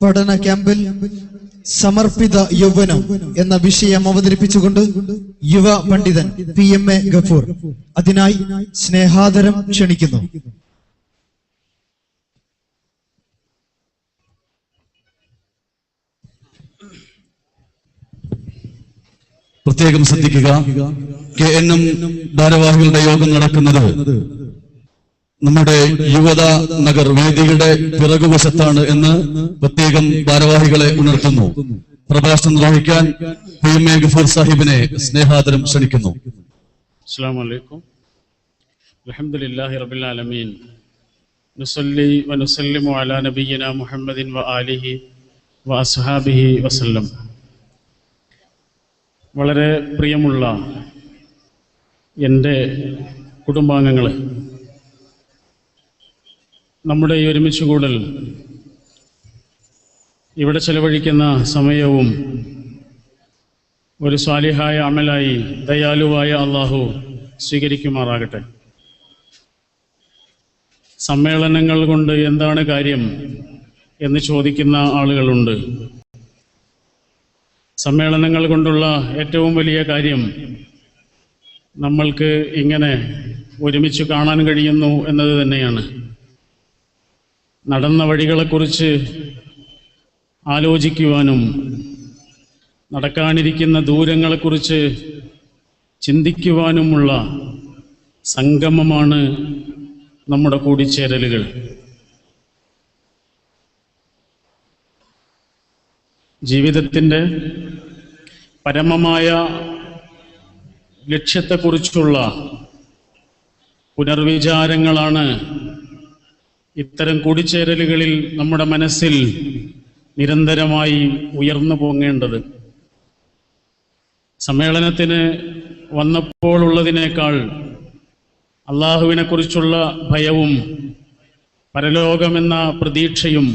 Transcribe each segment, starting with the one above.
പഠന ക്യാമ്പിൽ സമർപ്പിത യൗവനം എന്ന വിഷയം അവതരിപ്പിച്ചുകൊണ്ട് യുവ പണ്ഡിതൻ PMA ഗഫൂർ അതിനായി സ്നേഹാദരം ക്ഷണിക്കുന്നു. പ്രത്യേകം ശ്രദ്ധിക്കുക, KNM ഭാരവാഹികളുടെ യോഗം നടക്കുന്നത് നമ്മുടെ യുവത നഗർ വേദിയുടെ പിറകുവശത്താണ് എന്ന് പ്രത്യേകം ഭാരവാഹികളെ ഉണർത്തുന്നു. പ്രഭാഷണം നിർവഹിക്കാൻ PMA ഗഫൂർ സാഹിബിനെ സ്നേഹാദരം ക്ഷണിക്കുന്നു. അസ്സലാമു അലൈക്കും. അൽഹംദുലില്ലാഹി റബ്ബിൽ ആലമീൻ. നുസല്ലി വനുസല്ലിമു അലാ നബിയ്യിനാ മുഹമ്മദിൻ വആലിഹി വഅസ്ഹാബിഹി വസല്ലം. വളരെ പ്രിയമുള്ള എൻ്റെ കുടുംബാംഗങ്ങളെ, നമ്മുടെ ഈ ഒരുമിച്ച് കൂടൽ, ഇവിടെ ചെലവഴിക്കുന്ന സമയവും ഒരു സ്വാലിഹായ അമലായി ദയാലുവായ അള്ളാഹു സ്വീകരിക്കുമാറാകട്ടെ. സമ്മേളനങ്ങൾ കൊണ്ട് എന്താണ് കാര്യം എന്ന് ചോദിക്കുന്ന ആളുകളുണ്ട്. സമ്മേളനങ്ങൾ കൊണ്ടുള്ള ഏറ്റവും വലിയ കാര്യം നമ്മൾക്ക് ഇങ്ങനെ ഒരുമിച്ച് കാണാൻ കഴിയുന്നു എന്നത് തന്നെയാണ്. നടന്ന വഴികളെക്കുറിച്ച് ആലോചിക്കുവാനും നടക്കാനിരിക്കുന്ന ദൂരങ്ങളെക്കുറിച്ച് ചിന്തിക്കുവാനുമുള്ള സംഗമമാണ് നമ്മുടെ കൂടിച്ചേരലുകൾ. ജീവിതത്തിൻ്റെ പരമമായ ലക്ഷ്യത്തെക്കുറിച്ചുള്ള പുനർവിചാരങ്ങളാണ് ഇത്തരം കൂടിച്ചേരലുകളിൽ നമ്മുടെ മനസ്സിൽ നിരന്തരമായി ഉയർന്നു പോകേണ്ടത്. സമ്മേളനത്തിന് വന്നപ്പോൾ ഉള്ളതിനേക്കാൾ അള്ളാഹുവിനെക്കുറിച്ചുള്ള ഭയവും പരലോകമെന്ന പ്രതീക്ഷയും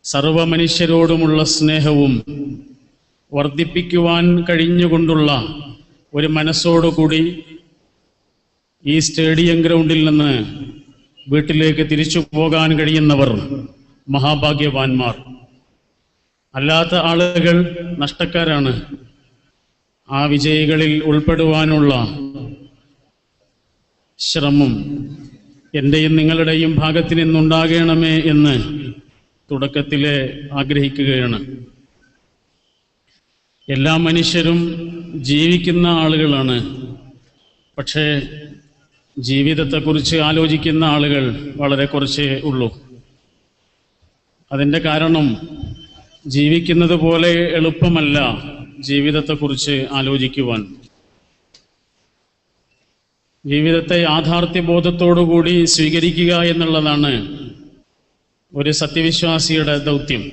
സർവമനുഷ്യരോടുമുള്ള സ്നേഹവും വർദ്ധിപ്പിക്കുവാൻ കഴിഞ്ഞുകൊണ്ടുള്ള ഒരു മനസ്സോടുകൂടി ഈ സ്റ്റേഡിയം ഗ്രൗണ്ടിൽ നിന്ന് വീട്ടിലേക്ക് തിരിച്ചു പോകാൻ കഴിയുന്നവർ മഹാഭാഗ്യവാന്മാർ. അല്ലാത്ത ആളുകൾ നഷ്ടക്കാരാണ്. ആ വിജയികളിൽ ഉൾപ്പെടുവാനുള്ള ശ്രമം എൻ്റെയും നിങ്ങളുടെയും ഭാഗത്തു നിന്നുണ്ടാകണമേ എന്ന് തുടക്കത്തിലെ ആഗ്രഹിക്കുകയാണ്. എല്ലാ മനുഷ്യരും ജീവിക്കുന്ന ആളുകളാണ്. പക്ഷേ ജീവിതത്തെക്കുറിച്ച് ആലോചിക്കുന്ന ആളുകൾ വളരെ കുറച്ചേ ഉള്ളൂ. അതിൻ്റെ കാരണം ജീവിക്കുന്നത് പോലെ എളുപ്പമല്ല ജീവിതത്തെക്കുറിച്ച് ആലോചിക്കുവാൻ. ജീവിതത്തെ യാഥാർത്ഥ്യബോധത്തോടുകൂടി സ്വീകരിക്കുക എന്നുള്ളതാണ് ഒരു സത്യവിശ്വാസിയുടെ ദൗത്യം.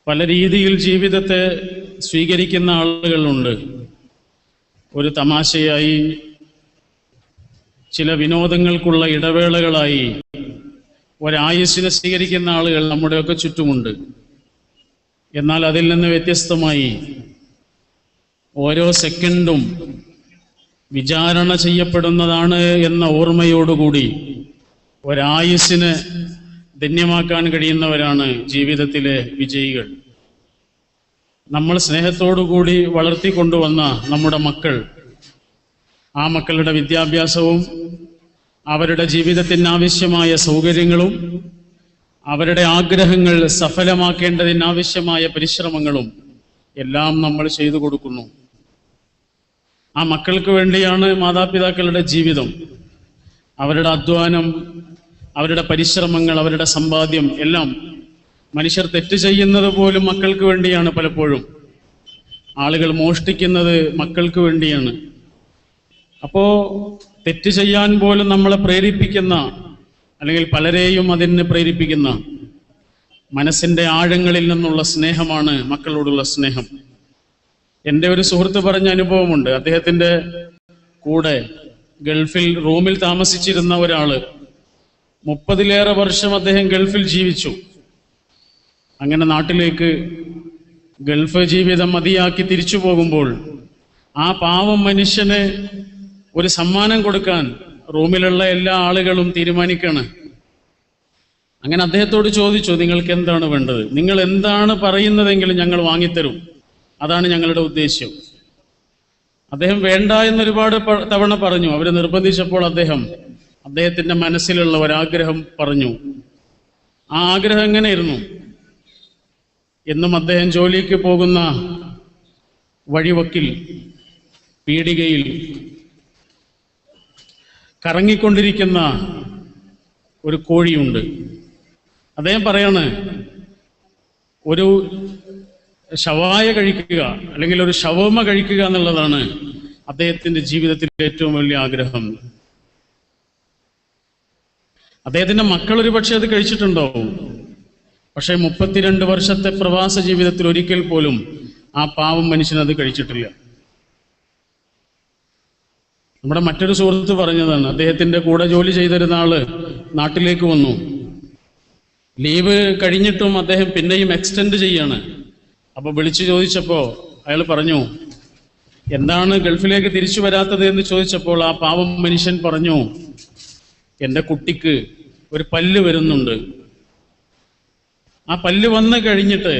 പല രീതിയിൽ ജീവിതത്തെ സ്വീകരിക്കുന്ന ആളുകളുണ്ട്. ഒരു തമാശയായി, ചില വിനോദങ്ങൾക്കുള്ള ഇടവേളകളായി ഒരായുസ്സിനെ സ്വീകരിക്കുന്ന ആളുകൾ നമ്മുടെയൊക്കെ ചുറ്റുമുണ്ട്. എന്നാൽ അതിൽ നിന്ന് വ്യത്യസ്തമായി ഓരോ സെക്കൻഡും വിചാരണ ചെയ്യപ്പെടുന്നതാണ് എന്ന ഓർമ്മയോടുകൂടി ഒരായുസ്സിനെ ധന്യമാക്കാൻ കഴിയുന്നവരാണ് ജീവിതത്തിലെ വിജയികൾ. നമ്മൾ സ്നേഹത്തോടുകൂടി വളർത്തിക്കൊണ്ടുവന്ന നമ്മുടെ മക്കൾ, ആ മക്കളുടെ വിദ്യാഭ്യാസവും അവരുടെ ജീവിതത്തിന് ആവശ്യമായ സൗകര്യങ്ങളും അവരുടെ ആഗ്രഹങ്ങൾ സഫലമാക്കേണ്ടതിനാവശ്യമായ പരിശ്രമങ്ങളും എല്ലാം നമ്മൾ ചെയ്തു കൊടുക്കുന്നു. ആ മക്കൾക്ക് വേണ്ടിയാണ് മാതാപിതാക്കളുടെ ജീവിതം. അവരുടെ അധ്വാനം, അവരുടെ പരിശ്രമങ്ങൾ, അവരുടെ സമ്പാദ്യം എല്ലാം. മനുഷ്യർ തെറ്റ് ചെയ്യുന്നത് പോലും മക്കൾക്ക് വേണ്ടിയാണ്. പലപ്പോഴും ആളുകൾ മോഷ്ടിക്കുന്നത് മക്കൾക്ക് വേണ്ടിയാണ്. അപ്പോ തെറ്റ് ചെയ്യാൻ പോലും നമ്മളെ പ്രേരിപ്പിക്കുന്ന, അല്ലെങ്കിൽ പലരെയും അതിന് പ്രേരിപ്പിക്കുന്ന മനസ്സിന്റെ ആഴങ്ങളിൽ നിന്നുള്ള സ്നേഹമാണ് മക്കളോടുള്ള സ്നേഹം. എൻ്റെ ഒരു സുഹൃത്ത് പറഞ്ഞ അനുഭവമുണ്ട്. അദ്ദേഹത്തിൻ്റെ കൂടെ ഗൾഫിൽ റൂമിൽ താമസിച്ചിരുന്ന ഒരാള് 30-ലേറെ വർഷം അദ്ദേഹം ഗൾഫിൽ ജീവിച്ചു. അങ്ങനെ നാട്ടിലേക്ക് ഗൾഫ് ജീവിതം മതിയാക്കി തിരിച്ചു പോകുമ്പോൾ ആ പാവം മനുഷ്യന് ഒരു സമ്മാനം കൊടുക്കാൻ റൂമിലുള്ള എല്ലാ ആളുകളും തീരുമാനിക്കാണ്. അങ്ങനെ അദ്ദേഹത്തോട് ചോദിച്ചു, നിങ്ങൾക്ക് എന്താണ് വേണ്ടത്? നിങ്ങൾ എന്താണ് പറയുന്നതെങ്കിലും ഞങ്ങൾ വാങ്ങിത്തരും, അതാണ് ഞങ്ങളുടെ ഉദ്ദേശ്യം. അദ്ദേഹം വേണ്ട എന്നൊരുപാട് തവണ പറഞ്ഞു. അവർ നിർബന്ധിച്ചപ്പോൾ അദ്ദേഹത്തിന്റെ മനസ്സിലുള്ള ഒരാഗ്രഹം പറഞ്ഞു. ആ ആഗ്രഹം എങ്ങനെയായിരുന്നു? എന്നും അദ്ദേഹം ജോലിക്ക് പോകുന്ന വഴിവക്കിൽ പീടികയിൽ കറങ്ങിക്കൊണ്ടിരിക്കുന്ന ഒരു കോഴിയുണ്ട്. അദ്ദേഹം പറയാണ്, ഒരു ഷവായ കഴിക്കുക അല്ലെങ്കിൽ ഒരു ഷവർമ കഴിക്കുക എന്നുള്ളതാണ് അദ്ദേഹത്തിന്റെ ജീവിതത്തിലെ ഏറ്റവും വലിയ ആഗ്രഹം. അദ്ദേഹത്തിന്റെ മക്കൾ ഒരു പക്ഷേ അത് കഴിച്ചിട്ടുണ്ടാവും. പക്ഷേ 32 വർഷത്തെ പ്രവാസ ജീവിതത്തിൽ ഒരിക്കൽ പോലും ആ പാവം മനുഷ്യൻ അത് കഴിച്ചിട്ടില്ല. നമ്മുടെ മറ്റൊരു സുഹൃത്ത് പറഞ്ഞതാണ്, അദ്ദേഹത്തിന്റെ കൂടെ ജോലി ചെയ്തിരുന്ന ആള് നാട്ടിലേക്ക് വന്നു. ലീവ് കഴിഞ്ഞിട്ടും അദ്ദേഹം പിന്നെയും എക്സ്റ്റെൻഡ് ചെയ്യാണ്. അപ്പൊ വിളിച്ചു ചോദിച്ചപ്പോ അയാൾ പറഞ്ഞു, എന്താണ് ഗൾഫിലേക്ക് തിരിച്ചു വരാത്തത് എന്ന് ചോദിച്ചപ്പോൾ ആ പാവം മനുഷ്യൻ പറഞ്ഞു, എൻ്റെ കുട്ടിക്ക് ഒരു പല്ല് വരുന്നുണ്ട്, ആ പല്ല് വന്നു കഴിഞ്ഞിട്ട്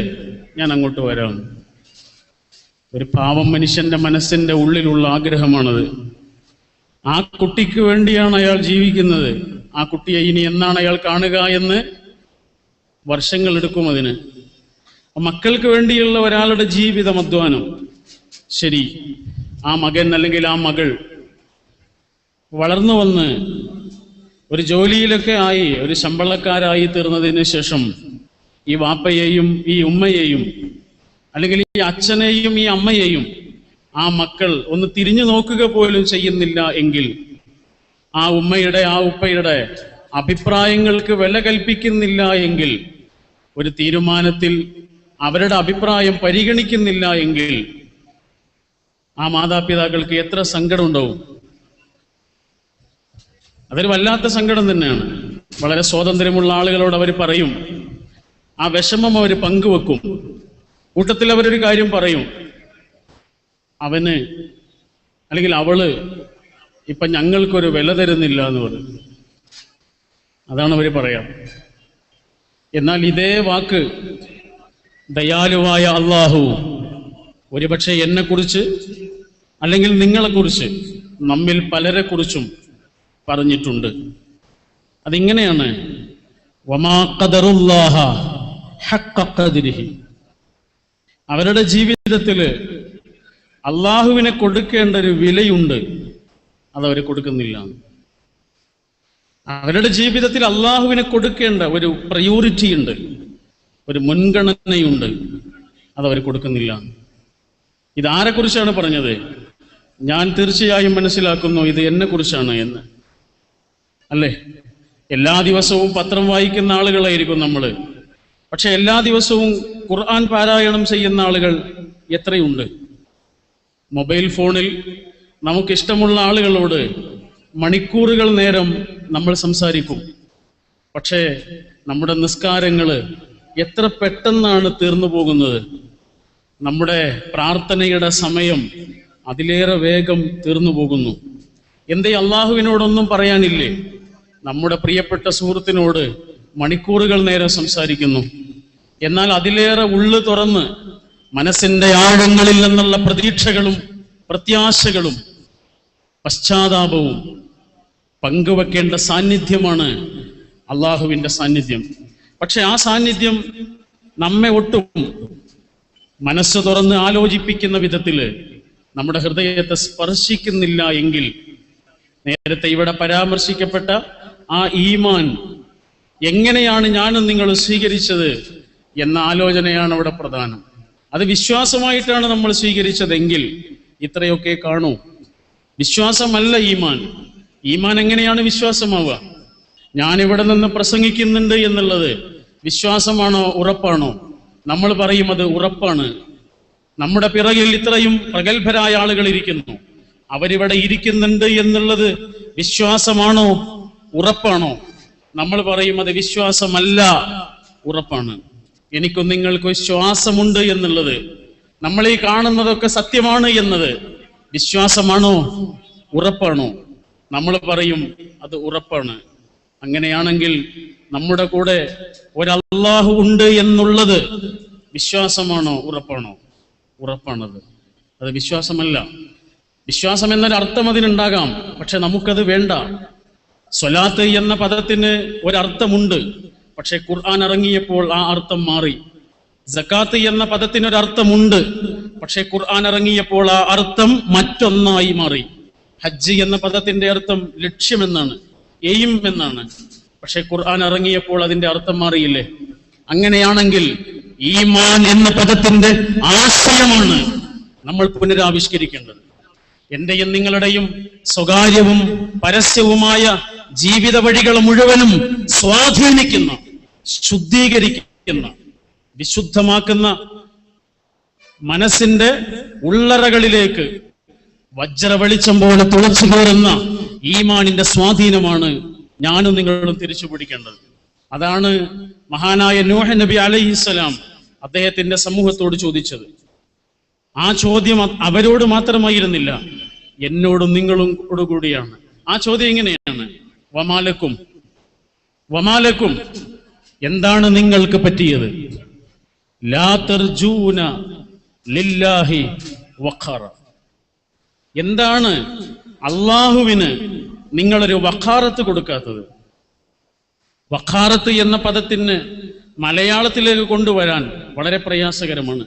ഞാൻ അങ്ങോട്ട് വരാം. ഒരു പാവം മനുഷ്യന്റെ മനസ്സിന്റെ ഉള്ളിലുള്ള ആഗ്രഹമാണത്. ആ കുട്ടിക്ക് വേണ്ടിയാണ് അയാൾ ജീവിക്കുന്നത്. ആ കുട്ടിയെ ഇനി എന്നാണ് അയാൾ കാണുക എന്ന് വർഷങ്ങൾ എടുക്കും അതിന്. മക്കൾക്ക് വേണ്ടിയുള്ള ഒരാളുടെ ജീവിതം, അധ്വാനം. ശരി, ആ മകൻ അല്ലെങ്കിൽ ആ മകൾ വളർന്നു വന്ന് ഒരു ജോലിയിലൊക്കെ ആയി ഒരു ശമ്പളക്കാരായി തീർന്നതിന് ശേഷം ഈ വാപ്പയെയും ഈ ഉമ്മയെയും അല്ലെങ്കിൽ ഈ അച്ഛനെയും ഈ അമ്മയെയും ആ മക്കൾ ഒന്ന് തിരിഞ്ഞു നോക്കുക പോലും ചെയ്യുന്നില്ല എങ്കിൽ, ആ ഉമ്മയുടെ ആ ഉപ്പയുടെ അഭിപ്രായങ്ങൾക്ക് വില കൽപ്പിക്കുന്നില്ല എങ്കിൽ, ഒരു തീരുമാനത്തിൽ അവരുടെ അഭിപ്രായം പരിഗണിക്കുന്നില്ല എങ്കിൽ, ആ മാതാപിതാക്കൾക്ക് എത്ര സങ്കടം ഉണ്ടാവും? അതൊരു വല്ലാത്ത സങ്കടം തന്നെയാണ്. വളരെ സ്വാതന്ത്ര്യമുള്ള ആളുകളോട് അവർ പറയും, ആ വിഷമം അവർ പങ്കുവെക്കും. കൂട്ടത്തിൽ അവരൊരു കാര്യം പറയും, അവന് അല്ലെങ്കിൽ അവള് ഇപ്പൊ ഞങ്ങൾക്കൊരു വില തരുന്നില്ല എന്ന് പറയും. അതാണ് അവർ പറയാം. എന്നാൽ ഇതേ വാക്ക് ദയാലുവായ അള്ളാഹു ഒരുപക്ഷെ എന്നെക്കുറിച്ച് അല്ലെങ്കിൽ നിങ്ങളെക്കുറിച്ച്, നമ്മിൽ പലരെ കുറിച്ചും പറഞ്ഞിട്ടുണ്ട്. അതിങ്ങനെയാണ്, വമാ ഖദറുല്ലാഹ ഹഖ്ഖ ഖദ്രിഹി. അവരുടെ ജീവിതത്തിൽ അള്ളാഹുവിനെ കൊടുക്കേണ്ട ഒരു വിലയുണ്ട്, അതവർ കൊടുക്കുന്നില്ല. അവരുടെ ജീവിതത്തിൽ അള്ളാഹുവിനെ കൊടുക്കേണ്ട ഒരു പ്രയോറിറ്റി ഉണ്ട്, ഒരു മുൻഗണനയുണ്ട്, അതവർ കൊടുക്കുന്നില്ല. ഇതാരെക്കുറിച്ചാണ് പറഞ്ഞത്? ഞാൻ തീർച്ചയായും മനസ്സിലാക്കുന്നു ഇത് എന്നെ കുറിച്ചാണ് എന്ന്. അല്ലേ? എല്ലാ ദിവസവും പത്രം വായിക്കുന്ന ആളുകളായിരിക്കും നമ്മൾ. പക്ഷെ എല്ലാ ദിവസവും ഖുർആൻ പാരായണം ചെയ്യുന്ന ആളുകൾ എത്രയുണ്ട്? മൊബൈൽ ഫോണിൽ നമുക്കിഷ്ടമുള്ള ആളുകളോട് മണിക്കൂറുകൾ നേരം നമ്മൾ സംസാരിക്കും. പക്ഷേ നമ്മുടെ നിസ്കാരങ്ങൾ എത്ര പെട്ടെന്നാണ് തീർന്നു പോകുന്നത്. നമ്മുടെ പ്രാർത്ഥനയുടെ സമയം അതിലേറെ വേഗം തീർന്നു പോകുന്നു. എന്തേ അള്ളാഹുവിനോടൊന്നും പറയാനില്ലേ? നമ്മുടെ പ്രിയപ്പെട്ട സുഹൃത്തിനോട് മണിക്കൂറുകൾ നേരം സംസാരിക്കുന്നു. എന്നാൽ അതിലേറെ ഉള്ളു തുറന്ന് മനസ്സിന്റെ ആഴങ്ങളിൽ നിന്നുള്ള പ്രതീക്ഷകളും പ്രത്യാശകളും പശ്ചാത്താപവും പങ്കുവെക്കേണ്ട സാന്നിധ്യമാണ് അള്ളാഹുവിന്റെ സാന്നിധ്യം. പക്ഷെ ആ സാന്നിധ്യം നമ്മെ ഒട്ടും മനസ്സ് തുറന്ന് ആലോചിപ്പിക്കുന്ന വിധത്തില് നമ്മുടെ ഹൃദയത്തെ സ്പർശിക്കുന്നില്ല എങ്കിൽ, നേരത്തെ ഇവിടെ പരാമർശിക്കപ്പെട്ട ആ ഈമാൻ എങ്ങനെയാണ് ഞാനും നിങ്ങൾ സ്വീകരിച്ചത് എന്ന ആലോചനയാണ് അവിടെ പ്രധാനം. അത് വിശ്വാസമായിട്ടാണ് നമ്മൾ സ്വീകരിച്ചതെങ്കിൽ ഇത്രയൊക്കെ കാണൂ. വിശ്വാസമല്ല ഈമാൻ. ഈമാൻ എങ്ങനെയാണ് വിശ്വാസമാവുക? ഞാൻ ഇവിടെ നിന്ന് പ്രസംഗിക്കുന്നുണ്ട് എന്നുള്ളത് വിശ്വാസമാണോ, ഉറപ്പാണോ? നമ്മൾ പറയും അത് ഉറപ്പാണ്. നമ്മുടെ പിറകിൽ ഇത്രയും പ്രഗത്ഭരായ ആളുകൾ ഇരിക്കുന്നു, അവരിവിടെ ഇരിക്കുന്നുണ്ട് എന്നുള്ളത് വിശ്വാസമാണോ, ഉറപ്പാണോ? നമ്മൾ പറയും അത് വിശ്വാസമല്ല, ഉറപ്പാണ്. എനിക്കും നിങ്ങൾക്കും വിശ്വാസമുണ്ട് എന്നുള്ളത്, നമ്മൾ ഈ കാണുന്നതൊക്കെ സത്യമാണ് എന്നത് വിശ്വാസമാണോ, ഉറപ്പാണോ? നമ്മൾ പറയും അത് ഉറപ്പാണ്. അങ്ങനെയാണെങ്കിൽ നമ്മുടെ കൂടെ ഒരല്ലാഹു ഉണ്ട് എന്നുള്ളത് വിശ്വാസമാണോ, ഉറപ്പാണോ? ഉറപ്പാണത്. അത് വിശ്വാസമല്ല. വിശ്വാസം എന്നൊരർത്ഥം അതിനുണ്ടാകാം, പക്ഷെ നമുക്കത് വേണ്ട. സ്വലാത്ത് എന്ന പദത്തിന് ഒരർത്ഥമുണ്ട്, പക്ഷെ ഖുർആൻ ഇറങ്ങിയപ്പോൾ ആ അർത്ഥം മാറി. സക്കാത്ത് എന്ന പദത്തിനൊരർത്ഥമുണ്ട്, പക്ഷെ ഖുർആൻ ഇറങ്ങിയപ്പോൾ ആ അർത്ഥം മറ്റൊന്നായി മാറി. ഹജ്ജ് എന്ന പദത്തിന്റെ അർത്ഥം ലക്ഷ്യമെന്നാണ്, എയിം എന്നാണ്. പക്ഷെ ഖുർആൻ ഇറങ്ങിയപ്പോൾ അതിന്റെ അർത്ഥം മാറിയില്ലേ? അങ്ങനെയാണെങ്കിൽ ഈമാൻ എന്ന പദത്തിന്റെ ആശയമാണ് നമ്മൾ പുനരാവിഷ്കരിക്കേണ്ടത്. എന്റെയും നിങ്ങളുടെയും സ്വകാര്യവും പരസ്യവുമായ ജീവിത വഴികൾ മുഴുവനും സ്വാധീനിക്കുന്ന, ശുദ്ധീകരിക്കുന്ന, വിശുദ്ധമാക്കുന്ന മനസ്സിന്റെ ഉള്ളറകളിലേക്ക് വജ്ര വെളിച്ചം പോലെ തുളച്ചു കയറുന്ന ഈമാനിന്റെ സ്വാധീനമാണ് ഞാനും നിങ്ങളും തിരിച്ചു പിടിക്കേണ്ടത്. അതാണ് മഹാനായ നൂഹ് നബി അലൈഹിസ്സലാം അദ്ദേഹത്തിന്റെ സമൂഹത്തോട് ചോദിച്ചത്. ആ ചോദ്യം അവരോട് മാത്രമായിരുന്നില്ല, എന്നോടും നിങ്ങളും കൂടിയാണ്. ആ ചോദ്യം ഇങ്ങനെയാണ്: വമാലക്കും എന്താണ് നിങ്ങൾക്ക് പറ്റിയത്? ലാ തർജൂന ലില്ലാഹി വഖാറ. എന്താണ് അള്ളാഹുവിന് നിങ്ങളൊരു വഖാറത്ത് കൊടുക്കാത്തത്? വഖാറത്ത് എന്ന പദത്തിന് മലയാളത്തിലേക്ക് കൊണ്ടുവരാൻ വളരെ പ്രയാസകരമാണ്.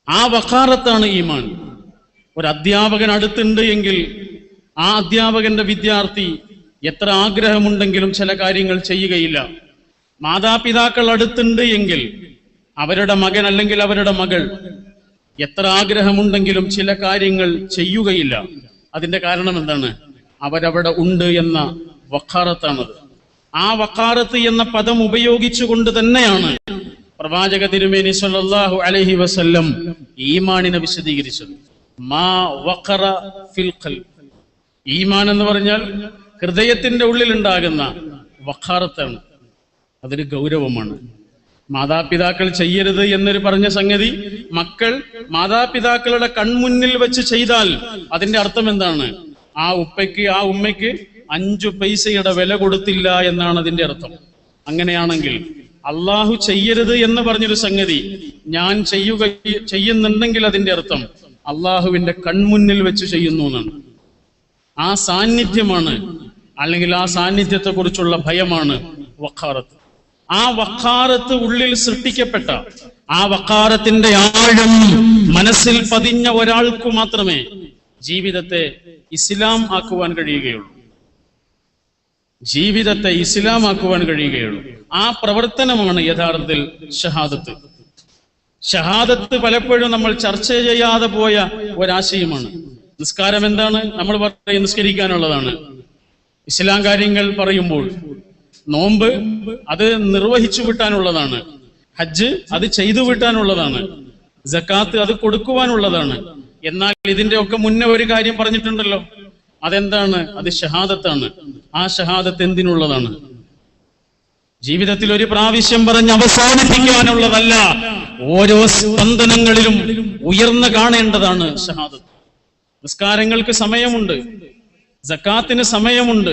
ആ വഖാറത്താണ് ഈമാൻ. ഒരു അധ്യാപകൻ അടുത്തുണ്ട് എങ്കിൽ ആ അധ്യാപകന്റെ വിദ്യാർത്ഥി എത്ര ആഗ്രഹമുണ്ടെങ്കിലും ചില കാര്യങ്ങൾ ചെയ്യുകയില്ല. മാതാപിതാക്കൾ അടുത്തുണ്ട് എങ്കിൽ അവരുടെ മകൻ അല്ലെങ്കിൽ അവരുടെ മകൾ എത്ര ആഗ്രഹമുണ്ടെങ്കിലും ചില കാര്യങ്ങൾ ചെയ്യുകയില്ല. അതിന്റെ കാരണം എന്താണ്? അവരവിടെ ഉണ്ട് എന്ന വഖാറത്താണത്. ആ വഖാറത്ത് എന്ന പദം ഉപയോഗിച്ചുകൊണ്ട് തന്നെയാണ് പ്രവാചക തിരുമേനി സല്ലല്ലാഹു അലൈഹി വസല്ലം ഈമാനിനെ വിശദീകരിച്ചത്. മാ വഖറ ഫിൽ ഖൽബ്. ഈമാൻ എന്ന് പറഞ്ഞാൽ ഹൃദയത്തിന്റെ ഉള്ളിൽ ഉണ്ടാകുന്ന വഖാറത്താണ്. അതൊരു ഗൗരവമാണ്. മാതാപിതാക്കൾ ചെയ്യരുത് എന്നൊരു പറഞ്ഞ സംഗതി മക്കൾ മാതാപിതാക്കളുടെ കൺമുന്നിൽ വെച്ച് ചെയ്താൽ അതിന്റെ അർത്ഥം എന്താണ്? ആ ഉപ്പയ്ക്ക് ആ ഉമ്മയ്ക്ക് 5 പൈസയുടെ വില കൊടുത്തില്ല എന്നാണ് അതിന്റെ അർത്ഥം. അങ്ങനെയാണെങ്കിൽ അള്ളാഹു ചെയ്യരുത് എന്ന് പറഞ്ഞൊരു സംഗതി ഞാൻ ചെയ്യുന്നുണ്ടെങ്കിൽ അതിന്റെ അർത്ഥം അള്ളാഹുവിന്റെ കൺമുന്നിൽ വെച്ച് ചെയ്യുന്നു എന്നാണ്. ആ സാന്നിധ്യമാണ്, അല്ലെങ്കിൽ ആ സാന്നിധ്യത്തെ കുറിച്ചുള്ള ഭയമാണ് വഖാറത്ത്. ആ വഖാറത്ത് ഉള്ളിൽ സൃഷ്ടിക്കപ്പെട്ട ആ വഖാറത്തിന്റെ ആഴം മനസ്സിൽ പതിഞ്ഞ ഒരാൾക്ക് മാത്രമേ ജീവിതത്തെ ഇസ്ലാം ആക്കുവാൻ കഴിയുകയുള്ളൂ. ജീവിതത്തെ ഇസ്ലാം ആക്കുവാൻ കഴിയുകയുള്ളൂ. ആ പ്രവർത്തനമാണ് യഥാർത്ഥത്തിൽ ഷഹാദത്ത്. ഷഹാദത്ത് പലപ്പോഴും നമ്മൾ ചർച്ച ചെയ്യാതെ പോയ ഒരാശയമാണ്. നിസ്കാരം എന്താണ്? നമ്മൾ പറയും നിസ്കരിക്കാനുള്ളതാണ്. ഇസ്ലാം കാര്യങ്ങൾ പറയുമ്പോൾ നോമ്പ് അത് നിർവഹിച്ചു വിട്ടാനുള്ളതാണ്. ഹജ്ജ് അത് ചെയ്തു വിട്ടാനുള്ളതാണ്. സക്കാത്ത് അത് കൊടുക്കുവാനുള്ളതാണ്. എന്നാൽ ഇതിന്റെ ഒക്കെ മുന്നേ ഒരു കാര്യം പറഞ്ഞിട്ടുണ്ടല്ലോ. അതെന്താണ്? അത് ഷഹാദത്താണ്. ആ ഷഹാദത്ത് എന്തിനുള്ളതാണ്? ജീവിതത്തിൽ ഒരു പ്രാവശ്യം പറഞ്ഞ് അവസാനിപ്പിക്കാനുള്ളതല്ല, ഓരോ സ്പന്ദനങ്ങളിലും ഉയർന്നു കാണേണ്ടതാണ് ഷഹാദത്ത്. നിസ്കാരങ്ങൾക്ക് സമയമുണ്ട്, സക്കാത്തിന് സമയമുണ്ട്,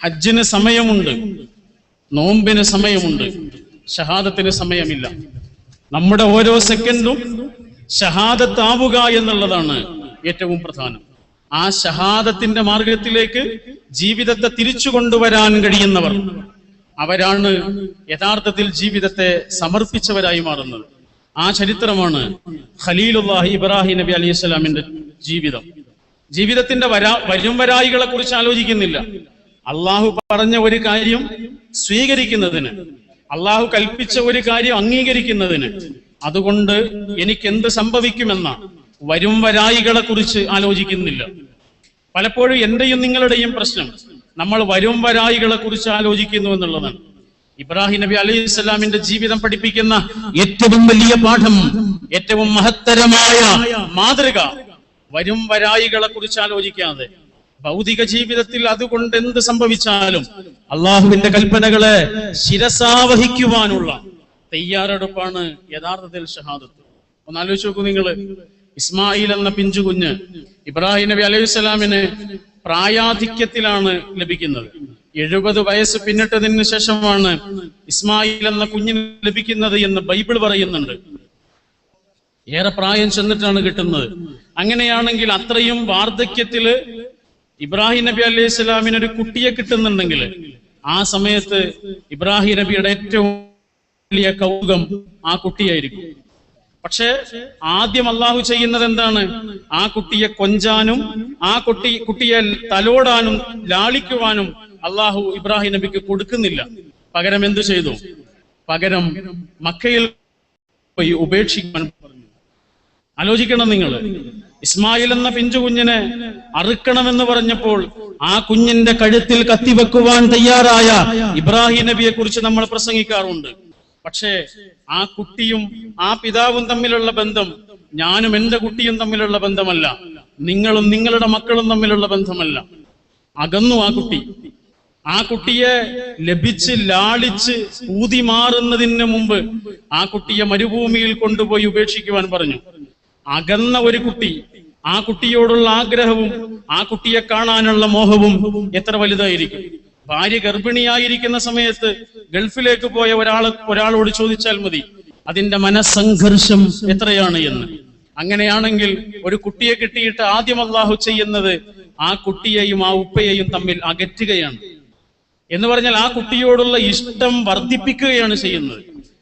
ഹജ്ജിന് സമയമുണ്ട്, നോമ്പിന് സമയമുണ്ട്. ഷഹാദത്തിന് സമയമില്ല. നമ്മുടെ ഓരോ സെക്കൻഡും ഷഹാദത്താവുക എന്നുള്ളതാണ് ഏറ്റവും പ്രധാനം. ആ ഷഹാദത്തിന്റെ മാർഗത്തിലേക്ക് ജീവിതത്തെ തിരിച്ചു കൊണ്ടുവരാൻ കഴിയുന്നവർ, അവരാണ് യഥാർത്ഥത്തിൽ ജീവിതത്തെ സമർപ്പിച്ചവരായി മാറുന്നത്. ആ ചരിത്രമാണ് ഖലീലുല്ലാഹി ഇബ്രാഹിം നബി അലൈഹി സ്വലാമിന്റെ ജീവിതം. ജീവിതത്തിന്റെ വരും വരായികളെ കുറിച്ച് ആലോചിക്കുന്നില്ല. അള്ളാഹു പറഞ്ഞ ഒരു കാര്യം സ്വീകരിക്കുന്നതിന്, അള്ളാഹു കൽപ്പിച്ച ഒരു കാര്യം അംഗീകരിക്കുന്നതിന്, അതുകൊണ്ട് എനിക്ക് എന്ത് സംഭവിക്കുമെന്ന വരും വരായികളെ കുറിച്ച് ആലോചിക്കുന്നില്ല. പലപ്പോഴും എന്റെയും നിങ്ങളുടെയും പ്രശ്നം നമ്മൾ വരും വരായികളെ കുറിച്ച് ആലോചിക്കുന്നു എന്നുള്ളതാണ്. ഇബ്രാഹിം നബി അലൈഹി സ്വലാമിന്റെ ജീവിതം പഠിപ്പിക്കുന്ന ഏറ്റവും വലിയ പാഠം, ഏറ്റവും മഹത്തരമായ മാതൃക വരും വരായികളെ കുറിച്ച് ആലോചിക്കാതെ ഭൗതിക ജീവിതത്തിൽ അതുകൊണ്ട് എന്ത് സംഭവിച്ചാലും അള്ളാഹുവിന്റെ കൽപ്പനകളെ ശിരസാവഹിക്കുവാനുള്ള തയ്യാറെടുപ്പാണ് യഥാർത്ഥത്തിൽ ഷഹാദത്ത്. ഒന്ന് ആലോചിച്ച് നോക്കൂ നിങ്ങൾ. ഇസ്മായിൽ എന്ന പിഞ്ചു കുഞ്ഞ് ഇബ്രാഹിം നബി അലൈഹി സ്വലാമിന് പ്രായാധിക്യത്തിലാണ് ലഭിക്കുന്നത്. 70 വയസ്സ് പിന്നിട്ടതിന് ശേഷമാണ് ഇസ്മായിൽ എന്ന കുഞ്ഞിന് ലഭിക്കുന്നത് എന്ന് ബൈബിൾ പറയുന്നുണ്ട്. ഏറെ പ്രായം ചെന്നിട്ടാണ് കിട്ടുന്നത്. അങ്ങനെയാണെങ്കിൽ അത്രയും വാർദ്ധക്യത്തില് ഇബ്രാഹിം നബി അലൈഹി സ്വലാമിന് ഒരു കുട്ടിയെ കിട്ടുന്നുണ്ടെങ്കിൽ ആ സമയത്ത് ഇബ്രാഹിം നബിയുടെ ഏറ്റവും വലിയ കൗതുകം ആ കുട്ടിയായിരിക്കും. പക്ഷെ ആദ്യം അള്ളാഹു ചെയ്യുന്നത് എന്താണ്? ആ കുട്ടിയെ കൊഞ്ചാനും ആ കുട്ടിയെ തലോടാനും ലാളിക്കുവാനും അള്ളാഹു ഇബ്രാഹിം നബിക്ക് കൊടുക്കുന്നില്ല. പകരം എന്തു ചെയ്തു? പകരം മക്കയിൽ പോയി ഉപേക്ഷിക്കാൻ പറഞ്ഞു. ആലോചിക്കണം നിങ്ങൾ. ഇസ്മായിൽ എന്ന പിഞ്ചു കുഞ്ഞിനെ അറുക്കണമെന്ന് പറഞ്ഞപ്പോൾ ആ കുഞ്ഞിന്റെ കഴുത്തിൽ കത്തിവെക്കുവാൻ തയ്യാറായ ഇബ്രാഹിം നബിയെ കുറിച്ച് നമ്മൾ പ്രസംഗിക്കാറുണ്ട്. പക്ഷേ ആ കുട്ടിയും ആ പിതാവും തമ്മിലുള്ള ബന്ധം ഞാനും എന്റെ കുട്ടിയും തമ്മിലുള്ള ബന്ധമല്ല, നിങ്ങളും നിങ്ങളുടെ മക്കളും തമ്മിലുള്ള ബന്ധമല്ല. അകന്നു ആ കുട്ടി. ആ കുട്ടിയെ ലഭിച്ച് ലാളിച്ച് ഊതി മാറുന്നതിന് മുമ്പ് ആ കുട്ടിയെ മരുഭൂമിയിൽ കൊണ്ടുപോയി ഉപേക്ഷിക്കുവാൻ പറഞ്ഞു. അകന്ന ഒരു കുട്ടി, ആ കുട്ടിയോടുള്ള ആഗ്രഹവും ആ കുട്ടിയെ കാണാനുള്ള മോഹവും എത്ര വലുതായിരിക്കും. ഭാര്യ ഗർഭിണിയായിരിക്കുന്ന സമയത്ത് ഗൾഫിലേക്ക് പോയ ഒരാളോട് ചോദിച്ചാൽ മതി അതിന്റെ മനസ്സംഘർഷം എത്രയാണ് എന്ന്. അങ്ങനെയാണെങ്കിൽ ഒരു കുട്ടിയെ കിട്ടിയിട്ട് ആദ്യം അള്ളാഹു ചെയ്യുന്നത് ആ കുട്ടിയെയും ആ ഉപ്പയെയും തമ്മിൽ അകറ്റുകയാണ്. എന്ന് പറഞ്ഞാൽ ആ കുട്ടിയോടുള്ള ഇഷ്ടം വർദ്ധിപ്പിക്കുകയാണ് ചെയ്യുന്നത്.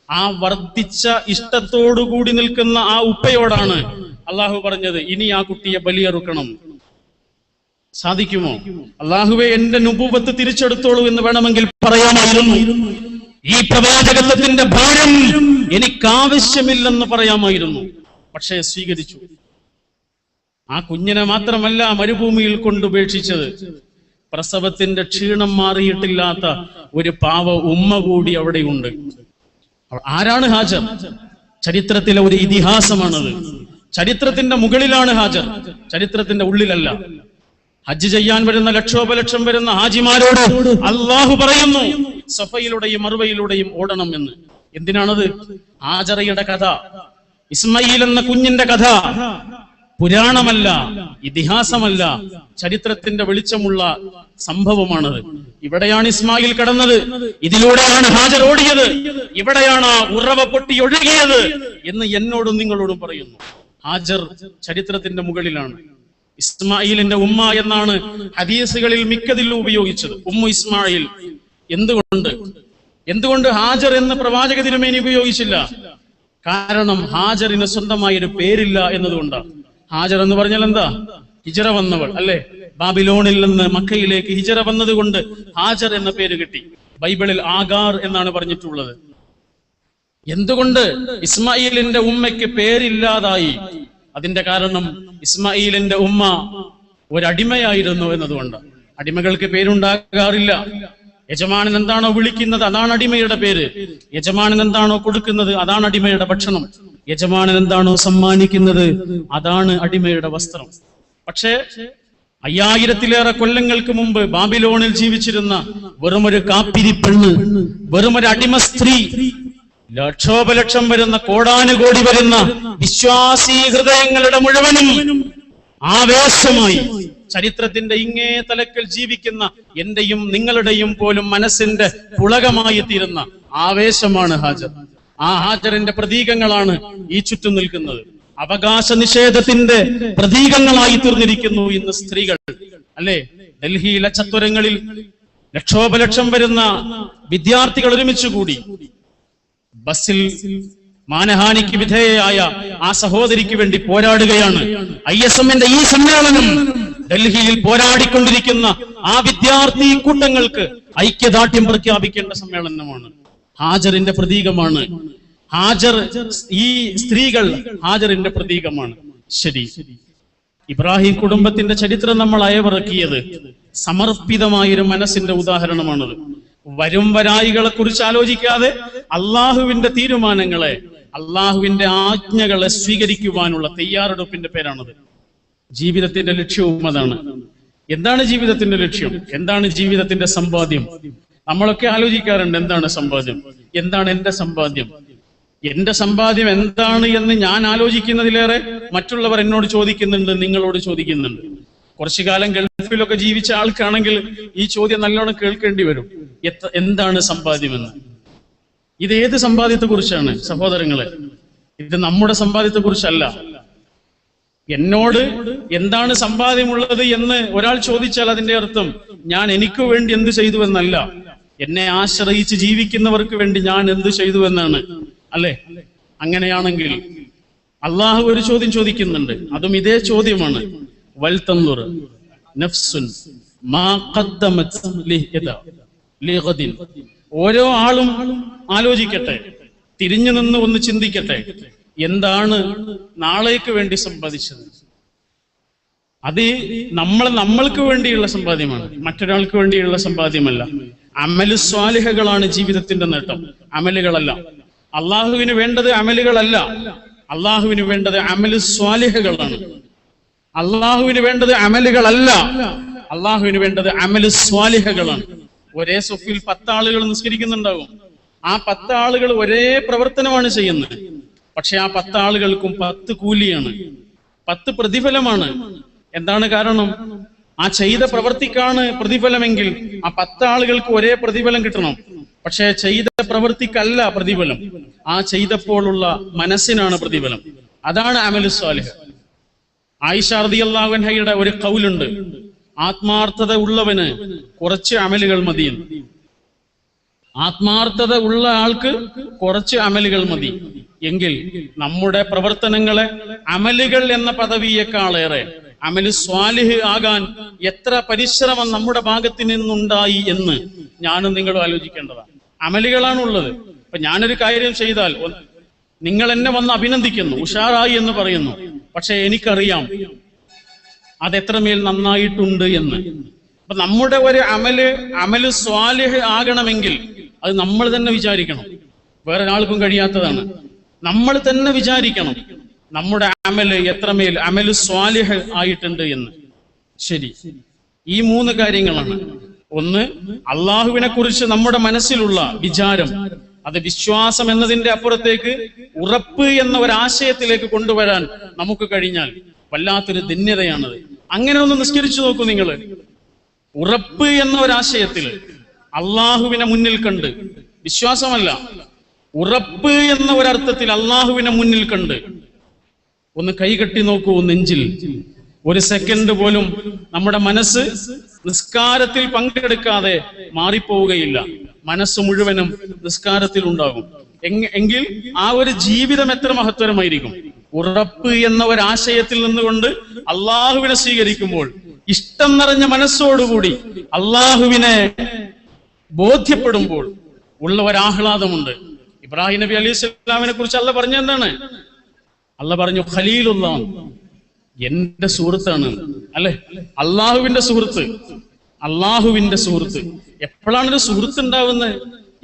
ആ വർദ്ധിച്ച ഇഷ്ടത്തോടുകൂടി നിൽക്കുന്ന ആ ഉപ്പയോടാണ് അള്ളാഹു പറഞ്ഞത് ഇനി ആ കുട്ടിയെ ബലിയറുക്കണം. സാധിക്കുമോ? അള്ളാഹുവെ എന്റെ നുബുവത്ത് തിരിച്ചെടുത്തോളൂ എന്ന് വേണമെങ്കിൽ പറയാമായിരുന്നു. ഈ പ്രവാചകത്വത്തിന്റെ ഭാരം എനിക്കാവശ്യമില്ലെന്ന് പറയാമായിരുന്നു. പക്ഷേ സ്വീകരിച്ചു. ആ കുഞ്ഞിനെ മാത്രമല്ല മരുഭൂമിയിൽ കൊണ്ടുപേക്ഷിച്ചത്, പ്രസവത്തിന്റെ ക്ഷീണം മാറിയിട്ടില്ലാത്ത ഒരു പാവ ഉമ്മ കൂടി അവിടെയുണ്ട്. ആരാണ് ഹാജർ? ചരിത്രത്തിലെ ഒരു ഇതിഹാസമാണത്. ചരിത്രത്തിന്റെ മുകളിലാണ് ഹാജർ, ചരിത്രത്തിന്റെ ഉള്ളിലല്ല. ഹജ്ജ് ചെയ്യാൻ വരുന്ന ലക്ഷോപലക്ഷം വരുന്ന ഹാജിമാരോട് അള്ളാഹു പറയുന്നു സഫയിലൂടെയും മറുവയിലൂടെയും ഓടണം എന്ന്. എന്തിനാണത്? ഹാജറയുടെ കഥ, ഇസ്മായിൽ എന്ന കുഞ്ഞിന്റെ കഥ പുരാണമല്ല, ഇതിഹാസമല്ല, ചരിത്രത്തിന്റെ വെളിച്ചമുള്ള സംഭവമാണത്. ഇവിടെയാണ് ഇസ്മായിൽ കടന്നത്, ഇതിലൂടെയാണ് ഹാജർ ഓടിയത്, ഇവിടെയാണ് ഉറവ പൊട്ടി ഒഴുകിയത് എന്ന് എന്നോടും നിങ്ങളോടും പറയുന്നു. ഹാജർ ചരിത്രത്തിന്റെ മുകളിലാണ്. ഇസ്മായിലിന്റെ ഉമ്മ എന്നാണ് ഹദീസുകളിൽ മിക്കതിലും ഉപയോഗിച്ചത്, ഉമ്മു ഇസ്മായിൽ. എന്തുകൊണ്ട് ഹാജർ എന്ന് പ്രവാചക തിരുമേനി ഉപയോഗിച്ചില്ല? കാരണം ഹാജറിന് സ്വന്തമായൊരു പേരില്ല എന്നതുകൊണ്ടാണ്. ഹാജർ എന്ന് പറഞ്ഞാൽ എന്താ? ഹിജറ വന്നവൾ അല്ലെ? ബാബിലോണിൽ നിന്ന് മക്കയിലേക്ക് ഹിജറ വന്നതുകൊണ്ട് ഹാജർ എന്ന പേര് കിട്ടി. ബൈബിളിൽ ആഗാർ എന്നാണ് പറഞ്ഞിട്ടുള്ളത്. എന്തുകൊണ്ട് ഇസ്മായിലിന്റെ ഉമ്മയ്ക്ക് പേരില്ലാതായി? അതിന്റെ കാരണം ഇസ്മായിലിന്റെ ഉമ്മ ഒരടിമയായിരുന്നു എന്നതുകൊണ്ട്. അടിമകൾക്ക് പേരുണ്ടാകാറില്ല. യജമാനൻ എന്താണോ വിളിക്കുന്നത് അതാണ് അടിമയുടെ പേര്. യജമാനൻ എന്താണോ കൊടുക്കുന്നത് അതാണ് അടിമയുടെ ഭക്ഷണം. യജമാനൻ എന്താണോ സമ്മാനിക്കുന്നത് അതാണ് അടിമയുടെ വസ്ത്രം. പക്ഷേ 5000-ലേറെ കൊല്ലങ്ങൾക്ക് മുമ്പ് ബാബിലോണിൽ ജീവിച്ചിരുന്ന വെറുമൊരു കാപ്പിരി പെണ്ണ്, വെറുമൊരു അടിമ സ്ത്രീ, ലക്ഷോപലക്ഷം വരുന്ന കോടാനുകോടി വരുന്ന വിശ്വാസി ഹൃദയങ്ങളുടെ മുഴുവനും ആവേശമായി ചരിത്രത്തിന്റെ ഇങ്ങേ തലക്കൽ ജീവിക്കുന്ന എന്റെയും നിങ്ങളുടെയും പോലും മനസ്സിന്റെ പുളകമായി തീരുന്ന ആവേശമാണ് ഹാജർ. ആ ഹാജറിന്റെ പ്രതീകങ്ങളാണ് ഈ ചുറ്റും നിൽക്കുന്നത്. അവകാശ നിഷേധത്തിന്റെ പ്രതീകങ്ങളായി തീർന്നിരിക്കുന്നു ഇന്ന് സ്ത്രീകൾ അല്ലെ? ഡൽഹിയിലെ ചത്വരങ്ങളിൽ ലക്ഷോപലക്ഷം വരുന്ന വിദ്യാർത്ഥികൾ ഒരുമിച്ചുകൂടി ബസ്സിൽ മാനഹാനിക്ക് വിധേയയായ ആ സഹോദരിക്ക് വേണ്ടി പോരാടുകയാണ്. ISMന്റെ ഈ സമ്മേളനം ഡൽഹിയിൽ പോരാടിക്കൊണ്ടിരിക്കുന്ന ആ വിദ്യാർത്ഥി കൂട്ടങ്ങൾക്ക് ഐക്യദാർഢ്യം പ്രഖ്യാപിക്കേണ്ട സമ്മേളനമാണ്. ഹാജറിന്റെ പ്രതീകമാണ് ഹാജർ. ഈ സ്ത്രീകൾ ഹാജറിന്റെ പ്രതീകമാണ്. ശരി, ഇബ്രാഹിം കുടുംബത്തിന്റെ ചരിത്രം നമ്മൾ അയവിറക്കിയത് സമർപ്പിതമായൊരു മനസ്സിന്റെ ഉദാഹരണമാണത്. വരും വരായികളെ കുറിച്ച് ആലോചിക്കാതെ അള്ളാഹുവിന്റെ തീരുമാനങ്ങളെ, അള്ളാഹുവിന്റെ ആജ്ഞകളെ സ്വീകരിക്കുവാനുള്ള തയ്യാറെടുപ്പിന്റെ പേരാണത്. ജീവിതത്തിന്റെ ലക്ഷ്യവും അതാണ്. എന്താണ് ജീവിതത്തിന്റെ ലക്ഷ്യം? എന്താണ് ജീവിതത്തിന്റെ സമ്പാദ്യം? നമ്മളൊക്കെ ആലോചിക്കാറുണ്ട്, എന്താണ് സമ്പാദ്യം, എന്താണ് എന്റെ സമ്പാദ്യം? എന്റെ സമ്പാദ്യം എന്താണ് എന്ന് ഞാൻ ആലോചിക്കുന്നതിലേറെ മറ്റുള്ളവർ എന്നോട് ചോദിക്കുന്നുണ്ട്, നിങ്ങളോട് ചോദിക്കുന്നുണ്ട്. കുറച്ചു കാലം ഗൾഫിലൊക്കെ ജീവിച്ച ആൾക്കാണെങ്കിൽ ഈ ചോദ്യം നല്ലോണം കേൾക്കേണ്ടി വരും. എന്താണ് സമ്പാദ്യമെന്ന്? ഇത് ഏത് സമ്പാദ്യത്തെ കുറിച്ചാണ് സഹോദരങ്ങളെ? ഇത് നമ്മുടെ സമ്പാദ്യത്തെ കുറിച്ചല്ല. എന്നോട് എന്താണ് സമ്പാദ്യമുള്ളത് എന്ന് ഒരാൾ ചോദിച്ചാൽ അതിന്റെ അർത്ഥം ഞാൻ എനിക്ക് വേണ്ടി എന്ത് ചെയ്തു എന്നല്ല, എന്നെ ആശ്രയിച്ച് ജീവിക്കുന്നവർക്ക് വേണ്ടി ഞാൻ എന്ത് ചെയ്തു എന്നാണ്, അല്ലെ? അങ്ങനെയാണെങ്കിൽ അള്ളാഹു ഒരു ചോദ്യം ചോദിക്കുന്നുണ്ട്, അതും ഇതേ ചോദ്യമാണ്. വൽതൻദുർ നഫ്സുൻ മാ ഖദ്ദമത് ലിഗദിൻ. ഓരോ ആളും ആലോചിക്കട്ടെ, തിരിഞ്ഞു നിന്ന് ഒന്ന് ചിന്തിക്കട്ടെ, എന്താണ് നാളേക്ക് വേണ്ടി സമ്പാദിച്ചത്. അത് നമ്മൾക്ക് വേണ്ടിയുള്ള സമ്പാദ്യമാണ്, മറ്റൊരാൾക്ക് വേണ്ടിയുള്ള സമ്പാദ്യമല്ല. അമലു സ്വാലിഹകളാണ് ജീവിതത്തിന്റെ നേട്ടം, അമലുകളല്ല. അള്ളാഹുവിന് വേണ്ടത് അമലുകളല്ല, അള്ളാഹുവിന് വേണ്ടത് അമലു സ്വാലിഹകളാണ്. അള്ളാഹുവിന് വേണ്ടത് അമലുകളല്ല, അള്ളാഹുവിന് വേണ്ടത് അമലു സ്വാലിഹകളാണ്. ഒരേ സൊഫിൽ 10 ആളുകൾ നിസ്കരിക്കുന്നുണ്ടാവും. ആ 10 ആളുകൾ ഒരേ പ്രവർത്തനമാണ് ചെയ്യുന്നത്. പക്ഷെ ആ 10 ആളുകൾക്കും 10 കൂലിയാണ്, 10 പ്രതിഫലമാണ്. എന്താണ് കാരണം? ആ ചെയ്ത പ്രവൃത്തിക്കാണ് പ്രതിഫലമെങ്കിൽ ആ 10 ആളുകൾക്ക് ഒരേ പ്രതിഫലം കിട്ടണം. പക്ഷെ ചെയ്ത പ്രവൃത്തിക്കല്ല പ്രതിഫലം, ആ ചെയ്തപ്പോഴുള്ള മനസ്സിനാണ് പ്രതിഫലം. അതാണ് അമലു സ്വാലിഹ്. ആയിഷ റളിയല്ലാഹു അൻഹയുടെ ഒരു ഖൗലുണ്ട്, ആത്മാർത്ഥത ഉള്ളവന് കുറച്ച് അമലുകൾ മതിയെന്ന്. ആത്മാർത്ഥത ഉള്ള ആൾക്ക് കുറച്ച് അമലുകൾ മതി. എങ്കിൽ നമ്മുടെ പ്രവർത്തനങ്ങളെ അമലുകൾ എന്ന പദവിയേക്കാളേറെ അമലു സ്വാലിഹ് ആകാൻ എത്ര പരിശ്രമം നമ്മുടെ ഭാഗത്ത് നിന്നുണ്ടായി എന്ന് ഞാനും നിങ്ങളും ആലോചിക്കേണ്ടതാണ്. അമലുകളാണുള്ളത്. ഇപ്പൊ ഞാനൊരു കാര്യം ചെയ്താൽ നിങ്ങൾ എന്നെ വന്ന് അഭിനന്ദിക്കുന്നു, ഉഷാറായി എന്ന് പറയുന്നു. പക്ഷെ എനിക്കറിയാം അതെത്രമേൽ നന്നായിട്ടുണ്ട് എന്ന്. അപ്പൊ നമ്മുടെ ഒരു അമല് സ്വാലിഹ് ആകണമെങ്കിൽ അത് നമ്മൾ തന്നെ വിചാരിക്കണം, വേറൊരാൾക്കും കഴിയാത്തതാണ്. നമ്മൾ തന്നെ വിചാരിക്കണം നമ്മുടെ അമല് എത്രമേൽ അമല് സ്വാലിഹ് ആയിട്ടുണ്ട് എന്ന്. ശരി, ഈ 3 കാര്യങ്ങളാണ്. ഒന്ന്, അള്ളാഹുവിനെ കുറിച്ച് നമ്മുടെ മനസ്സിലുള്ള വിചാരം, അത് വിശ്വാസം എന്നതിന്റെ അപ്പുറത്തേക്ക് ഉറപ്പ് എന്ന ഒരാശയത്തിലേക്ക് കൊണ്ടുവരാൻ നമുക്ക് കഴിഞ്ഞാൽ വല്ലാത്തൊരു ധന്യതയാണത്. അങ്ങനെ ഒന്ന് നിസ്കരിച്ചു നോക്കൂ നിങ്ങൾ. ഉറപ്പ് എന്ന ഒരാശയത്തിൽ അള്ളാഹുവിനെ മുന്നിൽ കണ്ട്, വിശ്വാസമല്ല, ഉറപ്പ് എന്ന ഒരർത്ഥത്തിൽ അള്ളാഹുവിനെ മുന്നിൽ കണ്ട് ഒന്ന് കൈകെട്ടി നോക്കൂ നെഞ്ചിൽ. ഒരു സെക്കൻഡ് പോലും നമ്മുടെ മനസ്സ് നിസ്കാരത്തിൽ പങ്കെടുക്കാതെ മാറിപ്പോവുകയില്ല. മനസ്സ് മുഴുവനും നിസ്കാരത്തിൽ ഉണ്ടാകും. എങ്കിൽ ആ ഒരു ജീവിതം എത്ര മഹത്തരമായിരിക്കും. ഉറപ്പ് എന്ന ഒരാശയത്തിൽ നിന്നുകൊണ്ട് അള്ളാഹുവിനെ സ്വീകരിക്കുമ്പോൾ ഇഷ്ടം നിറഞ്ഞ മനസ്സോടുകൂടി അള്ളാഹുവിനെ ബോധ്യപ്പെടുമ്പോൾ ഉള്ള ഒരാഹ്ലാദമുണ്ട്. ഇബ്രാഹിം നബി അലൈഹി സ്വലാമിനെ കുറിച്ച് അല്ല പറഞ്ഞ എന്താണ്? അല്ല പറഞ്ഞു ഖലീലുല്ലാഹ്, എന്റെ സുഹൃത്താണ്, അല്ലെ? അള്ളാഹുവിന്റെ സുഹൃത്ത്, അള്ളാഹുവിന്റെ സുഹൃത്ത്. എപ്പോഴാണ് ഒരു സുഹൃത്ത് ഉണ്ടാവുന്നത്?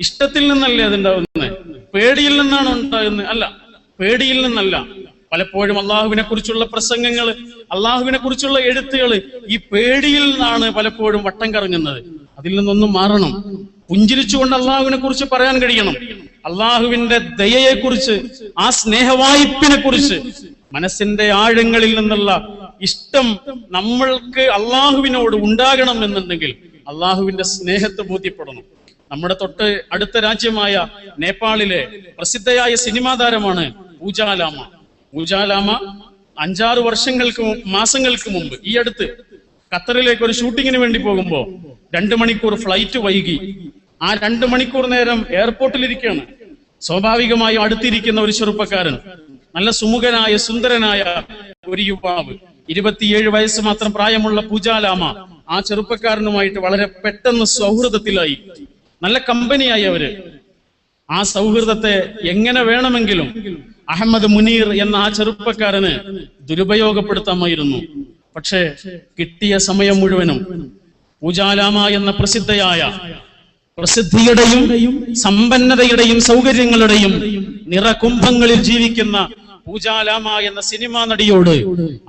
ഇഷ്ടത്തിൽ നിന്നല്ലേ അതുണ്ടാവുന്നത്? പേടിയിൽ നിന്നാണോ ഉണ്ടാകുന്നത്? അല്ല, പേടിയിൽ നിന്നല്ല. പലപ്പോഴും അള്ളാഹുവിനെ കുറിച്ചുള്ള പ്രസംഗങ്ങൾ, അള്ളാഹുവിനെ കുറിച്ചുള്ള എഴുത്തുകൾ ഈ പേടിയിൽ നിന്നാണ് പലപ്പോഴും വട്ടം കറങ്ങുന്നത്. അതിൽ നിന്നൊന്നും മാറണം. പുഞ്ചിരിച്ചുകൊണ്ട് അള്ളാഹുവിനെ കുറിച്ച് പറയാൻ കഴിയണം. അള്ളാഹുവിന്റെ ദയയെ കുറിച്ച്, ആ സ്നേഹവായ്പിനെ കുറിച്ച്, മനസ്സിന്റെ ആഴങ്ങളിൽ നിന്നുള്ള ഇഷ്ടം നമ്മൾക്ക് അള്ളാഹുവിനോട് ഉണ്ടാകണം എന്നുണ്ടെങ്കിൽ അള്ളാഹുവിന്റെ സ്നേഹത്തെ ബോധ്യപ്പെടണം. നമ്മുടെ തൊട്ട് അടുത്ത രാജ്യമായ നേപ്പാളിലെ പ്രസിദ്ധയായ സിനിമാ താരമാണ് പൂജാലാമ. പൂജാലാമ 5-6 മാസങ്ങൾക്ക് മുമ്പ് ഈ അടുത്ത് ഖത്തറിലേക്ക് ഒരു ഷൂട്ടിങ്ങിന് വേണ്ടി പോകുമ്പോ 2 മണിക്കൂർ ഫ്ലൈറ്റ് വൈകി. ആ 2 മണിക്കൂർ നേരം എയർപോർട്ടിലിരിക്കുകയാണ്. സ്വാഭാവികമായും അടുത്തിരിക്കുന്ന ഒരു ചെറുപ്പക്കാരൻ, നല്ല സുമുഖനായ സുന്ദരനായ ഒരു യുവാവ്, 27 വയസ്സ് മാത്രം പ്രായമുള്ള പൂജാലാമ ആ ചെറുപ്പക്കാരനുമായിട്ട് വളരെ പെട്ടെന്ന് സൗഹൃദത്തിലായി. നല്ല കമ്പനിയായി അവര്. ആ സൗഹൃദത്തെ എങ്ങനെ വേണമെങ്കിലും അഹമ്മദ് മുനീർ എന്ന ആ ചെറുപ്പക്കാരന് ദുരുപയോഗപ്പെടുത്താമായിരുന്നു. പക്ഷേ കിട്ടിയ സമയം മുഴുവനും പൂജാലാമ എന്ന പ്രസിദ്ധിയുടെയും സമ്പന്നതയുടെയും സൗകര്യങ്ങളുടെയും നിറകുംഭങ്ങളിൽ ജീവിക്കുന്ന പൂജാലാമ എന്ന സിനിമാ നടിയോട്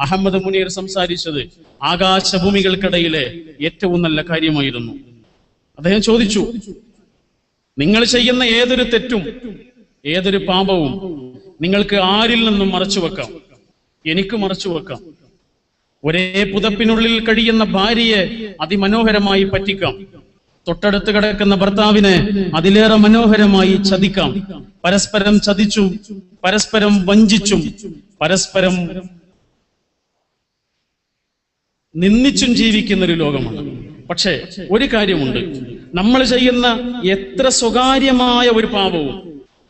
അഹമ്മദ് മുനീർ സംസാരിച്ചത് ആകാശഭൂമികൾക്കിടയിലെ ഏറ്റവും നല്ല കാര്യമായിരുന്നു. അദ്ദേഹം ചോദിച്ചു, നിങ്ങൾ ചെയ്യുന്ന ഏതൊരു തെറ്റും ഏതൊരു പാപവും നിങ്ങൾക്ക് ആരിൽ നിന്നും മറച്ചു വെക്കാം? എനിക്ക് മറച്ചു വെക്കാം. ഒരേ പുതപ്പിനുള്ളിൽ കഴിയുന്ന ഭാര്യയെ അതിമനോഹരമായി പറ്റിക്കാം. തൊട്ടടുത്ത് കിടക്കുന്ന ഭർത്താവിനെ അതിലേറെ മനോഹരമായി ചതിക്കാം. പരസ്പരം ചതിച്ചും പരസ്പരം വഞ്ചിച്ചും പരസ്പരം നിന്ദിച്ചും ജീവിക്കുന്ന ഒരു ലോകമാണ്. പക്ഷേ ഒരു കാര്യമുണ്ട്, നമ്മൾ ചെയ്യുന്ന എത്ര സ്വകാര്യമായ ഒരു പാപവും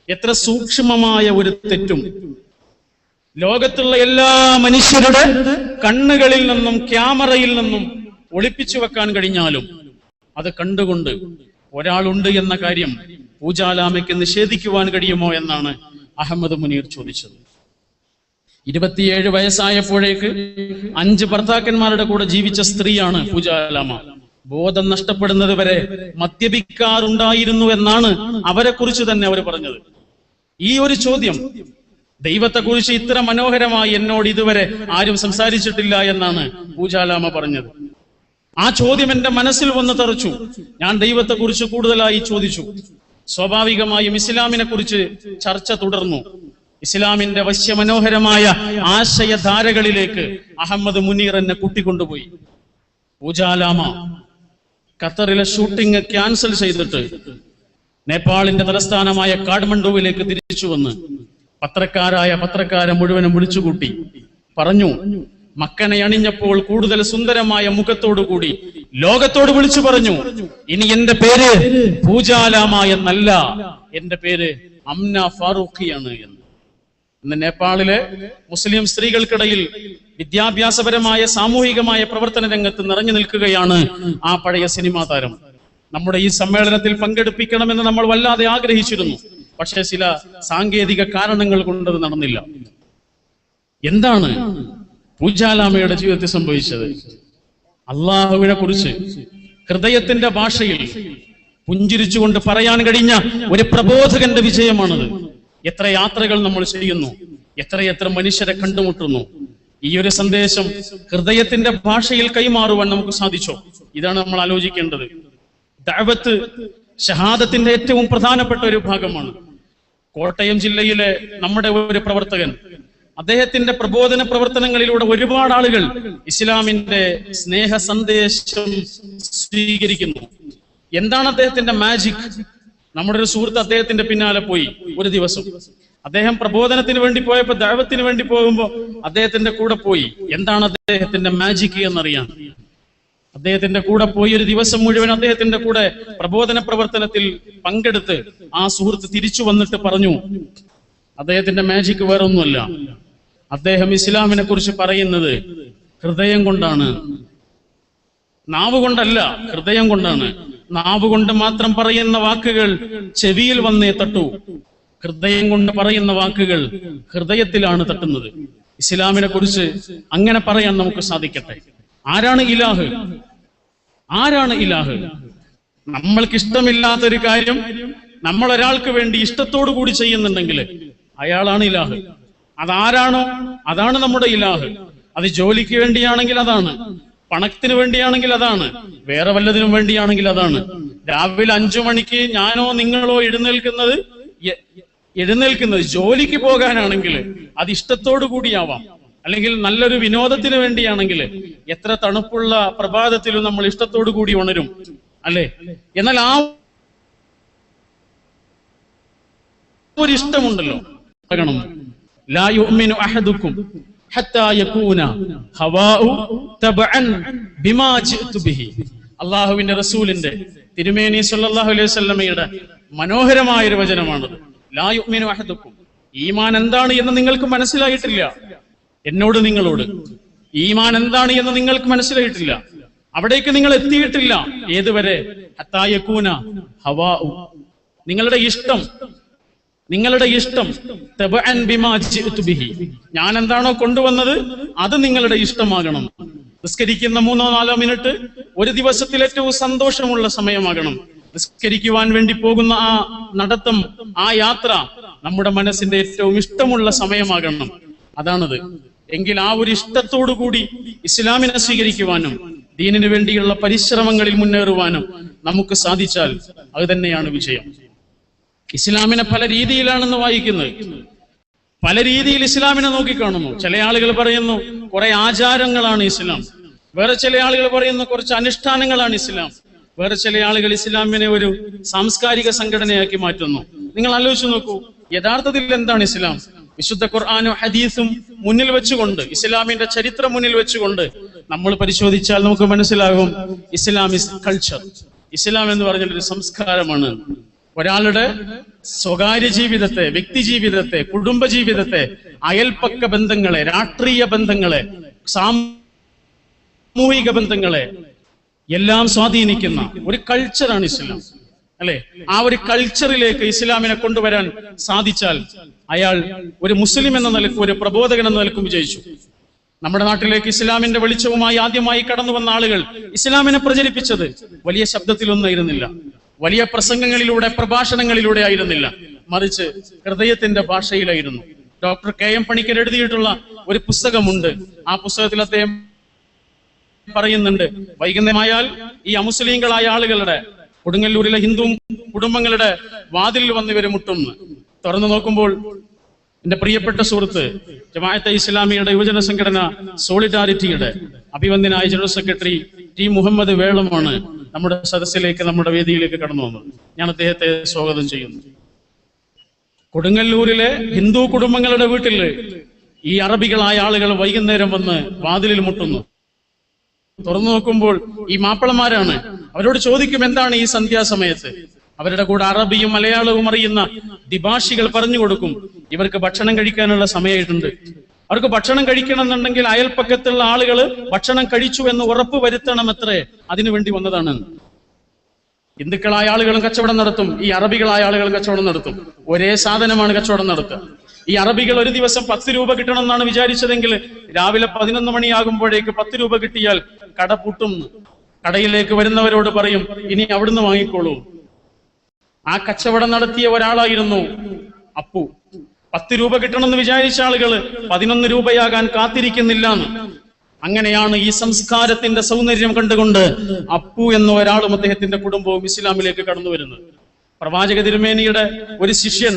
എത്ര സൂക്ഷ്മമായ ഒരു തെറ്റും ലോകത്തുള്ള എല്ലാ മനുഷ്യരുടെ കണ്ണുകളിൽ നിന്നും ക്യാമറയിൽ നിന്നും ഒളിപ്പിച്ചു വെക്കാൻ കഴിഞ്ഞാലും അത് കണ്ടുകൊണ്ട് ഒരാളുണ്ട് എന്ന കാര്യം പൂജാലാമയ്ക്ക് നിഷേധിക്കുവാൻ കഴിയുമോ എന്നാണ് അഹമ്മദ് മുനീർ ചോദിച്ചത്. 27 വയസ്സായപ്പോഴേക്ക് 5 ഭർത്താക്കന്മാരുടെ കൂടെ ജീവിച്ച സ്ത്രീയാണ് പൂജാലാമ. ബോധം നഷ്ടപ്പെടുന്നത് വരെ മദ്യപിക്കാറുണ്ടായിരുന്നു എന്നാണ് അവരെ കുറിച്ച് തന്നെ അവർ പറഞ്ഞത്. ഈ ഒരു ചോദ്യം, ദൈവത്തെക്കുറിച്ച് ഇത്ര മനോഹരമായി എന്നോട് ഇതുവരെ ആരും സംസാരിച്ചിട്ടില്ല എന്നാണ് പൂജാലാമ പറഞ്ഞത്. ആ ചോദ്യം എന്റെ മനസ്സിൽ വന്ന് തെറിച്ചു. ഞാൻ ദൈവത്തെക്കുറിച്ച് കൂടുതലായി ചോദിച്ചു. സ്വാഭാവികമായും ഇസ്ലാമിനെ കുറിച്ച് ചർച്ച തുടർന്നു. ഇസ്ലാമിന്റെ വശ്യമനോഹരമായ ആശയധാരകളിലേക്ക് അഹമ്മദ് മുനീർ എന്നെ കൂട്ടിക്കൊണ്ടുപോയി. പൂജാലാമ ഖത്തറിലെ ഷൂട്ടിംഗ് ക്യാൻസൽ ചെയ്തിട്ട് നേപ്പാളിന്റെ തലസ്ഥാനമായ കാഠ്മണ്ഡുവിലേക്ക് തിരിച്ചു വന്ന് പത്രക്കാരെ മുഴുവനും വിളിച്ചുകൂട്ടി പറഞ്ഞു, മക്കനെ അണിഞ്ഞപ്പോൾ കൂടുതൽ സുന്ദരമായ മുഖത്തോടുകൂടി ലോകത്തോട് വിളിച്ചു പറഞ്ഞു, ഇനി എന്റെ പേര് പൂജാലാമ എന്നല്ല, എന്റെ പേര് അംന ഫാറൂഖിയാണ് എന്ന്. ഇന്ന് നേപ്പാളിലെ മുസ്ലിം സ്ത്രീകൾക്കിടയിൽ വിദ്യാഭ്യാസപരമായ സാമൂഹികമായ പ്രവർത്തന രംഗത്ത് നിറഞ്ഞു നിൽക്കുകയാണ് ആ പഴയ സിനിമാ താരം. നമ്മുടെ ഈ സമ്മേളനത്തിൽ പങ്കെടുപ്പിക്കണമെന്ന് നമ്മൾ വല്ലാതെ ആഗ്രഹിച്ചിരുന്നു. പക്ഷേ ചില സാങ്കേതിക കാരണങ്ങൾ കൊണ്ടത് നടന്നില്ല. എന്താണ് പൂജാലാമയുടെ ജീവിതത്തിൽ സംഭവിച്ചത്? അള്ളാഹുവിനെ കുറിച്ച് ഹൃദയത്തിന്റെ ഭാഷയിൽ പുഞ്ചിരിച്ചുകൊണ്ട് പറയാൻ കഴിഞ്ഞ ഒരു പ്രബോധകന്റെ വിജയമാണത്. എത്ര യാത്രകൾ നമ്മൾ ചെയ്യുന്നു, എത്രയെത്ര മനുഷ്യരെ കണ്ടുമുട്ടുന്നു. ഈ ഒരു സന്ദേശം ഹൃദയത്തിന്റെ ഭാഷയിൽ കൈമാറുവാൻ നമുക്ക് സാധിച്ചോ? ഇതാണ് നമ്മൾ ആലോചിക്കേണ്ടത്. ദഅവത്ത് ഷഹാദത്തിന്റെ ഏറ്റവും പ്രധാനപ്പെട്ട ഒരു ഭാഗമാണ്. കോട്ടയം ജില്ലയിലെ നമ്മുടെ ഒരു പ്രവർത്തകൻ, അദ്ദേഹത്തിന്റെ പ്രബോധന പ്രവർത്തനങ്ങളിലൂടെ ഒരുപാട് ആളുകൾ ഇസ്ലാമിന്റെ സ്നേഹ സന്ദേശം സ്വീകരിക്കുന്നു. എന്താണ് അദ്ദേഹത്തിന്റെ മാജിക്? നമ്മുടെ ഒരു സുഹൃത്ത് അദ്ദേഹത്തിന്റെ പിന്നാലെ പോയി ഒരു ദിവസം. അദ്ദേഹം പ്രബോധനത്തിന് വേണ്ടി പോയപ്പോ, ദഅവത്തിന് വേണ്ടി പോകുമ്പോ അദ്ദേഹത്തിന്റെ കൂടെ പോയി. എന്താണ് അദ്ദേഹത്തിന്റെ മാജിക് എന്നറിയാൻ അദ്ദേഹത്തിന്റെ കൂടെ പോയി ഒരു ദിവസം മുഴുവൻ അദ്ദേഹത്തിന്റെ കൂടെ പ്രബോധന പ്രവർത്തനത്തിൽ പങ്കെടുത്ത് ആ സുഹൃത്ത് തിരിച്ചു വന്നിട്ട് പറഞ്ഞു, അദ്ദേഹത്തിന്റെ മാജിക് വേറൊന്നുമല്ല, അദ്ദേഹം ഇസ്ലാമിനെ കുറിച്ച് പറയുന്നത് ഹൃദയം കൊണ്ടാണ്, നാവ് കൊണ്ടല്ല, ഹൃദയം കൊണ്ടാണ്. നാവ് കൊണ്ട് മാത്രം പറയുന്ന വാക്കുകൾ ചെവിയിൽ വന്നേ തട്ടു, ഹൃദയം കൊണ്ട് പറയുന്ന വാക്കുകൾ ഹൃദയത്തിലാണ് തട്ടുന്നത്. ഇസ്ലാമിനെ കുറിച്ച് അങ്ങനെ പറയാൻ നമുക്ക് സാധിക്കട്ടെ. ആരാണ് ഇലാഹ്? ആരാണ് ഇലാഹ്? നമ്മൾക്ക് ഇഷ്ടമില്ലാത്തൊരു കാര്യം നമ്മൾ ഒരാൾക്ക് വേണ്ടി ഇഷ്ടത്തോടു കൂടി ചെയ്യുന്നുണ്ടെങ്കിൽ അയാളാണ് ഇലാഹ്. അതാരാണോ അതാണ് നമ്മുടെ ഇലാഹ്. അത് ജോലിക്ക് വേണ്ടിയാണെങ്കിൽ അതാണ്, പണത്തിന് വേണ്ടിയാണെങ്കിൽ അതാണ്, വേറെ വല്ലതിനും വേണ്ടിയാണെങ്കിൽ അതാണ്. രാവിലെ 5 മണിക്ക് ഞാനോ നിങ്ങളോ എഴുന്നേൽക്കുന്നത് ജോലിക്ക് പോകാനാണെങ്കിൽ അത് ഇഷ്ടത്തോടു കൂടിയാവാം. അല്ലെങ്കിൽ നല്ലൊരു വിനോദത്തിന് വേണ്ടിയാണെങ്കിൽ എത്ര തണുപ്പുള്ള പ്രഭാതത്തിലും നമ്മൾ ഇഷ്ടത്തോടു കൂടി ഉണരും, അല്ലെ? എന്നാൽ ആ ഒരു ഇഷ്ടമുണ്ടല്ലോ, ലാ യുഅ്മിനു അഹദുക്കും ഹത്താ യകൂന ഹവാഉ തബഅൻ ബിമാ ജിഅ്തു ബിഹി. അല്ലാഹുവിന്റെ റസൂലിന്റെ തിരുമേനി സല്ലല്ലാഹു അലൈഹി വസല്ലമയുടെ മനോഹരമായ ഒരു വചനമാണത്. ലാ യുഅ്മിനു അഹദുക്കും, ഈമാൻ എന്താണ് എന്ന് നിങ്ങൾക്ക് മനസ്സിലായിട്ടില്ല. എന്നോട് നിങ്ങളോട് ഈമാൻ എന്താണ് എന്ന് നിങ്ങൾക്ക് മനസ്സിലായിട്ടില്ല. അവിടേക്ക് നിങ്ങൾ എത്തിയിട്ടില്ല. ഏതുവരെ? ഹത്താ യകൂന ഹവാഉ, നിങ്ങളുടെ ഇഷ്ടം തബഅൻ ബിമാ ജിഅ്തു ബിഹി, ഞാൻ എന്താണോ കൊണ്ടുവന്നത് അത് നിങ്ങളുടെ ഇഷ്ടമാകണം. നിസ്കരിക്കുന്ന 3-4 മിനിറ്റ് ഒരു ദിവസത്തിൽ ഏറ്റവും സന്തോഷമുള്ള സമയമാകണം. നിസ്കരിക്കുവാൻ വേണ്ടി പോകുന്ന ആ നടത്തം, ആ യാത്ര നമ്മുടെ മനസ്സിന്റെ ഏറ്റവും ഇഷ്ടമുള്ള സമയമാകണം. അതാണത്. എങ്കിൽ ആ ഒരു ഇഷ്ടത്തോടു കൂടി ഇസ്ലാമിനെ സ്വീകരിക്കുവാനും ദീനിനു വേണ്ടിയുള്ള പരിശ്രമങ്ങളിൽ മുന്നേറുവാനും നമുക്ക് സാധിച്ചാൽ അത് തന്നെയാണ് വിജയം. ഇസ്ലാമിനെ പല രീതിയിലാണെന്ന് വായിക്കുന്നത്. പല രീതിയിൽ ഇസ്ലാമിനെ നോക്കിക്കാണുന്നു. ചില ആളുകൾ പറയുന്നു കുറെ ആചാരങ്ങളാണ് ഇസ്ലാം, വേറെ ചില ആളുകൾ പറയുന്നു കുറച്ച് അനുഷ്ഠാനങ്ങളാണ് ഇസ്ലാം, വേറെ ചില ആളുകൾ ഇസ്ലാമിനെ ഒരു സാംസ്കാരിക സംഘടനയാക്കി മാറ്റുന്നു. നിങ്ങൾ ആലോചിച്ച് നോക്കൂ, യഥാർത്ഥത്തിൽ എന്താണ് ഇസ്ലാം? വിശുദ്ധ ഖുർആനും ഹദീസും മുന്നിൽ വെച്ചുകൊണ്ട്, ഇസ്ലാമിന്റെ ചരിത്രം മുന്നിൽ വെച്ചുകൊണ്ട് നമ്മൾ പരിശോധിച്ചാൽ നമുക്ക് മനസ്സിലാകും ഇസ്ലാം ഇസ് കൾച്ചർ. ഇസ്ലാം എന്ന് പറഞ്ഞാൽ ഒരു സംസ്കാരമാണ്. ഒരാളുടെ സ്വകാര്യ ജീവിതത്തെ, വ്യക്തി ജീവിതത്തെ, കുടുംബ ജീവിതത്തെ, അയൽപ്പക്ക ബന്ധങ്ങളെ, രാഷ്ട്രീയ ബന്ധങ്ങളെ, സാമൂഹിക ബന്ധങ്ങളെ എല്ലാം സ്വാധീനിക്കുന്ന ഒരു കൾച്ചറാണ് ഇസ്ലാം, അല്ലെ? ആ ഒരു കൾച്ചറിലേക്ക് ഇസ്ലാമിനെ കൊണ്ടുവരാൻ സാധിച്ചാൽ അയാൾ ഒരു മുസ്ലിം എന്ന നിലക്ക്, ഒരു പ്രബോധകൻ എന്ന നിലക്കും വിജയിച്ചു. നമ്മുടെ നാട്ടിലേക്ക് ഇസ്ലാമിന്റെ വെളിച്ചവുമായി ആദ്യമായി കടന്നു വന്ന ആളുകൾ ഇസ്ലാമിനെ പ്രചരിപ്പിച്ചത് വലിയ ശബ്ദത്തിലൊന്നായിരുന്നില്ല, വലിയ പ്രസംഗങ്ങളിലൂടെ, പ്രഭാഷണങ്ങളിലൂടെ ആയിരുന്നില്ല, മറിച്ച് ഹൃദയത്തിന്റെ ഭാഷയിലായിരുന്നു. ഡോക്ടർ KM പണിക്കർ എഴുതിയിട്ടുള്ള ഒരു പുസ്തകമുണ്ട്. ആ പുസ്തകത്തിൽ അദ്ദേഹം പറയുന്നുണ്ട്, വൈകുന്നേരമായാൽ ഈ അമുസ്ലിങ്ങളായ ആളുകളുടെ, കൊടുങ്ങല്ലൂരിലെ ഹിന്ദു കുടുംബങ്ങളുടെ വാതിലിൽ വന്ന് ഇവർ മുട്ടുന്നു. തുറന്നു നോക്കുമ്പോൾ എന്റെ പ്രിയപ്പെട്ട സുഹൃത്ത്, ജമാഅത്തെ ഇസ്ലാമിയുടെ യുവജന സംഘടന സോളിഡാരിറ്റിയുടെ അഭിവന്ദ്യനായ ജനറൽ സെക്രട്ടറി T. മുഹമ്മദ് വേളുമാണ് നമ്മുടെ സദസ്സിലേക്ക്, നമ്മുടെ വേദിയിലേക്ക് കടന്നു വന്നത്. ഞാൻ അദ്ദേഹത്തെ സ്വാഗതം ചെയ്യുന്നു. കൊടുങ്ങല്ലൂരിലെ ഹിന്ദു കുടുംബങ്ങളുടെ വീട്ടിൽ ഈ അറബികളായ ആളുകൾ വൈകുന്നേരം വന്ന് വാതിലിൽ മുട്ടുന്നു. തുറന്നു നോക്കുമ്പോൾ ഈ മാപ്പിളമാരാണ്. അവരോട് ചോദിക്കും, എന്താണ് ഈ സന്ധ്യാസമയത്ത്? അവരുടെ കൂടെ അറബിയും മലയാളവും അറിയുന്ന ദ്വിഭാഷികൾ പറഞ്ഞു കൊടുക്കും, ഇവർക്ക് ഭക്ഷണം കഴിക്കാനുള്ള സമയമായിട്ടുണ്ട്. അവർക്ക് ഭക്ഷണം കഴിക്കണം എന്നുണ്ടെങ്കിൽ അയൽപ്പക്കത്തുള്ള ആളുകൾ ഭക്ഷണം കഴിച്ചു എന്ന് ഉറപ്പ് വരുത്തണമത്രേ, അതിനുവേണ്ടി വന്നതാണ്. ഹിന്ദുക്കളായ ആളുകളും കച്ചവടം നടത്തും, ഈ അറബികളായ ആളുകളും കച്ചവടം നടത്തും. ഒരേ സാധനമാണ് കച്ചവടം നടത്തുക. ഈ അറബികൾ ഒരു ദിവസം 10 രൂപ കിട്ടണം എന്നാണ് വിചാരിച്ചതെങ്കിൽ രാവിലെ 11 മണിയാകുമ്പോഴേക്ക് 10 രൂപ കിട്ടിയാൽ കട പൂട്ടും. കടയിലേക്ക് വരുന്നവരോട് പറയും, ഇനി അവിടുന്ന് വാങ്ങിക്കോളൂ. ആ കച്ചവടം നടത്തിയ ഒരാളായിരുന്നു അപ്പു. 10 രൂപ കിട്ടണമെന്ന് വിചാരിച്ച ആളുകൾ 11 രൂപയാകാൻ കാത്തിരിക്കുന്നില്ല എന്ന്. അങ്ങനെയാണ് ഈ സംസ്കാരത്തിന്റെ സൗന്ദര്യം കണ്ടുകൊണ്ട് അപ്പു എന്ന ഒരാളും അദ്ദേഹത്തിന്റെ കുടുംബവും ഇസ്ലാമിലേക്ക് കടന്നു വരുന്നത്. പ്രവാചക തിരുമേനിയുടെ ഒരു ശിഷ്യൻ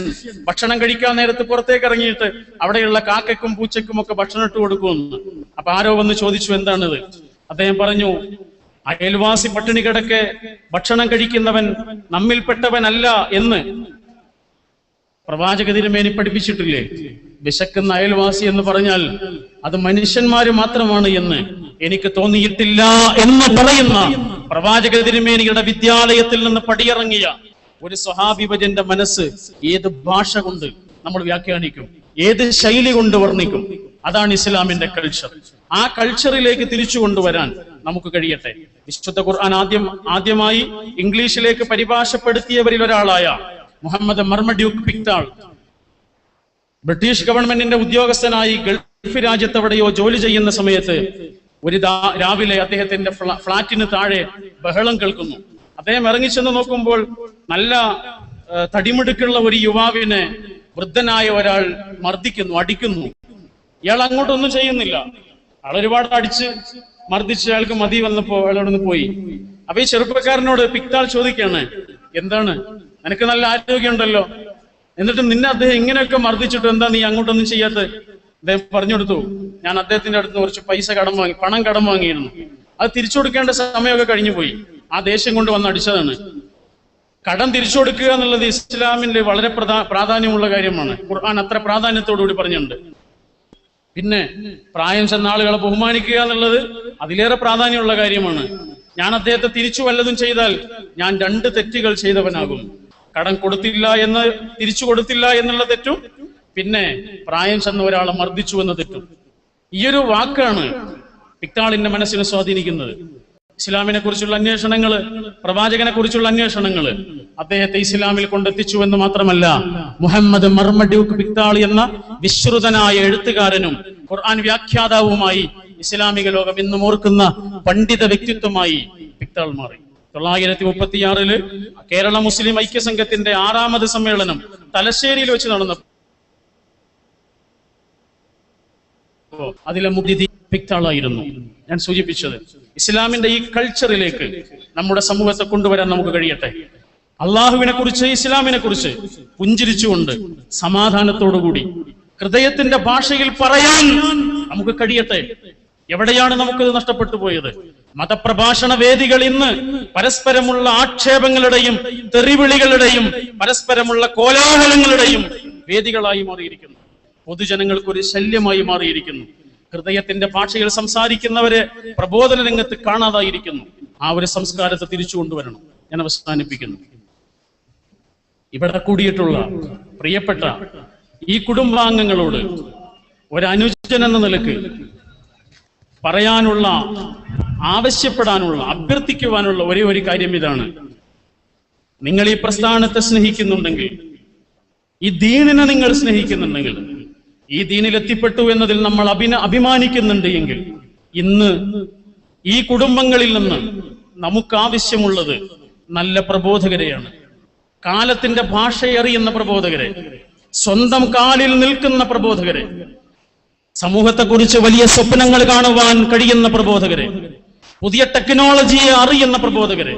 ഭക്ഷണം കഴിക്കാൻ നേരത്ത് പുറത്തേക്ക് ഇറങ്ങിയിട്ട് അവിടെയുള്ള കാക്കയ്ക്കും പൂച്ചയ്ക്കും ഒക്കെ ഭക്ഷണം ഇട്ട് കൊടുക്കുമെന്ന്. അപ്പൊ ആരോ വന്ന് ചോദിച്ചു, എന്താണിത്? അദ്ദേഹം പറഞ്ഞു, അയൽവാസി പട്ടിണി കിടക്കെ ഭക്ഷണം കഴിക്കുന്നവൻ നമ്മിൽപ്പെട്ടവനല്ല എന്ന് പ്രവാചക തിരുമേനി പഠിപ്പിച്ചിട്ടില്ലേ? വിശക്കുന്ന അയൽവാസി എന്ന് പറഞ്ഞാൽ അത് മനുഷ്യന്മാര് മാത്രമാണ് എന്ന് എനിക്ക് തോന്നിയിട്ടില്ല എന്ന് പറയുന്ന പ്രവാചക തിരുമേനിയുടെ വിദ്യാലയത്തിൽ നിന്ന് പടിയിറങ്ങിയ ഒരു സ്വഹാബിവര്യന്റെ മനസ്സ് ഏത് ഭാഷ കൊണ്ട് നമ്മൾ വ്യാഖ്യാനിക്കും, ഏത് ശൈലി കൊണ്ട് വർണ്ണിക്കും? അതാണ് ഇസ്ലാമിന്റെ കൾച്ചർ. ആ കൾച്ചറിലേക്ക് തിരിച്ചു കൊണ്ടുവരാൻ നമുക്ക് കഴിയട്ടെ. വിശുദ്ധ ഖുർആൻ ആദ്യമായി ഇംഗ്ലീഷിലേക്ക് പരിഭാഷപ്പെടുത്തിയവരിൽ ഒരാളായ മുഹമ്മദ് മർമഡ്യൂക്ക് പിക്താൾ ബ്രിട്ടീഷ് ഗവൺമെന്റിന്റെ ഉദ്യോഗസ്ഥനായി ഗൾഫ് രാജ്യത്തെവിടെയോ ജോലി ചെയ്യുന്ന സമയത്ത് ഒരു രാവിലെ അദ്ദേഹത്തിന്റെ ഫ്ളാറ്റിന് താഴെ ബഹളം കേൾക്കുന്നു. അദ്ദേഹം ഇറങ്ങിച്ചെന്ന് നോക്കുമ്പോൾ നല്ല തടിമിടുക്കുള്ള ഒരു യുവാവിനെ വൃദ്ധനായ ഒരാൾ മർദ്ദിക്കുന്നു, അടിക്കുന്നു. ഇയാൾ അങ്ങോട്ടൊന്നും ചെയ്യുന്നില്ല. ആൾ ഒരുപാട് അടിച്ച് മർദ്ദിച്ച് അയാൾക്ക് മതി വന്നപ്പോ അയാളോട് നിന്ന് പോയി. അപ്പൊ ഈ ചെറുപ്പക്കാരനോട് പിക്താൾ ചോദിക്കാണ്, എന്താണ്, നിനക്ക് നല്ല ആരോഗ്യമുണ്ടല്ലോ, എന്നിട്ട് നിന്നെ അദ്ദേഹം ഇങ്ങനെയൊക്കെ മർദ്ദിച്ചിട്ട് എന്താ നീ അങ്ങോട്ടൊന്നും ചെയ്യാത്തത്? അദ്ദേഹം പറഞ്ഞു കൊടുത്തു, ഞാൻ അദ്ദേഹത്തിന്റെ അടുത്ത് കുറച്ച് പണം കടം വാങ്ങിയിരുന്നു, അത് തിരിച്ചു കൊടുക്കേണ്ട സമയമൊക്കെ കഴിഞ്ഞു പോയി, ആ ദേഷ്യം കൊണ്ട് വന്ന് അടിച്ചതാണ്. കടം തിരിച്ചു കൊടുക്കുക എന്നുള്ളത് ഇസ്ലാമിന്റെ വളരെ പ്രാധാന്യമുള്ള കാര്യമാണ്. ഖുർആൻ അത്ര പ്രാധാന്യത്തോടുകൂടി പറഞ്ഞിട്ടുണ്ട്. പിന്നെ പ്രായം ചെന്ന ആളുകളെ ബഹുമാനിക്കുക എന്നുള്ളത് അതിലേറെ പ്രാധാന്യമുള്ള കാര്യമാണ്. ഞാൻ അദ്ദേഹത്തെ തിരിച്ചു വല്ലതും ചെയ്താൽ ഞാൻ 2 തെറ്റുകൾ ചെയ്തവനാകും. കടം തിരിച്ചു കൊടുത്തില്ല എന്നുള്ള തെറ്റും, പിന്നെ പ്രായം ചെന്ന ഒരാളെ മർദ്ദിച്ചു എന്ന തെറ്റും. ഈയൊരു വാക്കാണ് പിക്താളിന്റെ മനസ്സിനെ സ്വാധീനിക്കുന്നത്. ഇസ്ലാമിനെ കുറിച്ചുള്ള അന്വേഷണങ്ങള്, പ്രവാചകനെ കുറിച്ചുള്ള അന്വേഷണങ്ങള് അദ്ദേഹത്തെ ഇസ്ലാമിൽ കൊണ്ടെത്തിച്ചു എന്ന് മാത്രമല്ല, മുഹമ്മദ് മർമഡ്യൂക്ക് പിക്താൾ എന്ന വിശ്രുതനായ എഴുത്തുകാരനും ഖുർആൻ വ്യാഖ്യാതാവുമായി ഇസ്ലാമിക ലോകം ഇന്നും ഓർക്കുന്ന പണ്ഡിത വ്യക്തിത്വമായി പിക്താൾ മാറി. 1936 കേരള മുസ്ലിം ഐക്യസംഘത്തിന്റെ 6ാമത് സമ്മേളനം തലശ്ശേരിയിൽ വെച്ച് നടന്നപ്പോൾ അതിലെ മുഖ്യ പിക്താളായിരുന്നു. ഞാൻ സൂചിപ്പിച്ചത് ഇസ്ലാമിന്റെ ഈ കൾച്ചറിലേക്ക് നമ്മുടെ സമൂഹത്തെ കൊണ്ടുവരാൻ നമുക്ക് കഴിയട്ടെ. അള്ളാഹുവിനെ കുറിച്ച്, ഇസ്ലാമിനെ കുറിച്ച് പുഞ്ചിരിച്ചുകൊണ്ട്, സമാധാനത്തോടുകൂടി, ഹൃദയത്തിന്റെ ഭാഷയിൽ പറയാൻ നമുക്ക് കഴിയട്ടെ. എവിടെയാണ് നമുക്കിത് നഷ്ടപ്പെട്ടു പോയത്? മതപ്രഭാഷണ വേദികൾ ഇന്ന് പരസ്പരമുള്ള ആക്ഷേപങ്ങളുടെയും തെറിവിളികളുടെയും പരസ്പരമുള്ള കോലാഹലങ്ങളുടെയും വേദികളായി മാറിയിരിക്കുന്നു. പൊതുജനങ്ങൾക്കൊരു ശല്യമായി മാറിയിരിക്കുന്നു. ഹൃദയത്തിന്റെ ഭാഷയിൽ സംസാരിക്കുന്നവരെ പ്രബോധന രംഗത്ത് കാണാതായിരിക്കുന്നു. ആ ഒരു സംസ്കാരത്തെ തിരിച്ചു കൊണ്ടുവരണം. ഞാൻ അവസാനിപ്പിക്കുന്നു. ഇവിടെ കൂടിയിട്ടുള്ള പ്രിയപ്പെട്ട ഈ കുടുംബാംഗങ്ങളോട് ഒരനുജൻ എന്ന നിലക്ക് പറയാനുള്ള, ആവശ്യപ്പെടാനുള്ള, അഭ്യർത്ഥിക്കുവാനുള്ള ഒരേ ഒരു കാര്യം ഇതാണ്. നിങ്ങൾ ഈ പ്രസ്ഥാനത്തെ സ്നേഹിക്കുന്നുണ്ടെങ്കിൽ, ഈ ദീനിനെ നിങ്ങൾ സ്നേഹിക്കുന്നുണ്ടെങ്കിൽ, ഈ ദീനിൽ എത്തിപ്പെട്ടു എന്നതിൽ നമ്മൾ അഭിമാനിക്കുന്നുണ്ട് എങ്കിൽ, ഇന്ന് ഈ കുടുംബങ്ങളിൽ നിന്ന് നമുക്ക് ആവശ്യമുള്ളത് നല്ല പ്രബോധകരെയാണ്. കാലത്തിന്റെ ഭാഷയറിയുന്ന പ്രബോധകരെ, സ്വന്തം കാലിൽ നിൽക്കുന്ന പ്രബോധകരെ, സമൂഹത്തെക്കുറിച്ച് വലിയ സ്വപ്നങ്ങൾ കാണുവാൻ കഴിയുന്ന പ്രബോധകരെ, പുതിയ ടെക്നോളജിയെ അറിയുന്ന പ്രബോധകരെ,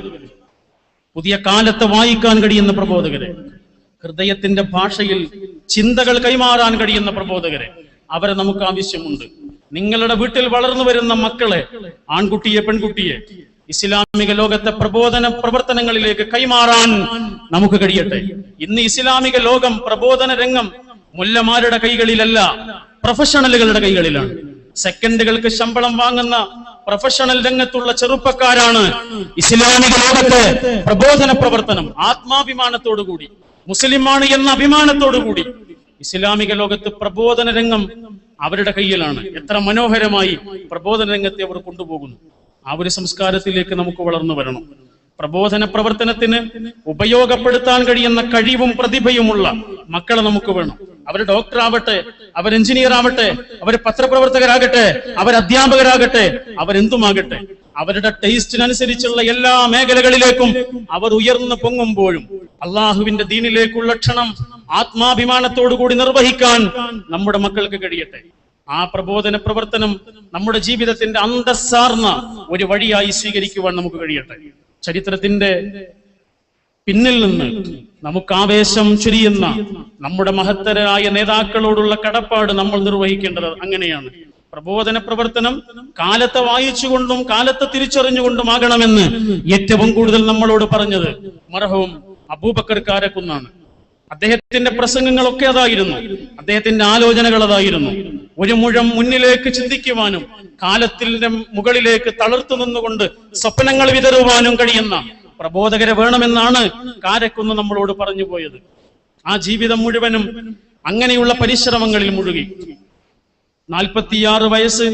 പുതിയ കാലത്തെ വായിക്കാൻ കഴിയുന്ന പ്രബോധകരെ, ഹൃദയത്തിന്റെ ഭാഷയിൽ ചിന്തകൾ കൈമാറാൻ കഴിയുന്ന പ്രബോധകരെ, അവരെ നമുക്ക് ആവശ്യമുണ്ട്. നിങ്ങളുടെ വീട്ടിൽ വളർന്നു വരുന്ന മക്കളെ, ആൺകുട്ടിയെ പെൺകുട്ടിയെ, ഇസ്ലാമിക ലോകത്തെ പ്രബോധന പ്രവർത്തനങ്ങളിലേക്ക് കൈമാറാൻ നമുക്ക് കഴിയട്ടെ. ഇന്ന് ഇസ്ലാമിക ലോകം, പ്രബോധന രംഗം മുല്ലമാരുടെ കൈകളിലല്ല, പ്രൊഫഷണലുകളുടെ കൈകളിലാണ്. സെക്കൻഡുകൾക്ക് ശമ്പളം വാങ്ങുന്ന പ്രൊഫഷണൽ രംഗത്തുള്ള ചെറുപ്പക്കാരാണ് ഇസ്ലാമിക ലോകത്തെ പ്രബോധന പ്രവർത്തനം ആത്മാഭിമാനത്തോടുകൂടി, മുസ്ലിമാണ് എന്ന അഭിമാനത്തോടുകൂടി ഇസ്ലാമിക ലോകത്ത് പ്രബോധന രംഗം അവരുടെ കയ്യിലാണ്. എത്ര മനോഹരമായി പ്രബോധന രംഗത്തെ അവർ കൊണ്ടുപോകുന്നു. ആ ഒരു സംസ്കാരത്തിലേക്ക് നമുക്ക് വളർന്നു വരണം. പ്രബോധന പ്രവർത്തനത്തിന് ഉപയോഗപ്പെടുത്താൻ കഴിയുന്ന കഴിവും പ്രതിഭയുമുള്ള മക്കളെ നമുക്ക് വേണം. അവർ ഡോക്ടർ ആവട്ടെ, അവർ എഞ്ചിനീയർ ആവട്ടെ, അവർ പത്രപ്രവർത്തകരാകട്ടെ, അവർ അധ്യാപകരാകട്ടെ, അവരെന്തുമാകട്ടെ, അവരുടെ ടേസ്റ്റിനനുസരിച്ചുള്ള എല്ലാ മേഖലകളിലേക്കും അവർ ഉയർന്നു പൊങ്ങുമ്പോഴും അള്ളാഹുവിന്റെ ദീനിലേക്കുള്ള ക്ഷണം ആത്മാഭിമാനത്തോടുകൂടി നിർവഹിക്കാൻ നമ്മുടെ മക്കൾക്ക് കഴിയട്ടെ. ആ പ്രബോധന പ്രവർത്തനം നമ്മുടെ ജീവിതത്തിന്റെ അന്തസ്സാർന്ന ഒരു വഴിയായി സ്വീകരിക്കുവാൻ നമുക്ക് കഴിയട്ടെ. ചരിത്രത്തിന്റെ പിന്നിൽ നിന്ന് നമുക്ക് ആവേശം ചൊരിയുന്ന നമ്മുടെ മഹത്തരായ നേതാക്കളോടുള്ള കടപ്പാട് നമ്മൾ നിർവഹിക്കേണ്ടത് അങ്ങനെയാണ്. പ്രബോധന പ്രവർത്തനം കാലത്തെ വായിച്ചുകൊണ്ടും കാലത്തെ തിരിച്ചറിഞ്ഞുകൊണ്ടുമാകണമെന്ന് ഏറ്റവും കൂടുതൽ നമ്മളോട് പറഞ്ഞത് മർഹൂം അബൂബക്കർ കാരക്കുന്നാണ്. അദ്ദേഹത്തിന്റെ പ്രസംഗങ്ങളൊക്കെ അതായിരുന്നു, അദ്ദേഹത്തിന്റെ ആലോചനകൾ അതായിരുന്നു. ഒരു മുഴം മുന്നിലേക്ക് ചിന്തിക്കുവാനും കാലത്തിന്റെ മുകളിലേക്ക് തളർത്തു നിന്നുകൊണ്ട് സ്വപ്നങ്ങൾ വിതറുവാനും കഴിയുന്ന പ്രബോധകരെ വേണമെന്നാണ് കാരക്കുന്ന് നമ്മളോട് പറഞ്ഞു പോയത്. ആ ജീവിതം മുഴുവനും അങ്ങനെയുള്ള പരിശ്രമങ്ങളിൽ മുഴുകി 46 വയസ്സ്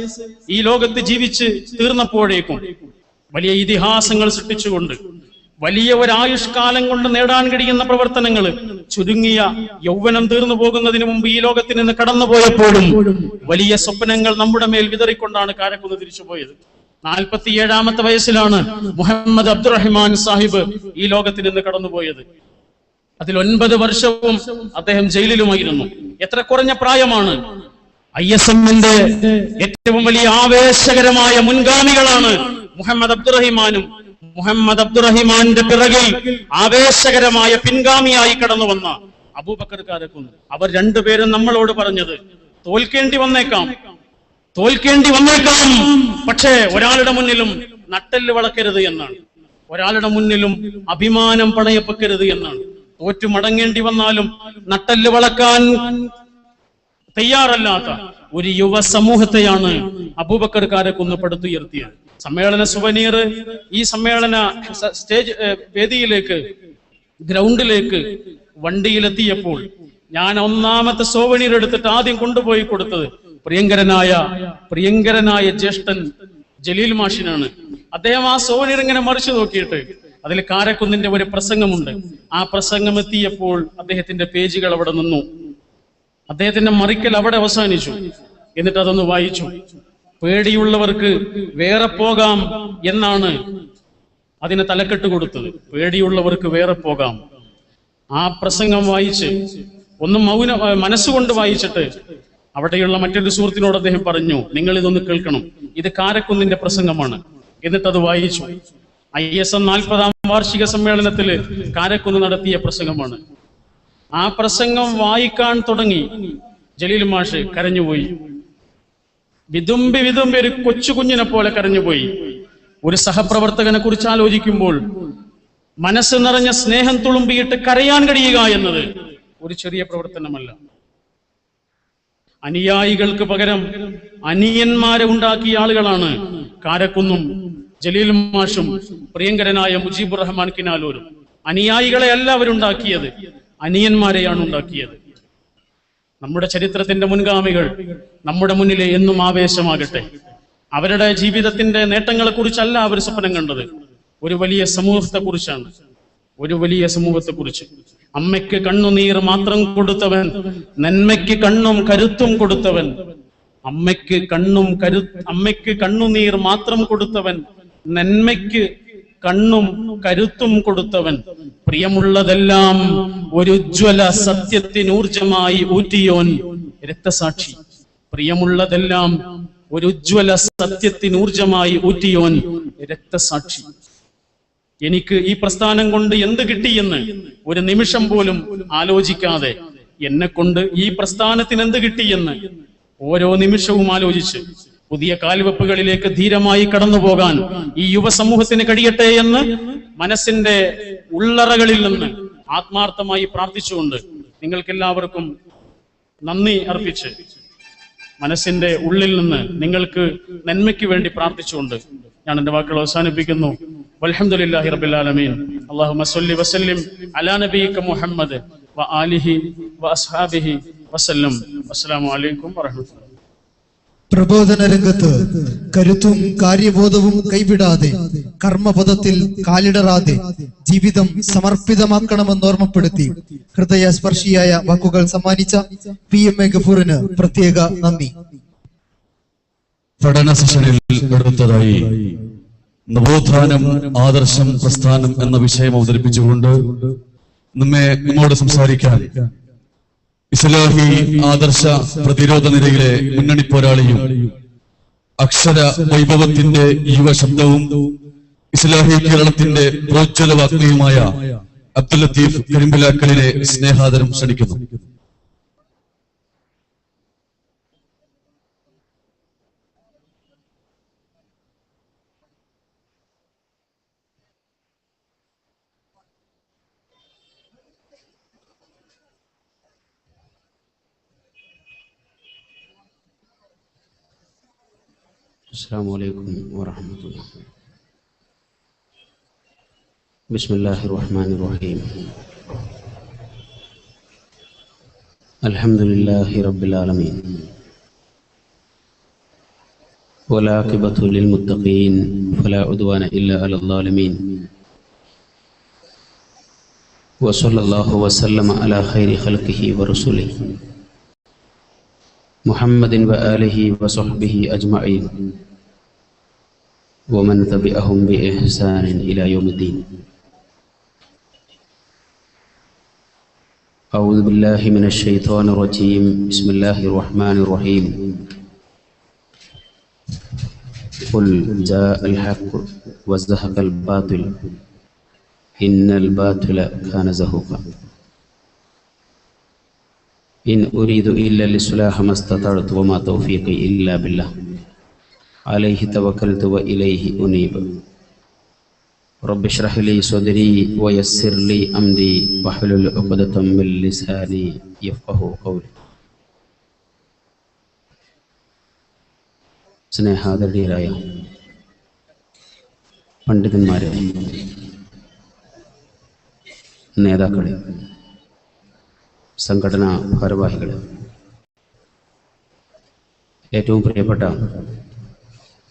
ഈ ലോകത്ത് ജീവിച്ച് തീർന്നപ്പോഴേക്കും വലിയ ഇതിഹാസങ്ങൾ സൃഷ്ടിച്ചുകൊണ്ട്, വലിയ ഒരായുഷ്കാലം കൊണ്ട് നേടാൻ കഴിയുന്ന പ്രവർത്തനങ്ങൾ ചുരുങ്ങിയ യൗവനം തീർന്നു പോകുന്നതിന് മുമ്പ് ഈ ലോകത്തിൽ നിന്ന് കടന്നുപോയപ്പോഴും വലിയ സ്വപ്നങ്ങൾ നമ്മുടെ മേൽ വിതറിക്കൊണ്ടാണ് കാരക്കുന്ന് തിരിച്ചുപോയത്. 47-ാമത്തെ വയസ്സിലാണ് മുഹമ്മദ് അബ്ദുറഹിമാൻ സാഹിബ് ഈ ലോകത്തിൽ നിന്ന് കടന്നുപോയത്. അതിൽ 9 വർഷവും അദ്ദേഹം ജയിലിലുമായിരുന്നു. എത്ര കുറഞ്ഞ പ്രായമാണ്! ISM-ന്റെ ഏറ്റവും വലിയ ആവേശകരമായ മുൻഗാമികളാണ് മുഹമ്മദ് അബ്ദുറഹിമാനും മുഹമ്മദ് അബ്ദുറഹിമാന്റെ പിറകിൽ ആവേശകരമായ പിൻഗാമിയായി കടന്നു വന്ന അബൂബക്കർ കാരക്കുന്ന്. അവർ രണ്ടുപേരും നമ്മളോട് പറഞ്ഞത് തോൽക്കേണ്ടി വന്നേക്കാം, പക്ഷേ ഒരാളുടെ മുന്നിലും നട്ടെല്ല് വളക്കരുത് എന്നാണ്. ഒരാളുടെ മുന്നിലും അഭിമാനം പണയപ്പെക്കരുത് എന്നാണ്. തോറ്റു മടങ്ങേണ്ടി വന്നാലും നട്ടെല്ല് വളക്കാൻ തയ്യാറല്ലാത്ത ഒരു യുവ സമൂഹത്തെയാണ് അബൂബക്കർ കാരക്കുന്ന് പടുത്തുയർത്തിയത്. സമ്മേളന സുവനീർ ഈ സമ്മേളന സ്റ്റേജ് വേദിയിലേക്ക്, ഗ്രൗണ്ടിലേക്ക് വണ്ടിയിലെത്തിയപ്പോൾ ഞാൻ ഒന്നാമത്തെ സോവനീർ എടുത്തിട്ട് ആദ്യം കൊണ്ടുപോയി കൊടുത്തത് പ്രിയങ്കരനായ ജ്യേഷ്ഠൻ ജലീൽ മാഷിനാണ്. അദ്ദേഹം ആ സോവനീർ ഇങ്ങനെ മറിച്ചു നോക്കിയിട്ട് അതിൽ കാരക്കുന്നിന്റെ ഒരു പ്രസംഗമുണ്ട്. ആ പ്രസംഗം എത്തിയപ്പോൾ അദ്ദേഹത്തിന്റെ പേജുകൾ അവിടെ നിന്നു. അദ്ദേഹത്തിന്റെ മറിക്കൽ അവിടെ അവസാനിച്ചു. എന്നിട്ട് അതൊന്ന് വായിച്ചു. പേടിയുള്ളവർക്ക് വേറെ പോകാം എന്നാണ് അതിന് തലക്കെട്ട് കൊടുത്തത്. പേടിയുള്ളവർക്ക് വേറെ പോകാം. ആ പ്രസംഗം വായിച്ച് ഒന്ന് മനസ്സുകൊണ്ട് വായിച്ചിട്ട് അവിടെയുള്ള മറ്റൊരു സുഹൃത്തിനോട് അദ്ദേഹം പറഞ്ഞു, നിങ്ങൾ ഇതൊന്ന് കേൾക്കണം, ഇത് കാരക്കുന്നിന്റെ പ്രസംഗമാണ്. എന്നിട്ട് അത് വായിച്ചു. ISM 40-ാം വാർഷിക സമ്മേളനത്തിൽ കാരക്കുന്ന് നടത്തിയ പ്രസംഗമാണ്. ആ പ്രസംഗം വായിക്കാൻ തുടങ്ങി. ജലീൽ മാഷ് കരഞ്ഞുപോയി. വിതുമ്പി വിതുമ്പി ഒരു കൊച്ചു കുഞ്ഞിനെ പോലെ കരഞ്ഞുപോയി. ഒരു സഹപ്രവർത്തകനെ കുറിച്ച് ആലോചിക്കുമ്പോൾ മനസ്സ് നിറഞ്ഞ സ്നേഹം തുളുമ്പിയിട്ട് കരയാൻ കഴിയുക എന്നത് ഒരു ചെറിയ പ്രവർത്തനമല്ല. അനുയായികൾക്ക് പകരം അനിയന്മാരെ ഉണ്ടാക്കിയ ആളുകളാണ് കാരക്കുന്നും ജലീൽ മാഷും പ്രിയങ്കരനായ മുജീബുർ റഹ്മാൻ കിനാലൂരും. അനുയായികളെ അല്ല അവരുണ്ടാക്കിയത്, അനിയന്മാരെയാണ് ഉണ്ടാക്കിയത്. നമ്മുടെ ചരിത്രത്തിന്റെ മുൻഗാമികൾ നമ്മുടെ മുന്നിലെ എന്നും ആവേശമാകട്ടെ. അവരുടെ ജീവിതത്തിന്റെ നേട്ടങ്ങളെ കുറിച്ചല്ല അവർ സ്വപ്നം കണ്ടത്, ഒരു വലിയ സമൂഹത്തെ കുറിച്ചാണ്. ഒരു വലിയ സമൂഹത്തെ കുറിച്ച്. അമ്മയ്ക്ക് കണ്ണുനീർ മാത്രം കൊടുത്തവൻ, നന്മയ്ക്ക് കണ്ണും കരുത്തും കൊടുത്തവൻ. അമ്മയ്ക്ക് കണ്ണുനീർ മാത്രം കൊടുത്തവൻ, നന്മയ്ക്ക് കണ്ണും കരുത്തും കൊടുത്തവൻ. പ്രിയമുള്ളതെല്ലാം ഒരു ഉജ്ജ്വല സത്യത്തിനൂർജമായി ഊറ്റിയോൻ രക്തസാക്ഷി. പ്രിയമുള്ളതെല്ലാം ഒരു ഉജ്ജ്വല സത്യത്തിനൂർജമായി ഊറ്റിയോൻ രക്തസാക്ഷി. എനിക്ക് ഈ പ്രസ്ഥാനം കൊണ്ട് എന്ത് കിട്ടിയെന്ന് ഒരു നിമിഷം പോലും ആലോചിക്കാതെ, എന്നെ കൊണ്ട് ഈ പ്രസ്ഥാനത്തിന് എന്ത് കിട്ടിയെന്ന് ഓരോ നിമിഷവും ആലോചിച്ച് പുതിയ കാൽവെപ്പുകളിലേക്ക് ധീരമായി കടന്നു പോകാൻ ഈ യുവസമൂഹത്തിന് കഴിയട്ടെ എന്ന് മനസ്സിന്റെ ഉള്ളറകളിൽ നിന്ന് ആത്മാർത്ഥമായി പ്രാർത്ഥിച്ചുകൊണ്ട് നിങ്ങൾക്കെല്ലാവർക്കും നന്ദി അർപ്പിച്ച്, മനസ്സിന്റെ ഉള്ളിൽ നിന്ന് നിങ്ങൾക്ക് നന്മയ്ക്ക് വേണ്ടി പ്രാർത്ഥിച്ചുകൊണ്ട് ഞാൻ എന്റെ വാക്കുകൾ അവസാനിപ്പിക്കുന്നു. വൽഹംദുലില്ലാഹി റബ്ബിൽ ആലമീൻ. അല്ലാഹുമ്മ സ്വല്ലി വസല്ലിം അലാ നബിയിക മുഹമ്മദ് വ ആലിഹി വ അസ്ഹാബിഹി വസല്ലം. അസ്സലാമു അലൈക്കും വറഹ്മത്തുള്ളാഹി. പ്രബോധന രംഗത്ത് കരുത്തും കാര്യബോധവും കൈവിടാതെ, കർമ്മപദത്തിൽ കാലിടറാതെ ജീവിതം സമർപ്പിതമാക്കണമെന്ന് ഓർമ്മപ്പെടുത്തി ഹൃദയസ്പർശിയായ വാക്കുകൾ സമ്മാനിച്ച PMA ഗഫൂറിന് പ്രത്യേക നന്ദി. പഠന സെഷനിൽ എടുത്തതായി നവോത്ഥാനം, ആദർശം, പ്രസ്ഥാനം എന്ന വിഷയം അവതരിപ്പിച്ചുകൊണ്ട് നമ്മോട് സംസാരിക്കാൻ ഇസ്ലാഹി ആദർശ പ്രതിരോധ നിരയിലെ മുന്നണി പോരാളിയും അക്ഷര വൈഭവത്തിന്റെ യുവശബ്ദവും ഇസ്ലാഹി കേരളത്തിന്റെ പ്രോജ്വല വാഗ്മിയുമായ അബ്ദുൽ ലത്തീഫ് കരിമ്പിലാക്കലിനെ സ്നേഹാദരം ക്ഷണിക്കുന്നു. السلام عليكم ورحمة الله. بسم الله الرحمن الرحيم. الحمد لله رب العالمين، والعاقبة للمتقين، فلا عدوان إلا على الظالمين. وصلى الله وسلم على خير خلقه ورسوله محمد وآله وصحبه أجمعين، ومن تبعهم بإحسان إلى يوم الدين. أعوذ بالله من الشيطان الرجيم. بسم الله الرحمن الرحيم. قل جاء الحق وزهق الباطل إن الباطل كان زهوقا. إن أريد إلا الإصلاح ما استطعت وما توفيقي إلا بالله عليه توكلت وإليه أنيب. رب اشرح لي صدري ويسر لي أمري واحلل عقدة من لساني يفقه قولي. സ്നേഹാദരണീയരായ പണ്ഡിതന്മാരെ, നേതാക്കളെ, സംഘടനാ ഭാരവാഹികളെ, ഏറ്റവും പ്രിയപ്പെട്ട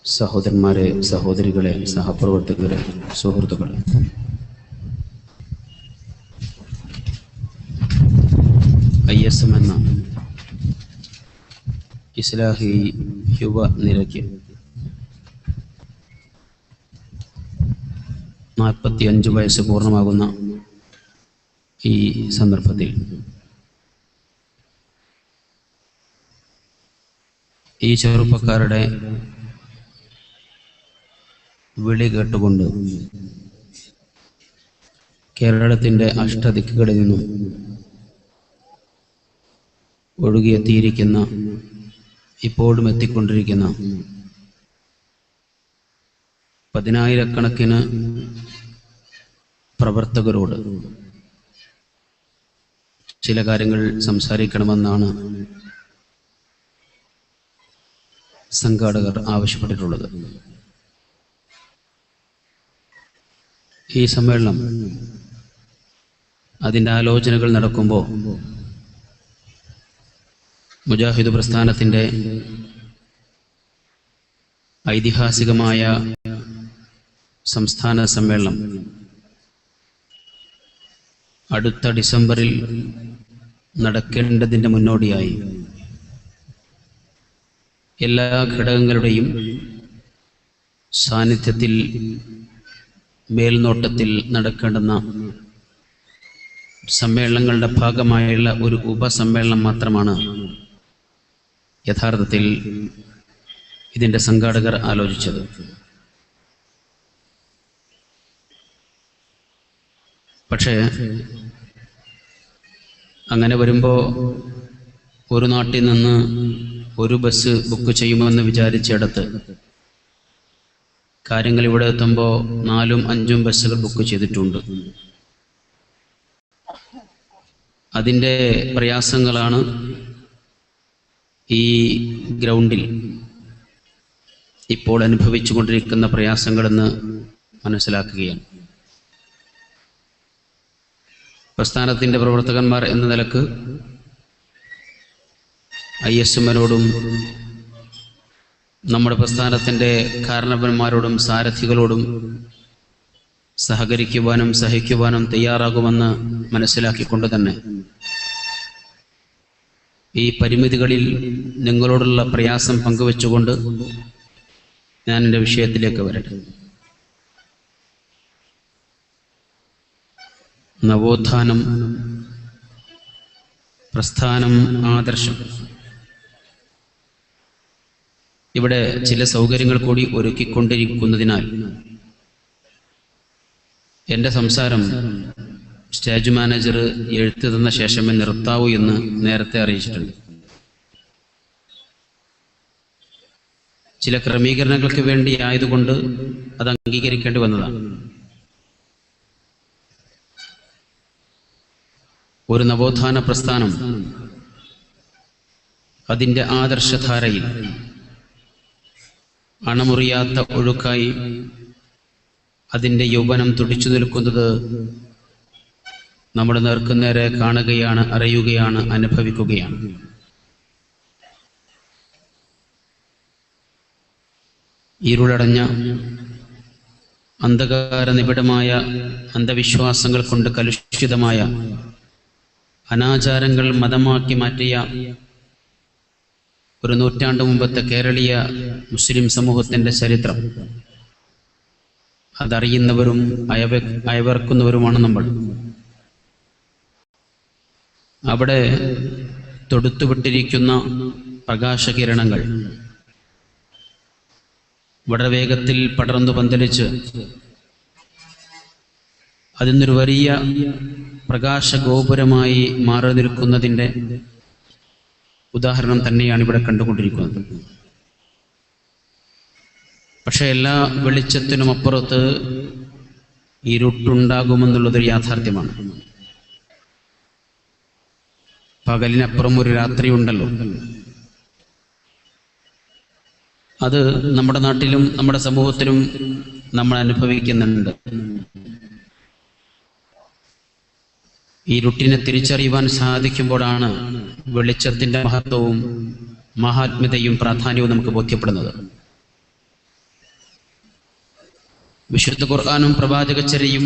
സഹോദരന്മാരെ, സഹോദരികളെ, സഹപ്രവർത്തകരെ, സുഹൃത്തുക്കളെ, ISM എന്ന ഇസ്ലാഹി യുവ നിരയ്ക്ക് 45 വയസ്സ് പൂർണ്ണമാകുന്ന ഈ സന്ദർഭത്തിൽ ഈ ചെറുപ്പക്കാരുടെ വിളി കേട്ടുകൊണ്ട് കേരളത്തിൻ്റെ അഷ്ടദിക്കുകളിൽ നിന്നും ഒഴുകിയെത്തിയിരിക്കുന്ന, ഇപ്പോഴും എത്തിക്കൊണ്ടിരിക്കുന്ന പതിനായിരക്കണക്കിന് പ്രവർത്തകരോട് ചില കാര്യങ്ങൾ സംസാരിക്കണമെന്നാണ് സംഘാടകർ ആവശ്യപ്പെട്ടിട്ടുള്ളത്. ഈ സമ്മേളനം അതിൻ്റെ ആലോചനകൾ നടക്കുമ്പോൾ മുജാഹിദ് പ്രസ്ഥാനത്തിൻ്റെ ഐതിഹാസികമായ സംസ്ഥാന സമ്മേളനം അടുത്ത ഡിസംബറിൽ നടക്കേണ്ടതിൻ്റെ മുന്നോടിയായി എല്ലാ ഘടകങ്ങളുടെയും സാന്നിധ്യത്തിൽ മേൽനോട്ടത്തിൽ നടക്കേണ്ടുന്ന സമ്മേളനങ്ങളുടെ ഭാഗമായുള്ള ഒരു ഉപസമ്മേളനം മാത്രമാണ് യഥാർത്ഥത്തിൽ ഇതിൻ്റെ സംഘാടകർ ആലോചിച്ചത്. പക്ഷേ അങ്ങനെ വരുമ്പോൾ ഒരു നാട്ടിൽ നിന്ന് ഒരു ബസ് ബുക്ക് ചെയ്യുമെന്ന് വിചാരിച്ചിടത്ത് കാര്യങ്ങൾ ഇവിടെ എത്തുമ്പോൾ 4-5 ബസ്സുകൾ ബുക്ക് ചെയ്തിട്ടുണ്ട്. അതിൻ്റെ പ്രയാസങ്ങളാണ് ഈ ഗ്രൗണ്ടിൽ ഇപ്പോൾ അനുഭവിച്ചു കൊണ്ടിരിക്കുന്ന പ്രയാസങ്ങളെന്ന് മനസ്സിലാക്കുകയാണ്. പ്രസ്ഥാനത്തിൻ്റെ പ്രവർത്തകന്മാർ എന്ന നിലക്ക് ISMനോടും നമ്മുടെ പ്രസ്ഥാനത്തിൻ്റെ കാരണവന്മാരോടും സാരഥികളോടും സഹകരിക്കുവാനും സഹിക്കുവാനും തയ്യാറാകുമെന്ന് മനസ്സിലാക്കിക്കൊണ്ട് തന്നെ ഈ പരിമിതികളിൽ നിങ്ങളോടുള്ള പ്രയാസം പങ്കുവെച്ചുകൊണ്ട് ഞാൻ എൻ്റെ വിഷയത്തിലേക്ക് വരട്ടെ. നവോത്ഥാനം, പ്രസ്ഥാനം, ആദർശം. ഇവിടെ ചില സൗകര്യങ്ങൾ കൂടി ഒരുക്കിക്കൊണ്ടിരിക്കുന്നതിനാൽ എൻ്റെ സംസാരം സ്റ്റേജ് മാനേജർ എഴുത്ത് തന്ന ശേഷമേ നിർത്താവൂ എന്ന് നേരത്തെ അറിയിച്ചിട്ടുണ്ട്. ചില ക്രമീകരണങ്ങൾക്ക് വേണ്ടി ആയതുകൊണ്ട് അത് അംഗീകരിക്കേണ്ടി വന്നതാണ്. ഒരു നവോത്ഥാന പ്രസ്ഥാനം അതിൻ്റെ ആദർശധാരയിൽ അണമുറിയാത്ത ഒഴുക്കായി അതിൻ്റെ യൗവനം തുടിച്ചു നിൽക്കുന്നത് നമ്മുടെ നേർക്കുനേരെ കാണുകയാണ്, അറിയുകയാണ്, അനുഭവിക്കുകയാണ്. ഇരുളടഞ്ഞ അന്ധകാര നിബിഡമായ അന്ധവിശ്വാസങ്ങൾ കൊണ്ട് കലുഷിതമായ അനാചാരങ്ങൾ മതമാക്കി മാറ്റിയ ഒരു നൂറ്റാണ്ട് മുമ്പത്തെ കേരളീയ മുസ്ലിം സമൂഹത്തിൻ്റെ ചരിത്രം അതറിയുന്നവരും അയവർക്കുന്നവരുമാണ് നമ്മൾ. അവിടെ തൊടുത്തുവിട്ടിരിക്കുന്ന പ്രകാശകിരണങ്ങൾ വളരെ വേഗത്തിൽ പടർന്നു പന്തലിച്ച് അതിനൊരു വലിയ പ്രകാശഗോപുരമായി മാറി നിൽക്കുന്നതിൻ്റെ ഉദാഹരണം തന്നെയാണ് ഇവിടെ കണ്ടുകൊണ്ടിരിക്കുന്നത്. പക്ഷെ എല്ലാ വെളിച്ചത്തിനും അപ്പുറത്ത് ഇരുട്ടുണ്ടാകുമെന്നുള്ളതൊരു യാഥാർത്ഥ്യമാണ്. പകലിനപ്പുറം ഒരു രാത്രി ഉണ്ടല്ലോ. അത് നമ്മുടെ നാട്ടിലും നമ്മുടെ സമൂഹത്തിലും നമ്മൾ അനുഭവിക്കുന്നുണ്ട്. ഈ ഇരുട്ടിനെ തിരിച്ചറിയുവാൻ സാധിക്കുമ്പോഴാണ് വെളിച്ചത്തിന്റെ മഹത്വവും മഹാത്മ്യതയും പ്രാധാന്യവും നമുക്ക് ബോധ്യപ്പെടുന്നത്. വിശുദ്ധ ഖുർആനും പ്രവാചകചര്യയും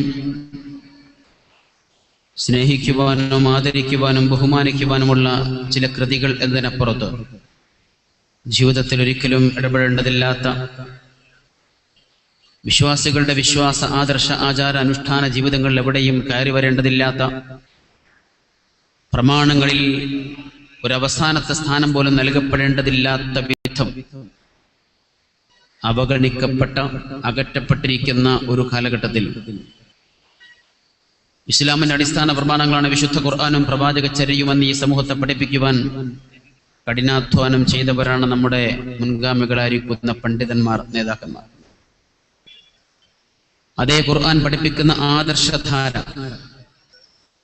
സ്നേഹിക്കുവാനും ആദരിക്കുവാനും ബഹുമാനിക്കുവാനുമുള്ള ചില കൃതികൾ എന്നതിനപ്പുറത്ത് ജീവിതത്തിൽ ഒരിക്കലും ഇടപെടേണ്ടതില്ലാത്ത, വിശ്വാസികളുടെ വിശ്വാസ, ആദർശ, ആചാര, അനുഷ്ഠാന ജീവിതങ്ങളിൽ എവിടെയും കയറി വരേണ്ടതില്ലാത്ത, പ്രമാണങ്ങളിൽ ഒരവസാനത്തെ സ്ഥാനം പോലും നൽകപ്പെടേണ്ടതില്ലാത്ത വിധം അവഗണിക്കപ്പെട്ട, അകറ്റപ്പെട്ടിരിക്കുന്ന ഒരു കാലഘട്ടത്തിൽ ഇസ്ലാമിന്റെ അടിസ്ഥാന പ്രമാണങ്ങളാണ് വിശുദ്ധ ഖുർആനും പ്രവാചകചര്യയുമെന്ന് ഈ സമൂഹത്തെ പഠിപ്പിക്കുവാൻ കഠിനാധ്വാനം ചെയ്തവരാണ് നമ്മുടെ മുൻഗാമികളായിരിക്കുന്ന പണ്ഡിതന്മാർ, നേതാക്കന്മാർ. അതേ ഖുർആൻ പഠിപ്പിക്കുന്ന ആദർശധാര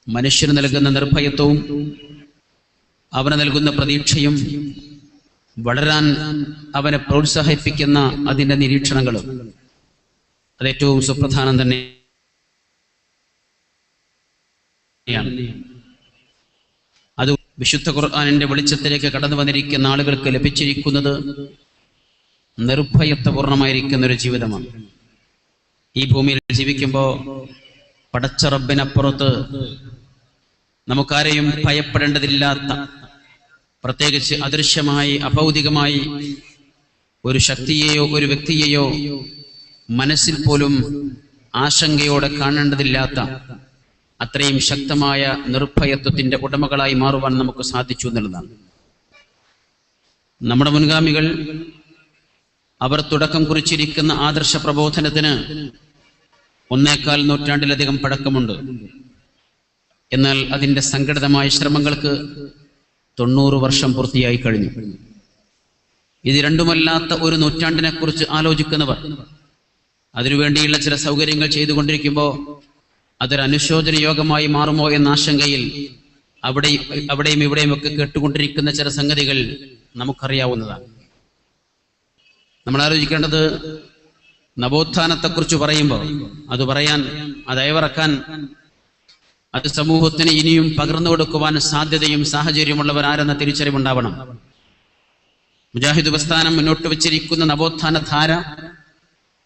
മനുഷ്യന് നൽകുന്ന നിർഭയത്വവും അവന് നൽകുന്ന പ്രതീക്ഷയും വളരാൻ അവനെ പ്രോത്സാഹിപ്പിക്കുന്ന അതിന്റെ നിരീക്ഷണങ്ങളും അതേറ്റവും സുപ്രധാനം തന്നെ. അത് വിശുദ്ധ ഖുർആനിന്റെ വെളിച്ചത്തിലേക്ക് കടന്നു വന്നിരിക്കുന്ന ആളുകൾക്ക് ലഭിച്ചിരിക്കുന്നത് നിർഭയത്വപൂർണമായിരിക്കുന്ന ഒരു ജീവിതമാണ്. ഈ ഭൂമിയിൽ ജീവിക്കുമ്പോൾ പടച്ച റബ്ബിനപ്പുറത്ത് നമുക്കാരെയും ഭയപ്പെടേണ്ടതില്ലാത്ത, പ്രത്യേകിച്ച് അദൃശ്യമായി അഭൗതികമായി ഒരു ശക്തിയെയോ ഒരു വ്യക്തിയെയോ മനസ്സിൽ പോലും ആശങ്കയോടെ കാണേണ്ടതില്ലാത്ത അത്രയും ശക്തമായ നിർഭയത്വത്തിന്റെ ഉടമകളായി മാറുവാൻ നമുക്ക് സാധിച്ചു എന്നുള്ളതാണ്. നമ്മുടെ മുൻഗാമികൾ അവർ തുടക്കം കുറിച്ചിരിക്കുന്ന ആദർശ പ്രബോധനത്തിന് 1.25 നൂറ്റാണ്ടിലധികം പഴക്കമുണ്ട്. എന്നാൽ അതിന്റെ സംഘടിതമായ ശ്രമങ്ങൾക്ക് 90 വർഷം പൂർത്തിയായി കഴിഞ്ഞു. ഇത് രണ്ടുമല്ലാത്ത ഒരു നൂറ്റാണ്ടിനെ കുറിച്ച് ആലോചിക്കുന്നവർ അതിനുവേണ്ടിയുള്ള ചില സൗകര്യങ്ങൾ ചെയ്തുകൊണ്ടിരിക്കുമ്പോൾ അതൊരു അനുശോചന യോഗമായി മാറുമോ എന്ന ആശങ്കയിൽ അവിടെയും ഇവിടെയും ഒക്കെ കേട്ടുകൊണ്ടിരിക്കുന്ന ചില സംഗതികൾ നമുക്കറിയാവുന്നതാണ്. നമ്മൾ ആലോചിക്കേണ്ടത്, നവോത്ഥാനത്തെക്കുറിച്ച് പറയുമ്പോൾ അത് പറയാൻ, അത് അയവിറക്കാൻ, അത് സമൂഹത്തിന് ഇനിയും പകർന്നു കൊടുക്കുവാൻ സാധ്യതയും സാഹചര്യമുള്ളവരാരെന്ന തിരിച്ചറിവുണ്ടാവണം. മുജാഹിദ് പ്രസ്ഥാനം മുന്നോട്ട് വെച്ചിരിക്കുന്ന നവോത്ഥാന ധാര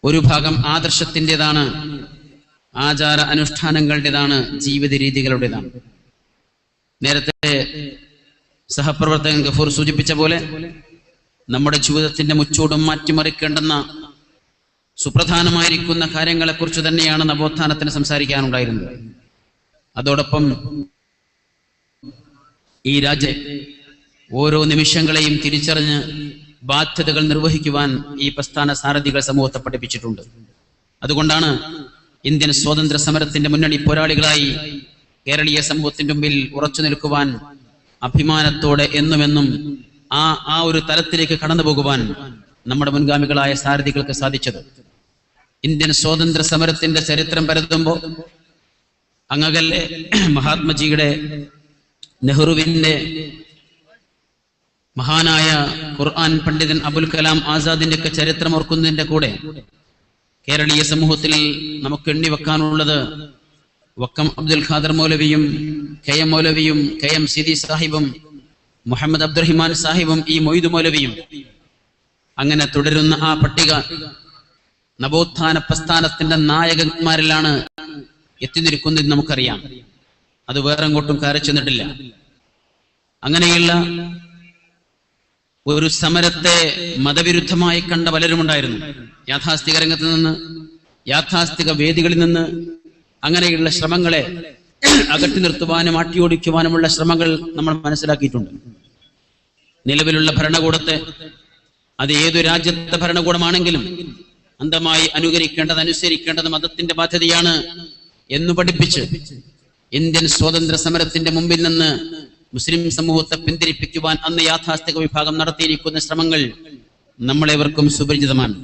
ഒരു ഭാഗം ആദർശത്തിൻ്റെതാണ്, ആചാര അനുഷ്ഠാനങ്ങളുടേതാണ്, ജീവിത രീതികളുടേതാണ്. നേരത്തെ സഹപ്രവർത്തകൻ ഗഫൂർ സൂചിപ്പിച്ച പോലെ നമ്മുടെ ജീവിതത്തിന്റെ മുച്ചൂടും മാറ്റിമറിക്കേണ്ടുന്ന സുപ്രധാനമായിരിക്കുന്ന കാര്യങ്ങളെക്കുറിച്ച് തന്നെയാണ് നവോത്ഥാനത്തിന് സംസാരിക്കാനുണ്ടായിരുന്നത്. അതോടൊപ്പം ഈ രാജ്യം ഓരോ നിമിഷങ്ങളെയും തിരിച്ചറിഞ്ഞ് ബാധ്യതകൾ നിർവഹിക്കുവാൻ ഈ പ്രസ്ഥാന സാരഥികൾ സമൂഹത്തെ പഠിപ്പിച്ചിട്ടുണ്ട്. അതുകൊണ്ടാണ് ഇന്ത്യൻ സ്വാതന്ത്ര്യ സമരത്തിന്റെ മുന്നണി പോരാളികളായി കേരളീയ സമൂഹത്തിന്റെ മുമ്പിൽ ഉറച്ചു നിൽക്കുവാൻ അഭിമാനത്തോടെ എന്നുമെന്നും ആ ഒരു തലത്തിലേക്ക് കടന്നു പോകുവാൻ നമ്മുടെ മുൻഗാമികളായ സാരഥികൾക്ക് സാധിച്ചത്. ഇന്ത്യൻ സ്വാതന്ത്ര്യ സമരത്തിന്റെ ചരിത്രം പരതുമ്പോൾ അങ്ങകലെ മഹാത്മജിയുടെ, നെഹ്റുവിന്റെ, മഹാനായ ഖുർആൻ പണ്ഡിതൻ അബുൽ കലാം ആസാദിന്റെ ഒക്കെ ചരിത്രം ഓർക്കുന്നതിന്റെ കൂടെ കേരളീയ സമൂഹത്തിൽ നമുക്ക് എണ്ണിവെക്കാനുള്ളത് വക്കം അബ്ദുൽ ഖാദർ മൗലവിയും KM മൗലവിയും KM സിദി സാഹിബും മുഹമ്മദ് അബ്ദുറഹിമാൻ സാഹിബും ഈ മൊയ്ദ് മൗലവിയും, അങ്ങനെ തുടരുന്ന ആ പട്ടിക നവോത്ഥാന പ്രസ്ഥാനത്തിന്റെ നായകന്മാരിലാണ് എത്തി നിൽക്കുന്നത് നമുക്കറിയാം. അത് വേറെ എങ്ങോട്ടും കയറി ചെന്നിട്ടില്ല. അങ്ങനെയുള്ള ഒരു സമരത്തെ മതവിരുദ്ധമായി കണ്ട പലരുമുണ്ടായിരുന്നു. യാഥാസ്ഥിക രംഗത്ത് നിന്ന്, യാഥാസ്ഥിക വേദികളിൽ നിന്ന് അങ്ങനെയുള്ള ശ്രമങ്ങളെ അകറ്റി നിർത്തുവാനും ആട്ടിയോടിക്കുവാനുമുള്ള ശ്രമങ്ങൾ നമ്മൾ മനസ്സിലാക്കിയിട്ടുണ്ട്. നിലവിലുള്ള ഭരണകൂടത്തെ, അത് ഏതു രാജ്യത്തെ ഭരണകൂടമാണെങ്കിലും അന്ധമായി അനുകരിക്കേണ്ടത്, അനുസരിക്കേണ്ടത് മതത്തിന്റെ ബാധ്യതയാണ് എന്ന് പഠിപ്പിച്ച് ഇന്ത്യൻ സ്വാതന്ത്ര്യ സമരത്തിന്റെ മുമ്പിൽ നിന്ന് മുസ്ലിം സമൂഹത്തെ പിന്തിരിപ്പിക്കുവാൻ അന്ന് യാഥാസ്ഥിക വിഭാഗം നടത്തിയിരിക്കുന്ന ശ്രമങ്ങൾ നമ്മളേവർക്കും സുപരിചിതമാണ്.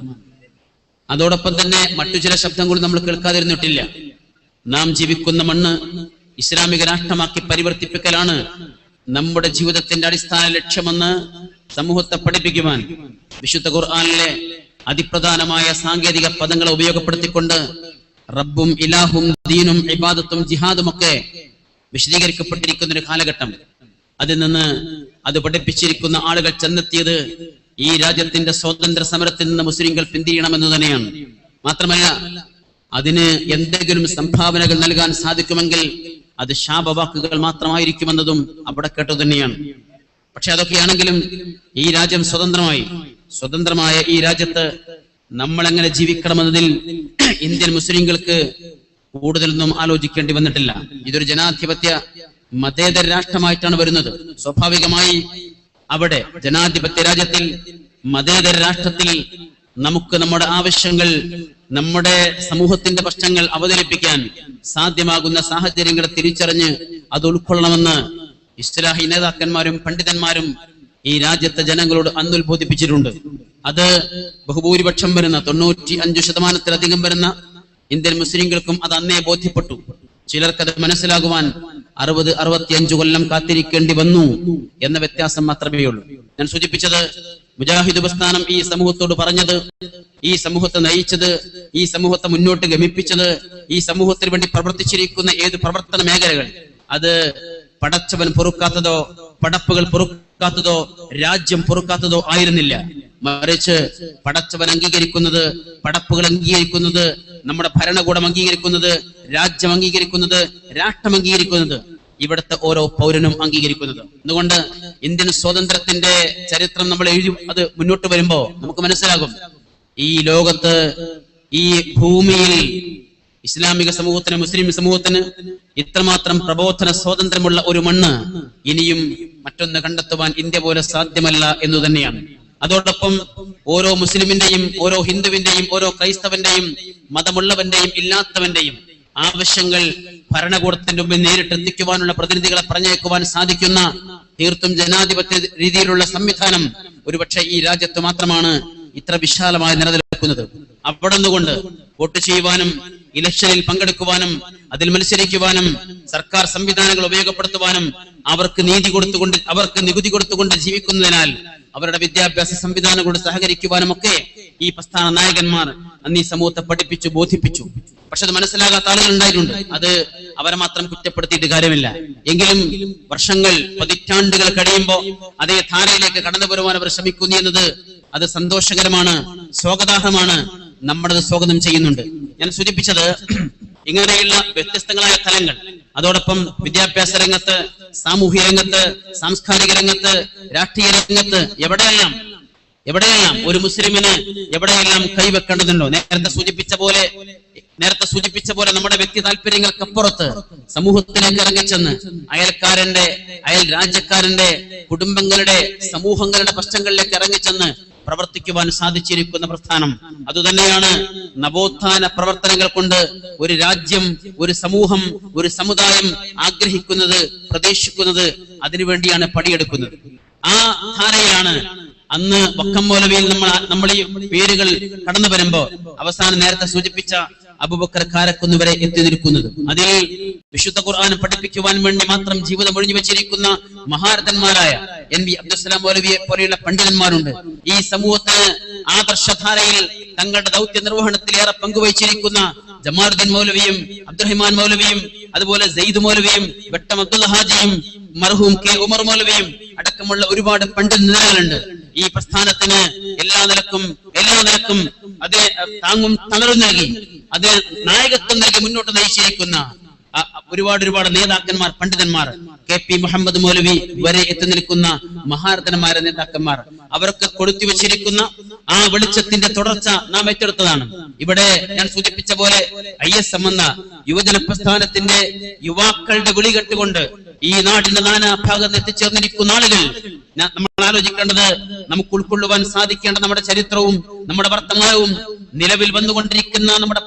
അതോടൊപ്പം തന്നെ മറ്റു ചില ശബ്ദങ്ങളും നമ്മൾ കേൾക്കാതിരുന്നിട്ടില്ല. നാം ജീവിക്കുന്ന മണ്ണ് ഇസ്ലാമിക രാഷ്ട്രമാക്കി പരിവർത്തിപ്പിക്കലാണ് നമ്മുടെ ജീവിതത്തിന്റെ അടിസ്ഥാന ലക്ഷ്യമെന്ന് സമൂഹത്തെ പഠിപ്പിക്കുവാൻ വിശുദ്ധ ഖുർആനിലെ അതിപ്രധാനമായ സാങ്കേതിക പദങ്ങളെ ഉപയോഗപ്പെടുത്തിക്കൊണ്ട് റബ്ബും ഇലാഹും ദീനും ഇബാദത്തും ജിഹാദും ഒക്കെ വിശദീകരിക്കപ്പെട്ടിരിക്കുന്ന ഒരു കാലഘട്ടം. അതിൽ നിന്ന് അത് പഠിപ്പിച്ചിരിക്കുന്ന ആളുകൾ ചെന്നെത്തിയത് ഈ രാജ്യത്തിന്റെ സ്വാതന്ത്ര്യ സമരത്തിൽ നിന്ന് മുസ്ലിങ്ങൾ പിന്തിരിയണമെന്ന് തന്നെയാണ്. മാത്രമല്ല, അതിന് എന്തെങ്കിലും സംഭാവനകൾ നൽകാൻ സാധിക്കുമെങ്കിൽ അത് ശാപവാക്കുകൾ മാത്രമായിരിക്കുമെന്നതും അവിടെ കേട്ടു തന്നെയാണ്. പക്ഷെ അതൊക്കെയാണെങ്കിലും ഈ രാജ്യം സ്വതന്ത്രമായ ഈ രാജ്യത്ത് നമ്മൾ എങ്ങനെ ജീവിക്കണമെന്നതിൽ ഇന്ത്യൻ മുസ്ലിങ്ങൾക്ക് കൂടുതലൊന്നും ആലോചിക്കേണ്ടി വന്നിട്ടില്ല. ഇതൊരു ജനാധിപത്യ മതേതര രാഷ്ട്രമായിട്ടാണ് വരുന്നത്. സ്വാഭാവികമായി അവിടെ ജനാധിപത്യ രാജ്യത്തിൽ, മതേതര രാഷ്ട്രത്തിൽ നമുക്ക് നമ്മുടെ ആവശ്യങ്ങൾ, നമ്മുടെ സമൂഹത്തിന്റെ പ്രശ്നങ്ങൾ അവതരിപ്പിക്കാൻ സാധ്യമാകുന്ന സാഹചര്യങ്ങളെ തിരിച്ചറിഞ്ഞ് അത് ഉൾക്കൊള്ളണമെന്ന് ഇസ്ലാഹി നേതാക്കന്മാരും പണ്ഡിതന്മാരും ഈ രാജ്യത്തെ ജനങ്ങളോട് അന്ന് ഉത്ബോധിപ്പിച്ചിട്ടുണ്ട്. അത് ബഹുഭൂരിപക്ഷം വരുന്ന 95% വരുന്ന ഇന്ത്യൻ മുസ്ലിങ്ങൾക്കും അത് അന്നേ ബോധ്യപ്പെട്ടു. ചിലർക്കത് മനസ്സിലാകുവാൻ 60-65 കൊല്ലം കാത്തിരിക്കേണ്ടി വന്നു എന്ന വ്യത്യാസം മാത്രമേ ഉള്ളൂ. ഞാൻ സൂചിപ്പിച്ചത്, മുജാഹിദ് പ്രസ്ഥാനം ഈ സമൂഹത്തോട് പറഞ്ഞത്, ഈ സമൂഹത്തെ നയിച്ചത്, ഈ സമൂഹത്തെ മുന്നോട്ട് ഗമിപ്പിച്ചത്, ഈ സമൂഹത്തിന് വേണ്ടി പ്രവർത്തിച്ചിരിക്കുന്ന ഏത് പ്രവർത്തന മേഖലകൾ അത് പടച്ചവൻ പൊറുക്കാത്തതോ പടപ്പുകൾ പൊറുക്കാത്തതോ രാജ്യം പൊറുക്കാത്തതോ ആയിരുന്നില്ല. മറിച്ച് പടച്ചവൻ അംഗീകരിക്കുന്നത്, പടപ്പുകൾ അംഗീകരിക്കുന്നത്, നമ്മുടെ ഭരണകൂടം അംഗീകരിക്കുന്നത്, രാജ്യം അംഗീകരിക്കുന്നത്, രാഷ്ട്രം അംഗീകരിക്കുന്നത്, ഇവിടുത്തെ ഓരോ പൗരനും അംഗീകരിക്കുന്നത്. അതുകൊണ്ട് ഇന്ത്യൻ സ്വാതന്ത്ര്യത്തിന്റെ ചരിത്രം നമ്മൾ എഴുതി അത് മുന്നോട്ട് വരുമ്പോ നമുക്ക് മനസ്സിലാകും, ഈ ലോകത്ത്, ഈ ഭൂമിയിൽ ഇസ്ലാമിക സമൂഹത്തിന്, മുസ്ലിം സമൂഹത്തിന് ഇത്രമാത്രം പ്രബോധന സ്വാതന്ത്ര്യമുള്ള ഒരു മണ്ണ് ഇനിയും മറ്റൊന്ന് കണ്ടെത്തുവാൻ ഇന്ത്യ പോലെ സാധ്യമല്ല എന്ന് തന്നെയാണ്. അതോടൊപ്പം ഓരോ മുസ്ലിമിന്റെയും, ഓരോ ഹിന്ദുവിന്റെയും, ഓരോ ക്രൈസ്തവന്റെയും, മതമുള്ളവന്റെയും ഇല്ലാത്തവന്റെയും ആവശ്യങ്ങൾ ഭരണകൂടത്തിന്റെ മുമ്പിൽ നേരിട്ട് എത്തിക്കുവാനുള്ള പ്രതിനിധികളെ പറഞ്ഞേക്കുവാൻ സാധിക്കുന്ന തീർത്തും ജനാധിപത്യ രീതിയിലുള്ള സംവിധാനം ഒരുപക്ഷെ ഈ രാജ്യത്ത് മാത്രമാണ് ഇത്ര വിശാലമായി നിലനിൽക്കുന്നത്. അവിടെ നിന്നുകൊണ്ട് വോട്ട് ചെയ്യുവാനും ഇലക്ഷനിൽ പങ്കെടുക്കുവാനും അതിൽ മത്സരിക്കുവാനും സർക്കാർ സംവിധാനങ്ങൾ ഉപയോഗപ്പെടുത്തുവാനും അവർക്ക് നികുതി കൊടുത്തുകൊണ്ട് ജീവിക്കുന്നതിനാൽ അവരുടെ വിദ്യാഭ്യാസ സംവിധാനങ്ങളോട് സഹകരിക്കുവാനും ഒക്കെ ഈ പ്രസ്ഥാന നായകന്മാർ അന്ന് ഈ സമൂഹത്തെ പഠിപ്പിച്ചു, ബോധിപ്പിച്ചു. പക്ഷെ അത് മനസ്സിലാകാത്ത ആളുകൾ ഉണ്ടായിട്ടുണ്ട്. അത് അവരെ മാത്രം കുറ്റപ്പെടുത്തിയിട്ട് കാര്യമില്ല. എങ്കിലും വർഷങ്ങൾ, പതിറ്റാണ്ടുകൾ കഴിയുമ്പോൾ അതേ ധാരയിലേക്ക് കടന്നു വരുവാൻ അവർ ശ്രമിക്കുന്നു എന്നത് അത് സന്തോഷകരമാണ്, സ്വാഗതാർഹമാണ്. നമ്മളത് സ്വാഗതം ചെയ്യുന്നുണ്ട്. ഞാൻ സൂചിപ്പിച്ചത് ഇങ്ങനെയുള്ള വ്യത്യസ്തങ്ങളായ തലങ്ങൾ, അതോടൊപ്പം വിദ്യാഭ്യാസ രംഗത്ത്, സാമൂഹ്യ രംഗത്ത്, സാംസ്കാരിക രംഗത്ത്, രാഷ്ട്രീയ രംഗത്ത്, എവിടെയെല്ലാം ഒരു മുസ്ലിമിന് എവിടെയെല്ലാം കൈവെക്കേണ്ടതുണ്ടോ, നേരത്തെ സൂചിപ്പിച്ച പോലെ നമ്മുടെ വ്യക്തി താല്പര്യങ്ങൾക്കപ്പുറത്ത് സമൂഹത്തിലേക്ക് ഇറങ്ങിച്ചെന്ന് അയൽ രാജ്യക്കാരന്റെ, കുടുംബങ്ങളുടെ, സമൂഹങ്ങളുടെ പ്രശ്നങ്ങളിലേക്ക് ഇറങ്ങിച്ചെന്ന് പ്രവർത്തിക്കുവാൻ സാധിച്ചിരിക്കുന്ന പ്രസ്ഥാനം അതുതന്നെയാണ് നവോത്ഥാന പ്രവർത്തനങ്ങൾ കൊണ്ട് ഒരു രാജ്യം, ഒരു സമൂഹം, ഒരു സമുദായം ആഗ്രഹിക്കുന്നത്, പ്രതീക്ഷിക്കുന്നത്. അതിനുവേണ്ടിയാണ് പണിയെടുക്കുന്നത്. ആ ധാരയിലാണ് അന്ന് വക്കം മൗലവിയിൽ നമ്മൾ ഈ പേരുകൾ കടന്നു വരുമ്പോ അവസാനം നേരത്തെ സൂചിപ്പിച്ച അബൂബക്കർ കാരക്കുന്ന് വരെ എത്തി നിൽക്കുന്നത്. അതിൽ വിശുദ്ധ ഖുർആൻ പഠിപ്പിക്കുവാൻ വേണ്ടി മാത്രം ജീവിതം ഒഴിഞ്ഞു വെച്ചിരിക്കുന്ന മഹാരഥന്മാരായ NV അബ്ദുസ്സലാം മൗലവിയെ പോലെയുള്ള പണ്ഡിതന്മാരുണ്ട്. ഈ സമൂഹത്തിന് ആദർശധാരയിൽ തങ്ങളുടെ ദൗത്യ നിർവഹണത്തിൽ ഏറെ പങ്കുവഹിച്ചിരിക്കുന്ന ജമാലുദ്ദീൻ മൗലവിയും, അബ്ദുറഹിമാൻ മൗലവിയും, അതുപോലെ സെയ്ദ് മൗലവിയും, വെട്ടം അബ്ദുൽ ഹാജിയും, മർഹൂം കെ ഉമർ മൗലവിയും അടക്കമുള്ള ഒരുപാട് പണ്ഡിത നിരകളുണ്ട്. ഈ പ്രസ്ഥാനത്തിന് എല്ലാ നിലക്കും അതേ താങ്ങും തളരും നൽകി, അതേ നായകത്വം നൽകി മുന്നോട്ട് നയിച്ചിരിക്കുന്ന ഒരുപാട് നേതാക്കന്മാർ, പണ്ഡിതന്മാർ, KP മുഹമ്മദ് മൗലവി വരെ എത്തി നിൽക്കുന്ന മഹാരഥന്മാരെ നേതാക്കന്മാർ, അവർക്ക് കൊടുത്തു വെച്ചിരിക്കുന്ന ആ വെളിച്ചത്തിന്റെ തുടർച്ച നാം ഏറ്റെടുത്തതാണ്. ഇവിടെ ഞാൻ സൂചിപ്പിച്ച പോലെ ISM എന്ന യുവജന പ്രസ്ഥാനത്തിന്റെ യുവാക്കളുടെ വിളി കേട്ടുകൊണ്ട് ഈ നാടിന്റെ നാനാഭാഗത്ത് എത്തിച്ചേർന്നിരിക്കുന്ന ആളുകൾ, നമ്മൾ ആലോചിക്കേണ്ടത്, നമുക്ക് ഉൾക്കൊള്ളുവാൻ സാധിക്കേണ്ട നമ്മുടെ ചരിത്രവും നമ്മുടെ വർത്തമാനവും നിലവിൽ വന്നുകൊണ്ടിരിക്കുന്ന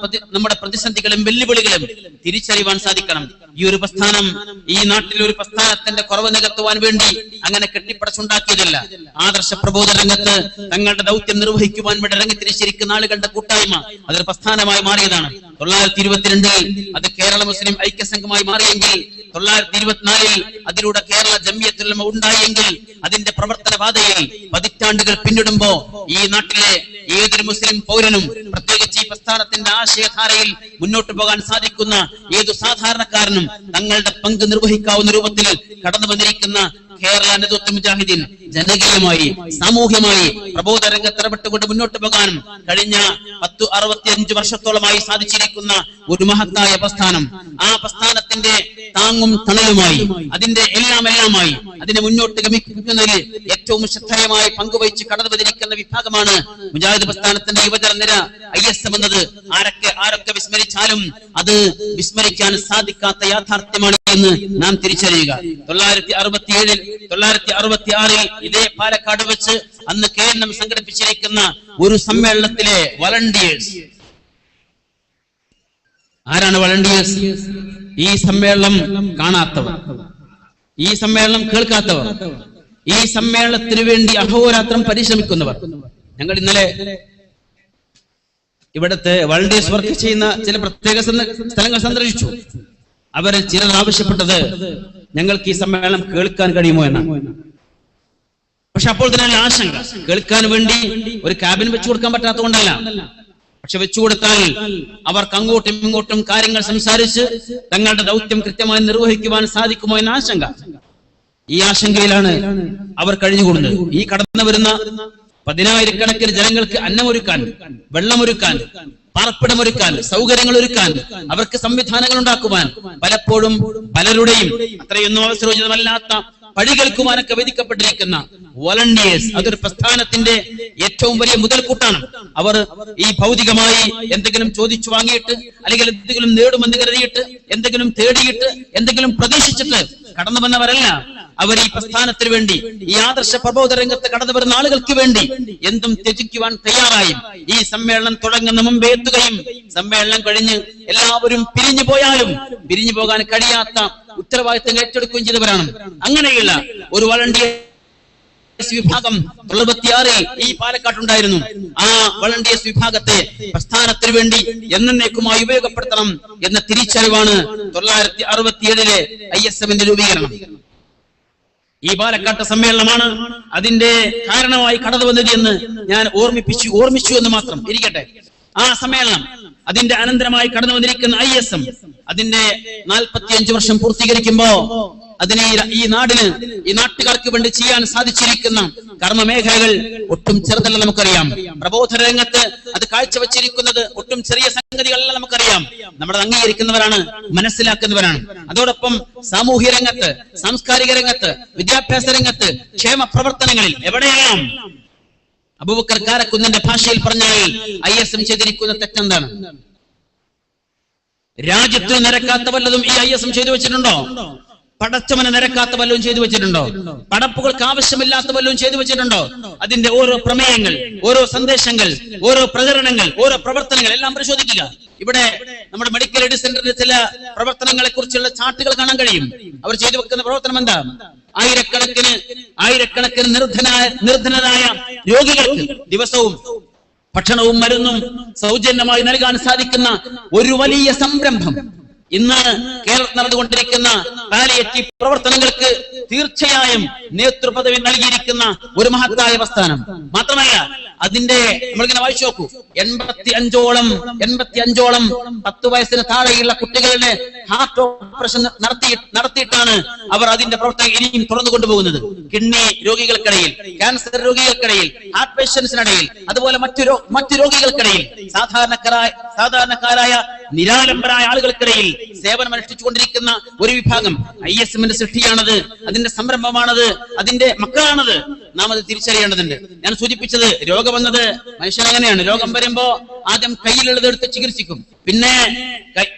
നമ്മുടെ പ്രതിസന്ധികളും വെല്ലുവിളികളും തിരിച്ചറിയുവാൻ സാധിക്കണം. ഈ ഒരു പ്രസ്ഥാനം ഈ നാട്ടിൽ ഒരു പ്രസ്ഥാനത്തിന്റെ കുറവ് നികത്തുവാൻ വേണ്ടി അങ്ങനെ കെട്ടിപ്പടച്ചുണ്ടാക്കിയതല്ല. ആദർശ പ്രബോധന രംഗത്ത് തങ്ങളുടെ ദൗത്യം നിർവഹിക്കുവാൻ വേണ്ടി ഇറങ്ങിത്തിരിച്ചിരിക്കുന്ന ആളുകളുടെ കൂട്ടായ്മ അതൊരു പ്രസ്ഥാനമായി മാറിയതാണ്. 1922 അത് കേരള മുസ്ലിം ഐക്യസംഘമായി മാറിയെങ്കിൽ 1924 അതിലൂടെ കേരള ജംഇയ്യത്തുൽ ഉലമ ഉണ്ടായെങ്കിൽ അതിന്റെ പ്രവർത്തന പാതയിൽ പതിറ്റാണ്ടുകൾ പിന്നിടുമ്പോ ഈ നാട്ടിലെ ഏതൊരു മുസ്ലിം പൗരനും, പ്രത്യേകിച്ച് ഈ പ്രസ്ഥാനത്തിന്റെ ആശയധാരയിൽ മുന്നോട്ട് പോകാൻ സാധിക്കുന്ന ഏതു സാധാരണക്കാരനും തങ്ങളുടെ പങ്ക് നിർവഹിക്കാവുന്ന രൂപത്തിൽ കടന്നു വന്നിരിക്കുന്ന കേരള നേതൃത്വ മുജാഹിദീൻ ജനകീയമായി, സാമൂഹ്യമായി പ്രബോധന രംഗത്ത് ഇടപെട്ടുകൊണ്ട് മുന്നോട്ട് പോകാനും കഴിഞ്ഞ 65 വർഷത്തോളമായി സാധിച്ചിരിക്കുന്ന ഒരു മഹത്തായ പ്രസ്ഥാനം. ആ പ്രസ്ഥാനത്തിന്റെ താങ്ങും തണലുമായി, അതിന്റെ എല്ലാമായി അതിനെ മുന്നോട്ട് ഗമിക്കുന്നതിൽ ഏറ്റവും ശ്രദ്ധേയമായി പങ്കുവഹിച്ച് കടന്നു വന്നിരിക്കുന്ന വിഭാഗമാണ് മുജാഹിദ് പ്രസ്ഥാനത്തിന്റെ യുവജന നിര ISM എന്നത്. ആരൊക്കെ വിസ്മരിച്ചാലും അത് വിസ്മരിക്കാൻ സാധിക്കാത്ത യാഥാർത്ഥ്യമാണ് എന്ന് നാം തിരിച്ചറിയുക. 1966 ഇതേ പാലക്കാട് വെച്ച് അന്ന് കേരളം സംഘടിപ്പിച്ചിരിക്കുന്ന ഒരു സമ്മേളനത്തിലെ വളണ്ടിയേഴ്സ്. ആരാണ് വളണ്ടിയേഴ്സ്? ഈ സമ്മേളനം കാണാത്തവർ, ഈ സമ്മേളനം കേൾക്കാത്തവർ, ഈ സമ്മേളനത്തിന് വേണ്ടി അഹോരാത്രം പരിശ്രമിക്കുന്നവർ. ഞങ്ങൾ ഇന്നലെ ഇവിടുത്തെ വളണ്ടിയേഴ്സ് വർക്ക് ചെയ്യുന്ന ചില പ്രത്യേക സ്ഥലങ്ങൾ സന്ദർശിച്ചു. അവരിൽ ചിലർ ആവശ്യപ്പെട്ടത് ഞങ്ങൾക്ക് ഈ സമ്മേളനം കേൾക്കാൻ കഴിയുമോ എന്നാണ്. പക്ഷെ അപ്പോൾ തന്നെ ആശങ്ക, കേൾക്കാൻ വേണ്ടി ഒരു ക്യാബിൻ വെച്ചു കൊടുക്കാൻ പറ്റാത്തതുകൊണ്ടല്ല, പക്ഷെ വെച്ചുകൊടുത്താൽ അവർക്ക് അങ്ങോട്ടും ഇങ്ങോട്ടും കാര്യങ്ങൾ സംസാരിച്ച് തങ്ങളുടെ ദൗത്യം കൃത്യമായി നിർവഹിക്കുവാൻ സാധിക്കുമോ എന്ന ആശങ്ക. ഈ ആശങ്കയിലാണ് അവർ കഴിഞ്ഞുകൂടുന്നത്. ഈ കടന്നു വരുന്ന 10,000-കണക്കിന് ജനങ്ങൾക്ക് അന്നമൊരുക്കാൻ, വെള്ളമൊരുക്കാൻ, പാർപ്പിടമൊരുക്കാൻ, സൗകര്യങ്ങൾ ഒരുക്കാൻ, അവർക്ക് സംവിധാനങ്ങൾ ഉണ്ടാക്കുവാൻ പലപ്പോഴും പലരുടെയും അത്രയൊന്നും അവസരോചിതമല്ലാത്ത പഴി കേൾക്കുവാനൊക്കെ വിധിക്കപ്പെട്ടിരിക്കുന്ന വോളണ്ടിയേഴ്സ്, അതൊരു പ്രസ്ഥാനത്തിന്റെ ഏറ്റവും വലിയ മുതൽക്കൂട്ടാണ്. അവർ ഈ ഭൗതികമായി എന്തെങ്കിലും ചോദിച്ചു വാങ്ങിയിട്ട്, അല്ലെങ്കിൽ എന്തെങ്കിലും നേടുമെന്ന് കരുതിയിട്ട്, എന്തെങ്കിലും തേടിയിട്ട്, എന്തെങ്കിലും പ്രതീക്ഷിച്ചിട്ട് കടന്നു വന്നവരല്ല. അവർ ഈ പ്രസ്ഥാനത്തിന് വേണ്ടി, ഈ ആദർശ പ്രബോധ രംഗത്ത് കടന്നു വരുന്ന ആളുകൾക്ക് വേണ്ടി എന്തും ത്യജിക്കുവാൻ തയ്യാറായും ഈ സമ്മേളനം തുടങ്ങുന്ന മുമ്പേ എത്തുകയും സമ്മേളനം കഴിഞ്ഞ് എല്ലാവരും പിരിഞ്ഞു പോയാലും പിരിഞ്ഞു പോകാൻ കഴിയാത്ത ഉത്തരവാദിത്തങ്ങൾ ഏറ്റെടുക്കുകയും ചെയ്തവരാണ്. അങ്ങനെയുള്ള ഒരു വളണ്ടിയേഴ്സ് വിഭാഗം 76 ഈ പാലക്കാട്ടുണ്ടായിരുന്നു. ആ വളണ്ടിയേഴ്സ് വിഭാഗത്തെ പ്രസ്ഥാനത്തിന് വേണ്ടി എന്നേക്കുമായി ഉപയോഗപ്പെടുത്തണം എന്ന തിരിച്ചറിവാണ് 1967 ISMന്റെ രൂപീകരണം. ഈ പാലക്കാട്ട് സമ്മേളനമാണ് അതിന്റെ കാരണമായി കടന്നു വന്നത് എന്ന് ഞാൻ ഓർമ്മിച്ചു എന്ന് മാത്രം ഇരിക്കട്ടെ. ആ സമ്മേളനം, അതിന്റെ അനന്തരമായി കടന്നു വന്നിരിക്കുന്ന ISM, അതിന്റെ 45 വർഷം പൂർത്തീകരിക്കുമ്പോ അതിനെ ഈ നാടിന്, ഈ നാട്ടുകാർക്ക് വേണ്ടി ചെയ്യാൻ സാധിച്ചിരിക്കുന്ന കർമ്മമേഖലകൾ ഒട്ടും ചെറുതല്ല നമുക്കറിയാം. പ്രബോധന രംഗത്ത് അത് കാഴ്ചവെച്ചിരിക്കുന്നത് ഒട്ടും ചെറിയ സംഗതികളല്ല നമുക്കറിയാം. നമ്മൾ അംഗീകരിക്കുന്നവരാണ്, മനസ്സിലാക്കുന്നവരാണ്. അതോടൊപ്പം സാമൂഹ്യ രംഗത്ത്, സാംസ്കാരിക രംഗത്ത്, വിദ്യാഭ്യാസ രംഗത്ത്, ക്ഷേമ പ്രവർത്തനങ്ങളിൽ എവിടെയെല്ലാം അബൂബക്കർ കാരക്കുന്നിന്റെ ഭാഷയിൽ പറഞ്ഞാൽ ISM ചെയ്തിരിക്കുന്ന തെറ്റെന്താണ്? രാജ്യത്തിന് നിരക്കാത്ത വല്ലതും ഈ ISM ചെയ്തു വെച്ചിട്ടുണ്ടോ? പടച്ചവനെ നിരക്കാത്ത വല്ലതും ചെയ്തു വെച്ചിട്ടുണ്ടോ? പടപ്പുകൾക്ക് ആവശ്യമില്ലാത്ത വല്ലതും ചെയ്തു വെച്ചിട്ടുണ്ടോ? അതിന്റെ ഓരോ പ്രമേയങ്ങൾ, ഓരോ സന്ദേശങ്ങൾ, ഓരോ പ്രചരണങ്ങൾ, ഓരോ പ്രവർത്തനങ്ങൾ എല്ലാം പരിശോധിക്കുക. ഇവിടെ നമ്മുടെ മെഡിക്കൽ എയ്ഡ് സെന്ററിന്റെ ചില പ്രവർത്തനങ്ങളെ കുറിച്ചുള്ള ചാർട്ടുകൾ കാണാൻ കഴിയും. അവർ ചെയ്തു വെക്കുന്ന പ്രവർത്തനം എന്താ? ആയിരക്കണക്കിന് നിർധനരായ രോഗികൾക്ക് ദിവസവും ഭക്ഷണവും മരുന്നും സൗജന്യമായി നൽകാൻ സാധിക്കുന്ന ഒരു വലിയ സംരംഭം ഇന്ന് കേരളത്തിൽ നടന്നുകൊണ്ടിരിക്കുന്ന പാലിയേറ്റീവ് പ്രവർത്തനങ്ങൾക്ക് തീർച്ചയായും നേതൃപദവി നൽകിയിരിക്കുന്ന ഒരു മഹത്തായ പ്രസ്ഥാനം. മാത്രമല്ല, അതിന്റെ നമ്മളിങ്ങനെ വായിച്ചു നോക്കൂ, 85ഓളം 10 വയസ്സിന് താഴെയുള്ള കുട്ടികളുടെ ഹാർട്ട് ഓപ്പറേഷൻ നടത്തിയിട്ടാണ് അവർ അതിന്റെ പ്രവർത്തനം ഇനിയും തുറന്നു കൊണ്ടുപോകുന്നത്. കിഡ്നി രോഗികൾക്കിടയിൽ, ക്യാൻസർ രോഗികൾക്കിടയിൽ, ഹാർട്ട് പേഷ്യൻസിനിടയിൽ, അതുപോലെ മറ്റു രോഗികൾക്കിടയിൽ, സാധാരണക്കാരായ നിരാലംബരായ ആളുകൾക്കിടയിൽ സേവനം അനുഷ്ഠിച്ചുകൊണ്ടിരിക്കുന്ന ഒരു വിഭാഗം ISMന്റെ സൃഷ്ടിയാണത്, അതിന്റെ സംരംഭമാണത്, അതിന്റെ മക്കളാണത്. നാം അത് തിരിച്ചറിയേണ്ടതുണ്ട്. ഞാൻ സൂചിപ്പിച്ചത്, രോഗം വന്നത് മനുഷ്യൻ അങ്ങനെയാണ്. രോഗം വരുമ്പോ ആദ്യം കയ്യിലുള്ളത് എടുത്ത് ചികിത്സിക്കും, പിന്നെ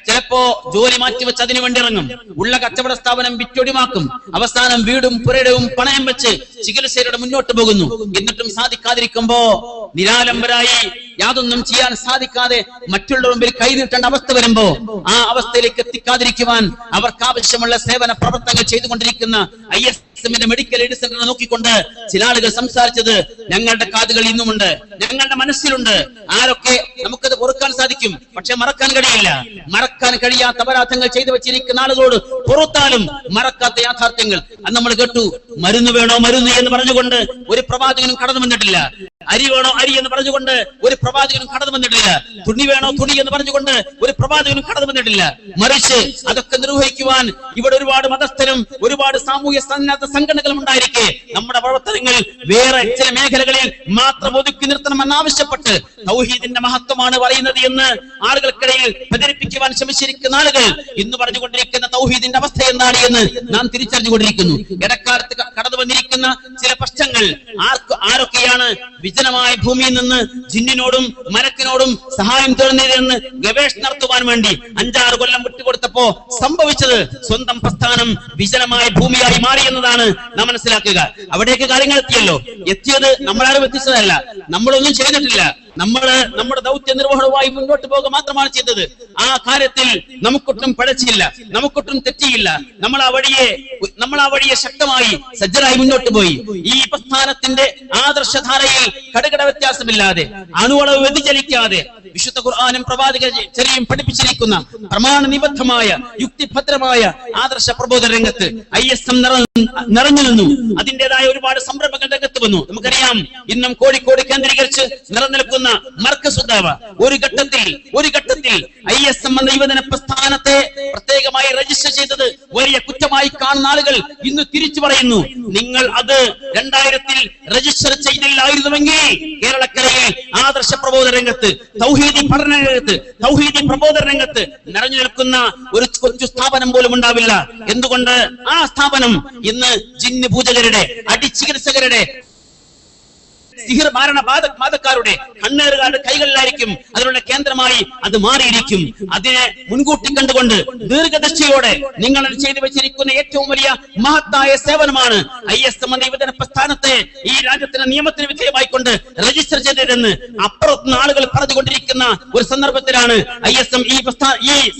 ചിലപ്പോ ജോലി മാറ്റിവെച്ച് അതിനു വേണ്ടി ഇറങ്ങും, ഉള്ള കച്ചവട സ്ഥാപനം വിറ്റൊഴിവാക്കും, അവസാനം വീടും പുരയിടവും പണയം വെച്ച് ചികിത്സയിലൂടെ മുന്നോട്ട് പോകുന്നു. എന്നിട്ടും സാധിക്കാതിരിക്കുമ്പോ നിരാലംബരായി യാതൊന്നും ചെയ്യാൻ സാധിക്കാതെ മറ്റുള്ളവർ മുമ്പിൽ കൈനീട്ടേണ്ട അവസ്ഥ വരുമ്പോ ആ അവസ്ഥയിലേക്ക് എത്തിക്കാതിരിക്കുവാൻ അവർക്ക് ആവശ്യമുള്ള സേവന പ്രവർത്തനങ്ങൾ ചെയ്തുകൊണ്ടിരിക്കുന്ന ISMന്റെ മെഡിക്കൽ എയ്ഡ് സെന്റർ നോക്കിക്കൊണ്ട് ചില ആളുകൾ സംസാരിച്ചത് ഞങ്ങളുടെ കാതുകൾ ഇന്നുമുണ്ട്, ഞങ്ങളുടെ മനസ്സിലുണ്ട്. ആരൊക്കെ നമുക്കത് പൊറുക്കാൻ സാധിക്കും, പക്ഷെ മറക്കാൻ കഴിയില്ല. മറക്കാൻ കഴിയാത്ത അപരാധങ്ങൾ ചെയ്തു വെച്ചിരിക്കുന്ന ആളുകളോട് പുറത്താലും മറക്കാത്ത യാഥാർത്ഥ്യങ്ങൾ. അത് നമ്മൾ കേട്ടു. മരുന്ന് വേണോ മരുന്ന് എന്ന് പറഞ്ഞുകൊണ്ട് ഒരു പ്രവാചകനും കടന്നു വന്നിട്ടില്ല. അരി വേണോ അരി എന്ന് പറഞ്ഞുകൊണ്ട് ഒരു പ്രവാചകനും കടന്നു വന്നിട്ടില്ല. തുണി വേണോ തുണി എന്ന് പറഞ്ഞുകൊണ്ട് ഒരു പ്രവാചകനും കടന്നു വന്നിട്ടില്ല. മറിച്ച് അതൊക്കെ നിർവഹിക്കുവാൻ ഇവിടെ ഒരുപാട് മതസ്ഥരും ഒരുപാട് സാമൂഹ്യ സന്നദ്ധ സംഘടനകളും ഉണ്ടായിരിക്കെ നമ്മുടെ പ്രവർത്തനങ്ങൾ വേറെ ചില മേഖലകളിൽ മാത്രം ഒതുക്കി നിർത്തണമെന്ന് ആവശ്യപ്പെട്ട് തൗഹീദിന്റെ മഹത്വമാണ് പറയുന്നത് എന്ന് ആളുകൾക്കിടയിൽ പ്രചരിപ്പിക്കുവാൻ ശ്രമിച്ചിരിക്കുന്ന ആളുകൾ ഇന്ന് പറഞ്ഞുകൊണ്ടിരിക്കുന്ന തൗഹീദിന്റെ അവസ്ഥ എന്താണ് എന്ന് നാം തിരിച്ചറിഞ്ഞുകൊണ്ടിരിക്കുന്നു. ഇടക്കാലത്ത് കടന്നു വന്നിരിക്കുന്ന നിൽക്കുന്ന ചില പ്രശ്നങ്ങൾ ആരൊക്കെയാണ് വിജനമായ ഭൂമിയിൽ നിന്ന് ജിന്നിനോടും മലക്കിനോടും സഹായം തേടുന്നതെന്ന് ഗവേഷണം നടത്തുവാൻ വേണ്ടി 5-6 കൊല്ലം വിട്ടുകൊടുത്തപ്പോ സംഭവിച്ചത് സ്വന്തം പ്രസ്ഥാനം വിജനമായ ഭൂമിയായി മാറി എന്നതാണ് നാം മനസ്സിലാക്കുക. അവിടേക്ക് കാര്യങ്ങൾ എത്തിയത് നമ്മളാരും എത്തിച്ചതല്ല, നമ്മളൊന്നും ചെയ്തിട്ടില്ല. നമ്മുടെ ദൗത്യ നിർവഹണവുമായി മുന്നോട്ട് പോകുക മാത്രമാണ് ചെയ്തത്. ആ കാര്യത്തിൽ നമുക്കൊട്ടും പഴച്ചില്ല, നമുക്കൊട്ടും തെറ്റിയില്ല. നമ്മൾ ആ വഴിയെ ശക്തമായി സജ്ജരായി മുന്നോട്ട് പോയി. ഈ പ്രസ്ഥാനത്തിന്റെ ആദർശധാരയിൽ കടുകട വ്യത്യാസമില്ലാതെ, അണുവളവ് വ്യതിചലിക്കാതെ വിശുദ്ധ ഖുർആനും പ്രവാചക ചര്യയും പഠിപ്പിച്ചിരിക്കുന്ന പ്രമാണനിബദ്ധമായ യുക്തിഭദ്രമായ ആദർശ പ്രബോധന രംഗത്ത് ISM നിറഞ്ഞു നിന്നു. അതിന്റേതായ ഒരുപാട് സംരംഭങ്ങൾ രംഗത്ത് വന്നു. നമുക്കറിയാം, ഇന്നും കോഴിക്കോട് കേന്ദ്രീകരിച്ച് നിലനിൽക്കുന്ന മർക്കസുദാവ ഒരു ഘട്ടത്തിൽ ISM എന്ന യുവജന പ്രസ്ഥാനത്തെ പ്രത്യേകമായി രജിസ്റ്റർ ചെയ്തത് വലിയ കുറ്റമായി കാണുന്ന ആളുകൾ ഇന്ന് തിരിച്ചു പറയുന്നു, നിങ്ങൾ അത് 2000-ൽ രജിസ്റ്റർ ചെയ്തില്ലായിരുന്നുവെങ്കിൽ കേരളക്കരയിൽ ആദർശ പ്രബോധന രംഗത്ത്, തൗഹീദി പഠന രംഗത്ത്, തൗഹീദി പ്രബോധന രംഗത്ത് നിറഞ്ഞു നിൽക്കുന്ന ഒരു കൊച്ചു സ്ഥാപനം പോലും ഉണ്ടാവില്ല. എന്തുകൊണ്ട്? ആ സ്ഥാപനം ഇന്ന് ജിന്ന് പൂജകരുടെ, അടിച്ചികിത്സകരുടെ, സിഹിർ ബാധക്കാരുടെ, കണ്ണേറുകാരുടെ കൈകളിലായിരിക്കും അതിനുള്ള കേന്ദ്രമായി അത് മാറിയിരിക്കും. അതിനെ മുൻകൂട്ടി കണ്ടുകൊണ്ട് ദീർഘദൃഷ്ടിയോടെ നിങ്ങൾ ചെയ്തു വെച്ചിരിക്കുന്ന ഏറ്റവും വലിയ മഹത്തായ സേവനമാണ് ISM എന്ന യുവജന പ്രസ്ഥാനത്തെ ഈ രാജ്യത്തിന്റെ നിയമത്തിന് വിധേയമായിക്കൊണ്ട് രജിസ്റ്റർ ചെയ്തതെന്ന് അപ്പുറത്തുനിന്ന് ആളുകൾ പറഞ്ഞുകൊണ്ടിരിക്കുന്ന ഒരു സന്ദർഭത്തിലാണ് ISM ഈ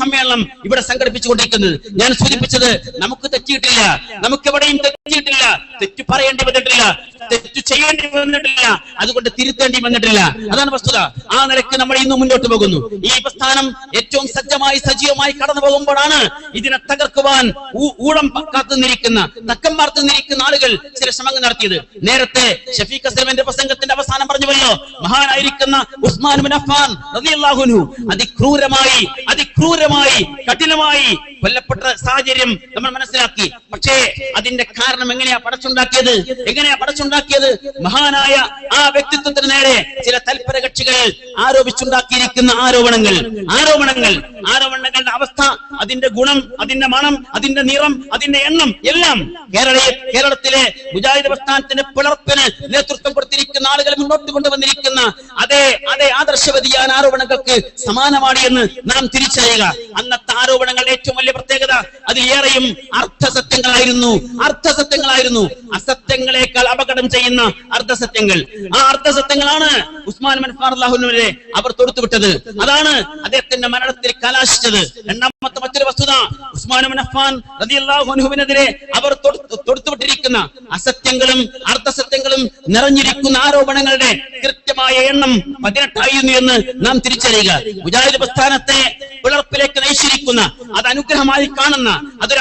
സമ്മേളനം ഇവിടെ സംഘടിപ്പിച്ചുകൊണ്ടിരിക്കുന്നത്. ഞാൻ സൂചിപ്പിച്ചത്, നമുക്ക് തെറ്റിയിട്ടില്ല, നമുക്കെവിടെയും തെറ്റിയിട്ടില്ല, തെറ്റു പറയേണ്ടി വന്നിട്ടില്ല, തെറ്റു ചെയ്യേണ്ടി വന്നിട്ടില്ല, അതുകൊണ്ട് തിരുത്തേണ്ടി വന്നിട്ടില്ല. അതാണ് വസ്തുത. ആ നിലയ്ക്ക് നമ്മൾ ഇന്ന് മുന്നോട്ട് പോകുന്നു. ഈ പ്രസ്ഥാനം ഏറ്റവും സജീവമായി കടന്നു പോകുമ്പോഴാണ് ഇതിനെ തകർക്കുവാൻ ഊഴം കാത്തുനിന്നിരിക്കുന്ന, തക്കം പാർത്തുനിന്നിരിക്കുന്ന ആളുകൾ ചില ശ്രമങ്ങൾ നടത്തിയത്. നേരത്തെ ഷഫീഖ് അസ്ലമിന്റെ പ്രസംഗത്തിന്റെ അവസാനം പറഞ്ഞുവല്ലോ, മഹാനായിരിക്കുന്ന ഉസ്മാൻ ബിൻ അഫ്ഫാൻ റളിയല്ലാഹു അൻഹു അതിക്രൂരമായി കഠിനമായി കൊല്ലപ്പെട്ട സാഹചര്യം നമ്മൾ മനസ്സിലാക്കി. പക്ഷേ അതിന്റെ കാരണം എങ്ങനെയാ പടച്ചുണ്ടാക്കിയത്? മഹാനായ ആ വ്യക്തിത്വത്തിന് നേരെ ചില തൽപര കക്ഷികൾ ആരോപിച്ചുണ്ടാക്കിയിരിക്കുന്ന ആരോപണങ്ങളുടെ അവസ്ഥ, അതിന്റെ ഗുണം, അതിന്റെ മണം, അതിന്റെ നിറം, അതിന്റെ എണ്ണം എല്ലാം കേരളത്തിലെ മുജാഹിദ് പ്രസ്ഥാനത്തിന്റെ പിളർപ്പിന് നേതൃത്വം കൊടുത്തിരിക്കുന്ന ആളുകൾ മുന്നോട്ട് കൊണ്ടുവന്നിരിക്കുന്ന അതേ ആദർശ വ്യതിയാന ആരോപണങ്ങൾക്ക് സമാനമാണ് എന്ന് നാം തിരിച്ചറിയുക. അന്നത്തെ ആരോപണങ്ങൾ ഏറ്റവും വലിയ പ്രത്യേകത അതിലേറെയും അർത്ഥസത്യങ്ങളായിരുന്നു. അസത്യങ്ങളെക്കാൾ അപകടം ചെയ്യുന്ന അർദ്ധസത്യങ്ങൾ. ആ അർദ്ധസത്യങ്ങളാണ് ഉസ്മാൻ ബിൻ അഫ്ഫാൻ റളിയല്ലാഹു അൻഹുവിനെ അവർ തൊടുത്തുവിട്ടത്. അതാണ് അദ്ദേഹത്തിന്റെ മരണത്തിൽ കലാശിച്ചത്. രണ്ടാമത്തെ മറ്റൊരു വസ്തുത, ഉസ്മാൻ ബിൻ അഫ്ഫാൻ റളിയല്ലാഹു അൻഹുവിനെതിരെ അവർ തൊടുത്തുവിട്ടിരിക്കുന്ന അസത്യങ്ങളും അർദ്ധസത്യങ്ങളും നിറഞ്ഞിരിക്കുന്ന ആരോപണങ്ങളുടെ കൃത്യമായ എണ്ണം 18 ആയിരുന്നു എന്ന് നാം തിരിച്ചറിയുക. മുജാഹിദ് പ്രസ്ഥാനത്തെ പിളർപ്പിലേക്ക് നയിച്ചിരിക്കുന്ന, അത് അനുഗ്രഹമായി കാണുന്ന, അതൊരു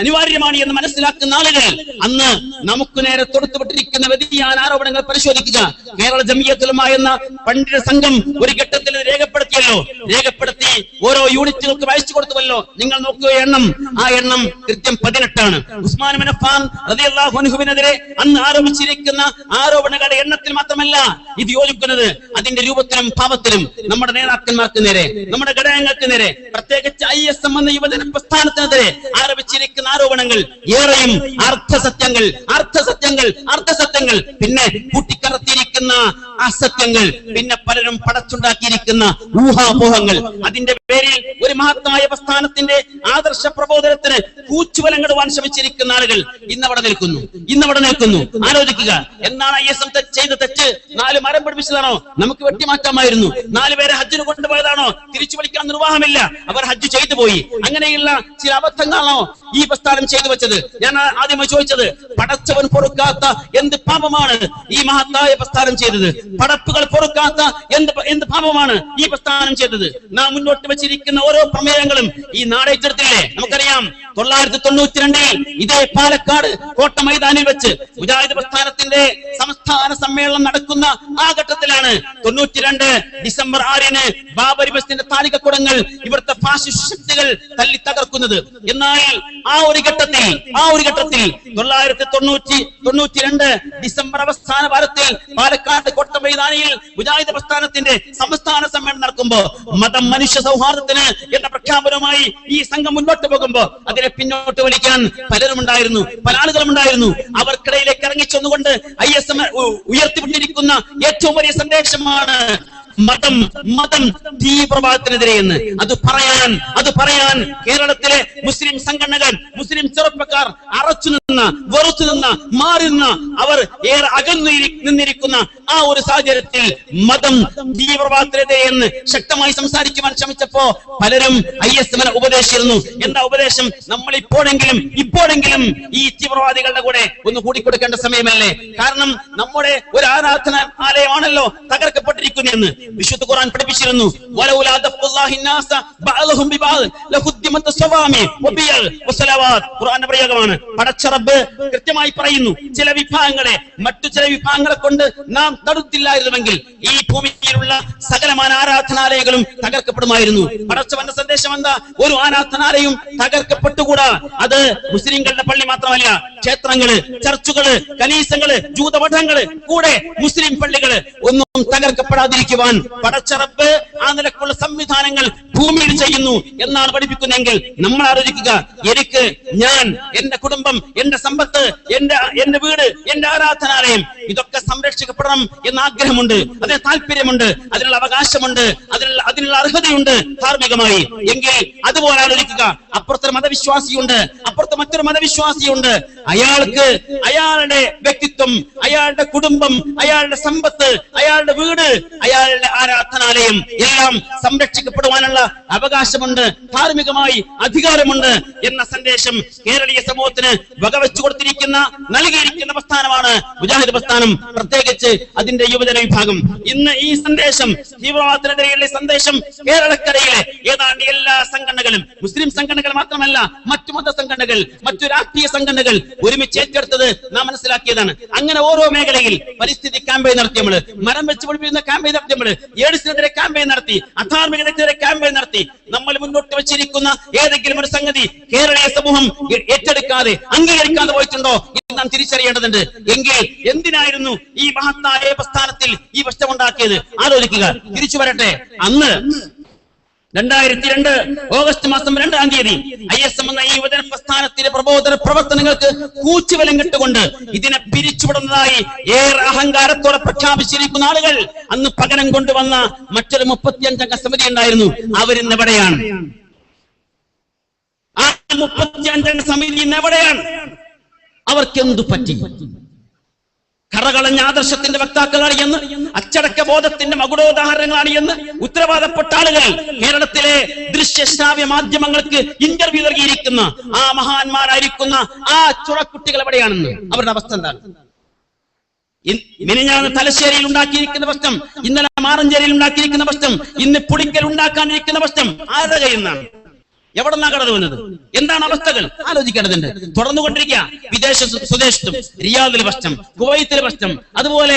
അനിവാര്യമാണ് എന്ന് മനസ്സിലാക്കുന്ന ആളുകൾ അന്ന് നമുക്ക് നേരെ തൊടുത്തുവിട്ടിരിക്കുന്ന വ്യതിയാന ആരോപണങ്ങൾ പരിശോധിക്കുക. കേരള ജംഇയ്യത്തുൽ ഉലമ എന്ന പണ്ഡിത സംഘം ഒരു ഘട്ടത്തിൽ രേഖപ്പെടുത്തി ഓരോ യൂണിറ്റുകൾക്ക് അയച്ചു കൊടുത്തുവല്ലോ. നിങ്ങൾ നോക്കുക, ആ എണ്ണം കൃത്യം 18 ആണ്. ഉസ്മാൻ ബിൻ അഫ്ഫാൻ റളിയല്ലാഹു അൻഹുവിനെതിരെ അന്ന് ആരോപിച്ചിരിക്കുന്ന ആരോപണങ്ങളുടെ എണ്ണത്തിൽ മാത്രമല്ല ഇത് യോജിക്കുന്നത്, അതിന്റെ രൂപത്തിലും ഭാവത്തിലും നമ്മുടെ നേതാക്കന്മാർക്ക് നേരെ, നമ്മുടെ ഘടകങ്ങൾക്ക് നേരെ, പ്രത്യേകിച്ച് ISM എന്ന യുവജന പ്രസ്ഥാനത്തിനെതിരെ ആരോപിച്ചിരിക്കുന്ന ആരോപണങ്ങൾ ഏറെയും അർത്ഥസത്യങ്ങൾ, പിന്നെ കൂട്ടിക്കലർത്തിയിരിക്കുന്ന അസത്യങ്ങൾ, പിന്നെ പലരും പടച്ചുണ്ടാക്കിയിരിക്കുന്ന ഊഹാപോഹങ്ങൾ. അതിന്റെ പേരിൽ ഒരു മഹത്തായ പ്രസ്ഥാനത്തിന്റെ ആദർശ പ്രബോധനത്തിന് കൂച്ചുവലങ്ങിടുവാൻ ശ്രമിച്ചിരിക്കുന്ന ആളുകൾ ഇന്നവിടെ നിൽക്കുന്നു. ആലോചിക്കുക, എന്നാണ് ISM ചെയ്ത തെറ്റ്? 4 മരം പഠിപ്പിച്ചതാണോ? നമുക്ക് വെട്ടിമാറ്റാമായിരുന്നു. 4 പേരെ ഹജ്ജിന് കൊണ്ടുപോയതാണോ? തിരിച്ചു വിളിക്കാൻ നിർവാഹമില്ല, അവർ ഹജ്ജ് ചെയ്തു പോയി. അങ്ങനെയുള്ള ചില അബദ്ധങ്ങളാണോ ഈ പ്രസ്ഥാനം ചെയ്തു വെച്ചത്? ഞാൻ ആദ്യമായി ചോദിച്ചത്, പടച്ചവൻ പൊറുക്കാത്ത എന്ത് പാപമാണ് ഈ മഹത്തായ പ്രസ്ഥാനം ചെയ്തത്? പടപ്പുകൾ പൊറുക്കാത്ത എന്ത് പാപമാണ് ഈ പ്രസ്ഥാനം ചെയ്തത്? നാം മുന്നോട്ട് വെച്ചിരിക്കുന്ന ഓരോ പ്രമേയങ്ങളും ഈ നാടേറ്റെടുത്തില്ലേ? നമുക്കറിയാം, 1992 ഇതേ പാലക്കാട് കോട്ട മൈതാനിൽ വെച്ച് മുജാഹിദ് പ്രസ്ഥാനത്തിന്റെ സംസ്ഥാന സമ്മേളനം നടക്കുന്ന ആ ഘട്ടത്തിലാണ് 92 ഡിസംബർ 6 ബാബരി മസ്ജിദിന്റെ താലികക്കുടങ്ങൾ ഇവിടുത്തെ ഫാസിസ്റ്റ് ശക്തികൾ തല്ലി തകർക്കുന്നത്. എന്നാൽ ആ ഒരു ഘട്ടത്തിൽ 1992 ഡിസംബർ അവസാന വാരത്തിൽ പാലക്കാട് കോട്ട മൈതാനിയിൽ മുജാഹിദ് പ്രസ്ഥാനത്തിന്റെ സംസ്ഥാന സമ്മേളനം നടക്കുമ്പോ മതം മനുഷ്യ സൗഹാർദ്ദത്തിന് എന്ന പ്രഖ്യാപനവുമായി ഈ സംഘം മുന്നോട്ട് പോകുമ്പോ അതിനെ പിന്നോട്ട് വലിക്കാൻ പലരും ഉണ്ടായിരുന്നു, പല ആളുകളും ഉണ്ടായിരുന്നു. അവർക്കിടയിലേക്ക് ഇറങ്ങിച്ചെന്നുകൊണ്ട് ISM ഉയർത്തിവിട്ടിരിക്കുന്ന ഏറ്റവും വലിയ സന്ദേശമാണ് മതം മതം തീവ്രവാദത്തിനെതിരെ എന്ന്. അത് പറയാൻ കേരളത്തിലെ മുസ്ലിം സംഘടനകൾ, മുസ്ലിം ചെറുപ്പക്കാർ അറച്ചു നിന്ന, വെറുത്തു നിന്ന, മാറി നിന്ന, അവർ ഏറെ അകന്നു നിന്നിരിക്കുന്ന ആ ഒരു സാഹചര്യത്തിൽ മതം തീവ്രവാദത്തിനെതിരെ എന്ന് ശക്തമായി സംസാരിക്കുവാൻ ശ്രമിച്ചപ്പോ പലരും ISM ഉപദേശിച്ചിരുന്നു. എന്താ ഉപദേശം? നമ്മൾ ഇപ്പോഴെങ്കിലും ഈ തീവ്രവാദികളുടെ കൂടെ ഒന്ന് കൂടിക്കൊടുക്കേണ്ട സമയമല്ലേ? കാരണം നമ്മുടെ ഒരു ആരാധനാലയമാണല്ലോ തകർക്കപ്പെട്ടിരിക്കുന്നതെന്ന് വിശുദ്ധ ഖുർആൻ പഠിപ്പിച്ചിരുന്നു. ഖുർആന്റെ പ്രയോഗമാണ്. പടച്ച റബ്ബ് കൃത്യമായി പറയുന്നു, ചില വിഭാഗങ്ങളെ മറ്റു ചില വിഭാഗങ്ങളെ കൊണ്ട് നാം തടുത്തില്ലായിരുന്നുവെങ്കിൽ ഈ ഭൂമിയിലുള്ള സകലമാന ആരാധനാലയങ്ങളും തകർക്കപ്പെടുമായിരുന്നു. പടച്ചവന്റെ സന്ദേശം എന്താ? ഒരു ആരാധനാലയം തകർക്കപ്പെട്ടുകൂടാ. അത് മുസ്ലിങ്ങളുടെ പള്ളി മാത്രമല്ല, ക്ഷേത്രങ്ങള്, ചർച്ചുകള്, കനീസകള്, ജൂതമഠങ്ങള്, കൂടെ മുസ്ലിം പള്ളികള് ഒന്നും തകർക്കപ്പെടാതിരിക്കുവാൻ പടച്ച റബ്ബ് ആ നിലക്കുള്ള സംവിധാനങ്ങൾ ഭൂമിയിൽ ചെയ്യുന്നു എന്നാണ് പഠിപ്പിക്കുന്നതെങ്കിൽ നമ്മൾ ആലോചിക്കുക, എനിക്ക്, ഞാൻ, എന്റെ കുടുംബം, എന്റെ സമ്പത്ത്, എന്റെ വീട്, എന്റെ ആരാധനാലയം, ഇതൊക്കെ സംരക്ഷിക്കപ്പെടണം എന്ന ആഗ്രഹമുണ്ട്, അതിന് താല്പര്യമുണ്ട്, അതിനുള്ള അവകാശമുണ്ട്, അതിനുള്ള അർഹതയുണ്ട് ധാർമ്മികമായി. എങ്കിൽ അതുപോലെ ആലോചിക്കുക, അപ്പുറത്തൊരു മതവിശ്വാസിയുണ്ട്, അപ്പുറത്ത് മറ്റൊരു മതവിശ്വാസിയുണ്ട്. അയാൾക്ക് അയാളുടെ വ്യക്തിത്വം, അയാളുടെ കുടുംബം, അയാളുടെ സമ്പത്ത്, അയാളുടെ വീട്, അയാളുടെ ആരാധനാലയം എല്ലാം സംരക്ഷിക്കപ്പെടുവാനുള്ള അവകാശമുണ്ട്, ധാർമ്മികമായി അധികാരമുണ്ട് എന്ന സന്ദേശം കേരളീയ സമൂഹത്തിന് വകവെച്ചു കൊടുത്തിരിക്കുന്ന, നൽകിയിരിക്കുന്ന പ്രസ്ഥാനമാണ് മുജാഹിദ് പ്രസ്ഥാനം, പ്രത്യേകിച്ച് അതിന്റെ യുവജന വിഭാഗം. ഇന്ന് ഈ സന്ദേശം, തീവ്രവാദത്തിനെതിരെയുള്ള സന്ദേശം കേരളക്കരയിലെ ഏതാണ്ട് എല്ലാ സംഘടനകളും, മുസ്ലിം സംഘടനകൾ മാത്രമല്ല മറ്റു മത സംഘടനകൾ, മറ്റു രാഷ്ട്രീയ സംഘടനകൾ ഒരുമിച്ച് ഏറ്റെടുത്തത് നാം മനസ്സിലാക്കിയതാണ്. അങ്ങനെ ഓരോ മേഖലയിൽ പരിസ്ഥിതി ക്യാമ്പയിൻ നടത്തി, നമ്മള് മരം വെച്ച് പിടിപ്പിക്കുന്ന ക്യാമ്പയിൻ നടത്തി, നമ്മള് എയ്ഡ്സിനെതിരെ ക്യാമ്പയിൻ നടത്തി, അധാർമികതയ്ക്കെതിരെ ക്യാമ്പയിൻ നടത്തി. നമ്മൾ മുന്നോട്ട് വെച്ചിരിക്കുന്ന ഏതെങ്കിലും ഒരു സംഗതി കേരളീയ സമൂഹം ഏറ്റെടുക്കാതെ, അംഗീകരിക്കാതെ പോയിട്ടുണ്ടോ എന്ന് നാം തിരിച്ചറിയേണ്ടതുണ്ട്. എങ്കിൽ എന്തിനായിരുന്നു ഈ മഹത്തായ പ്രസ്ഥാനത്തിൽ ഈ പ്രശ്നമുണ്ടാക്കിയത്? ആലോചിക്കുക. തിരിച്ചു വരട്ടെ. അന്ന് 2002 ഓഗസ്റ്റ് മാസം 2-ാം തീയതി ISM എന്ന ഈ യുവജന പ്രസ്ഥാനത്തിന്റെ പ്രബോധന പ്രവർത്തനങ്ങൾക്ക് കൂച്ചുവലം കെട്ടുകൊണ്ട് ഇതിനെ പിരിച്ചുവിടുന്നതായി ഏറെ അഹങ്കാരത്തോടെ പ്രഖ്യാപിച്ചിരിക്കുന്ന ആളുകൾ അന്ന് പകരം കൊണ്ടുവന്ന മറ്റൊരു 35 അംഗ സമിതി ഉണ്ടായിരുന്നു. അവരിന്ന് എവിടെയാണ്? ആ 35 അംഗ സമിതി ഇന്ന് എവിടെയാണ്? അവർക്കെന്തു പറ്റി? കറകളഞ്ഞ ആദർശത്തിന്റെ വക്താക്കളാണ് എന്ന്, അച്ചടക്ക ബോധത്തിന്റെ മകുടോദാഹരണങ്ങളാണ് എന്ന് ഉത്തരവാദപ്പെട്ട ആളുകൾ കേരളത്തിലെ ദൃശ്യശ്രാവ്യ മാധ്യമങ്ങൾക്ക് ഇന്റർവ്യൂ നൽകിയിരിക്കുന്ന ആ മഹാന്മാരായിരിക്കുന്ന ആ ചുണക്കുട്ടികൾ എവിടെയാണെന്ന്, അവരുടെ അവസ്ഥ എന്താണ്? മിനിഞ്ഞാന്ന് തലശ്ശേരിയിൽ ഉണ്ടാക്കിയിരിക്കുന്ന പ്രശ്നം, ഇന്നലെ മാറഞ്ചേരിയിൽ ഉണ്ടാക്കിയിരിക്കുന്ന പ്രശ്നം, ഇന്ന് പുളിക്കൽ ഉണ്ടാക്കാനിരിക്കുന്ന പ്രശ്നം ആരുടെ കയ്യുന്നാണ്? എവിടെ നിന്നാണ് കടന്നു വന്നത്? എന്താണ് അവസ്ഥകൾ? ആലോചിക്കേണ്ടതുണ്ട്. തുടർന്നുകൊണ്ടിരിക്കുക. വിദേശ സ്വദേശത്തും, റിയാദിൽ പ്രശ്നം, കുവൈത്തിൽ പ്രശ്നം, അതുപോലെ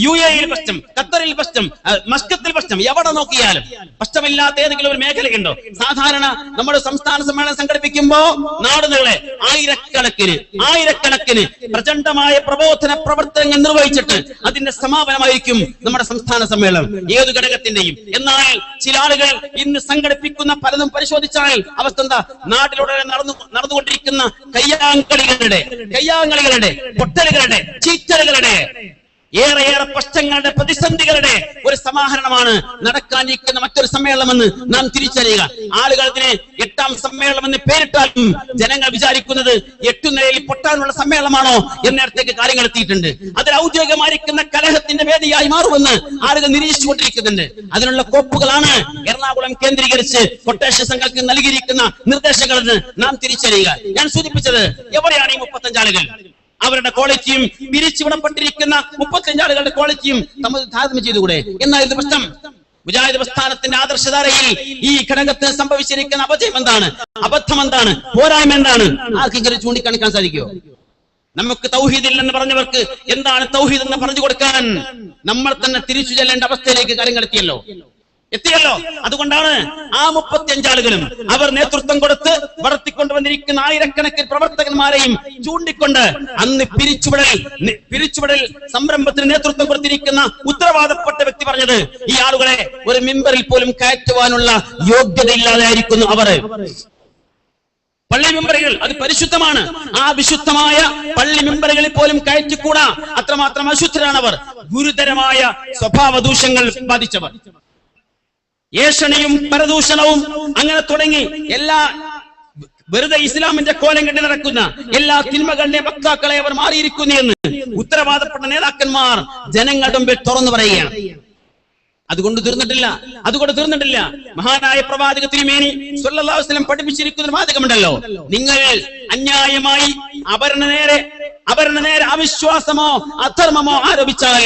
UAE പ്രശ്നം, ഖത്തറിൽ പ്രശ്നം, മസ്കത്തിൽ പ്രശ്നം. എവിടെ നോക്കിയാലും പ്രശ്നമില്ലാത്ത ഏതെങ്കിലും ഒരു മേഖലയുണ്ടോ? സാധാരണ നമ്മുടെ സംസ്ഥാന സമ്മേളനം സംഘടിപ്പിക്കുമ്പോ നാടുകളെ ആയിരക്കണക്കിന് പ്രചണ്ഡമായ പ്രബോധന പ്രവർത്തനങ്ങൾ നിർവഹിച്ചിട്ട് അതിന്റെ സമാപനമായിരിക്കും നമ്മുടെ സംസ്ഥാന സമ്മേളനം, ഏതു ഘടകത്തിന്റെയും. എന്നാൽ ചില ആളുകൾ ഇന്ന് സംഘടിപ്പിക്കുന്ന പലതും പരിശോധിച്ചാൽ അവസ്ഥ എന്താ? നാട്ടിലൂടെ നടന്നുകൊണ്ടിരിക്കുന്ന കയ്യാങ്കളികളുടെ പൊട്ടലുകളുടെ ചീറ്റലുകളുടെ ഏറെ പ്രശ്നങ്ങളുടെ പ്രതിസന്ധികളുടെ ഒരു സമാഹരണമാണ് നടക്കാനിരിക്കുന്ന മറ്റൊരു സമ്മേളനമെന്ന് നാം തിരിച്ചറിയുക. ആളുകൾ അതിനെ 8ാം സമ്മേളനം എന്ന് പേരിട്ടാലും ജനങ്ങൾ വിചാരിക്കുന്നത് 8 നിലയിൽ പൊട്ടാനുള്ള സമ്മേളനമാണോ എന്നേരത്തേക്ക് കാര്യങ്ങൾ എത്തിയിട്ടുണ്ട്. അതിൽ ഔദ്യോഗികമായിരിക്കുന്ന കലഹത്തിന്റെ വേദിയായി മാറുമെന്ന് ആളുകൾ നിരീക്ഷിച്ചുകൊണ്ടിരിക്കുന്നുണ്ട്. അതിനുള്ള കോപ്പുകളാണ് എറണാകുളം കേന്ദ്രീകരിച്ച് കൊട്ടേഷൻ സംഘങ്ങൾക്ക് നൽകിയിരിക്കുന്ന നിർദ്ദേശങ്ങളെന്ന് നാം തിരിച്ചറിയുക. ഞാൻ സൂചിപ്പിച്ചത്, എവിടെയാണ് ഈ 35 ആളുകൾ? അവരുടെ ക്വാളിറ്റിയും പിരിച്ചുവിടപ്പെട്ടിരിക്കുന്ന 35 ആളുകളുടെ ക്വാളിറ്റിയും നമ്മൾ താരതമ്യം ചെയ്തുകൂടെ? എന്നായിരുന്നു പ്രശ്നം. മുജാഹിദ് പ്രസ്ഥാനത്തിന്റെ ആദർശധാരയിൽ ഈ ഘടകത്തിന് സംഭവിച്ചിരിക്കുന്ന അപജയം എന്താണ്? അബദ്ധം എന്താണ്? പോരായ്മ എന്താണ്? ആർക്കെങ്കിലും ചൂണ്ടിക്കാണിക്കാൻ സാധിക്കുമോ? നമുക്ക് തൗഹീദില്ലെന്ന് പറഞ്ഞവർക്ക് എന്താണ് തൗഹീദ് എന്ന് പറഞ്ഞു കൊടുക്കാൻ നമ്മൾ തന്നെ തിരിച്ചു ചെല്ലേണ്ട അവസ്ഥയിലേക്ക് കാര്യങ്ങൾ എത്തിയല്ലോ. എത്തിയല്ലോ. അതുകൊണ്ടാണ് ആ 35 ആളുകളും അവർ നേതൃത്വം കൊടുത്ത് വളർത്തിക്കൊണ്ടുവന്നിരിക്കുന്ന ആയിരക്കണക്കിന് പ്രവർത്തകന്മാരെയും ചൂണ്ടിക്കൊണ്ട് അന്ന് പിരിച്ചുവിടൽ സംരംഭത്തിന് നേതൃത്വം കൊടുത്തിരിക്കുന്ന ഉത്തരവാദപ്പെട്ട വ്യക്തി പറഞ്ഞത്, ഈ ആളുകളെ ഒരു മിമ്പറിൽ പോലും കയറ്റുവാനുള്ള യോഗ്യതയില്ലാതെയായിരിക്കുന്നു അവർ. പള്ളി മെമ്പറുകൾ അത് പരിശുദ്ധമാണ്. ആ വിശുദ്ധമായ പള്ളി മെമ്പറുകളിൽ പോലും കയറ്റിക്കൂടാ, അത്രമാത്രം അശുദ്ധരാണവർ. ഗുരുതരമായ സ്വഭാവ ദൂഷ്യങ്ങൾ ബാധിച്ചവർ. ഏഷണിയും പരദൂഷണവും അങ്ങനെ തുടങ്ങി എല്ലാ വെറുതെ ഇസ്ലാമിന്റെ കോലം കെട്ടി നടക്കുന്ന എല്ലാ തിന്മകളുടെ വക്താക്കളെ അവർ മാറിയിരിക്കുന്നു എന്ന് ഉത്തരവാദപ്പെട്ട നേതാക്കന്മാർ ജനങ്ങളുടെ മുമ്പിൽ തുറന്നു പറയുകയാണ്. അതുകൊണ്ട് തീർന്നിട്ടില്ല. മഹാനായ പ്രവാചക തിരുമേനി സ്വല്ലല്ലാഹു അലൈഹി വസല്ലം പഠിപ്പിച്ചിരിക്കുന്ന വാചകമുണ്ടല്ലോ, നിങ്ങൾ അന്യായമായി അവരുടെ നേരെ അവിശ്വാസമോ അധർമ്മമോ ആരോപിച്ചാൽ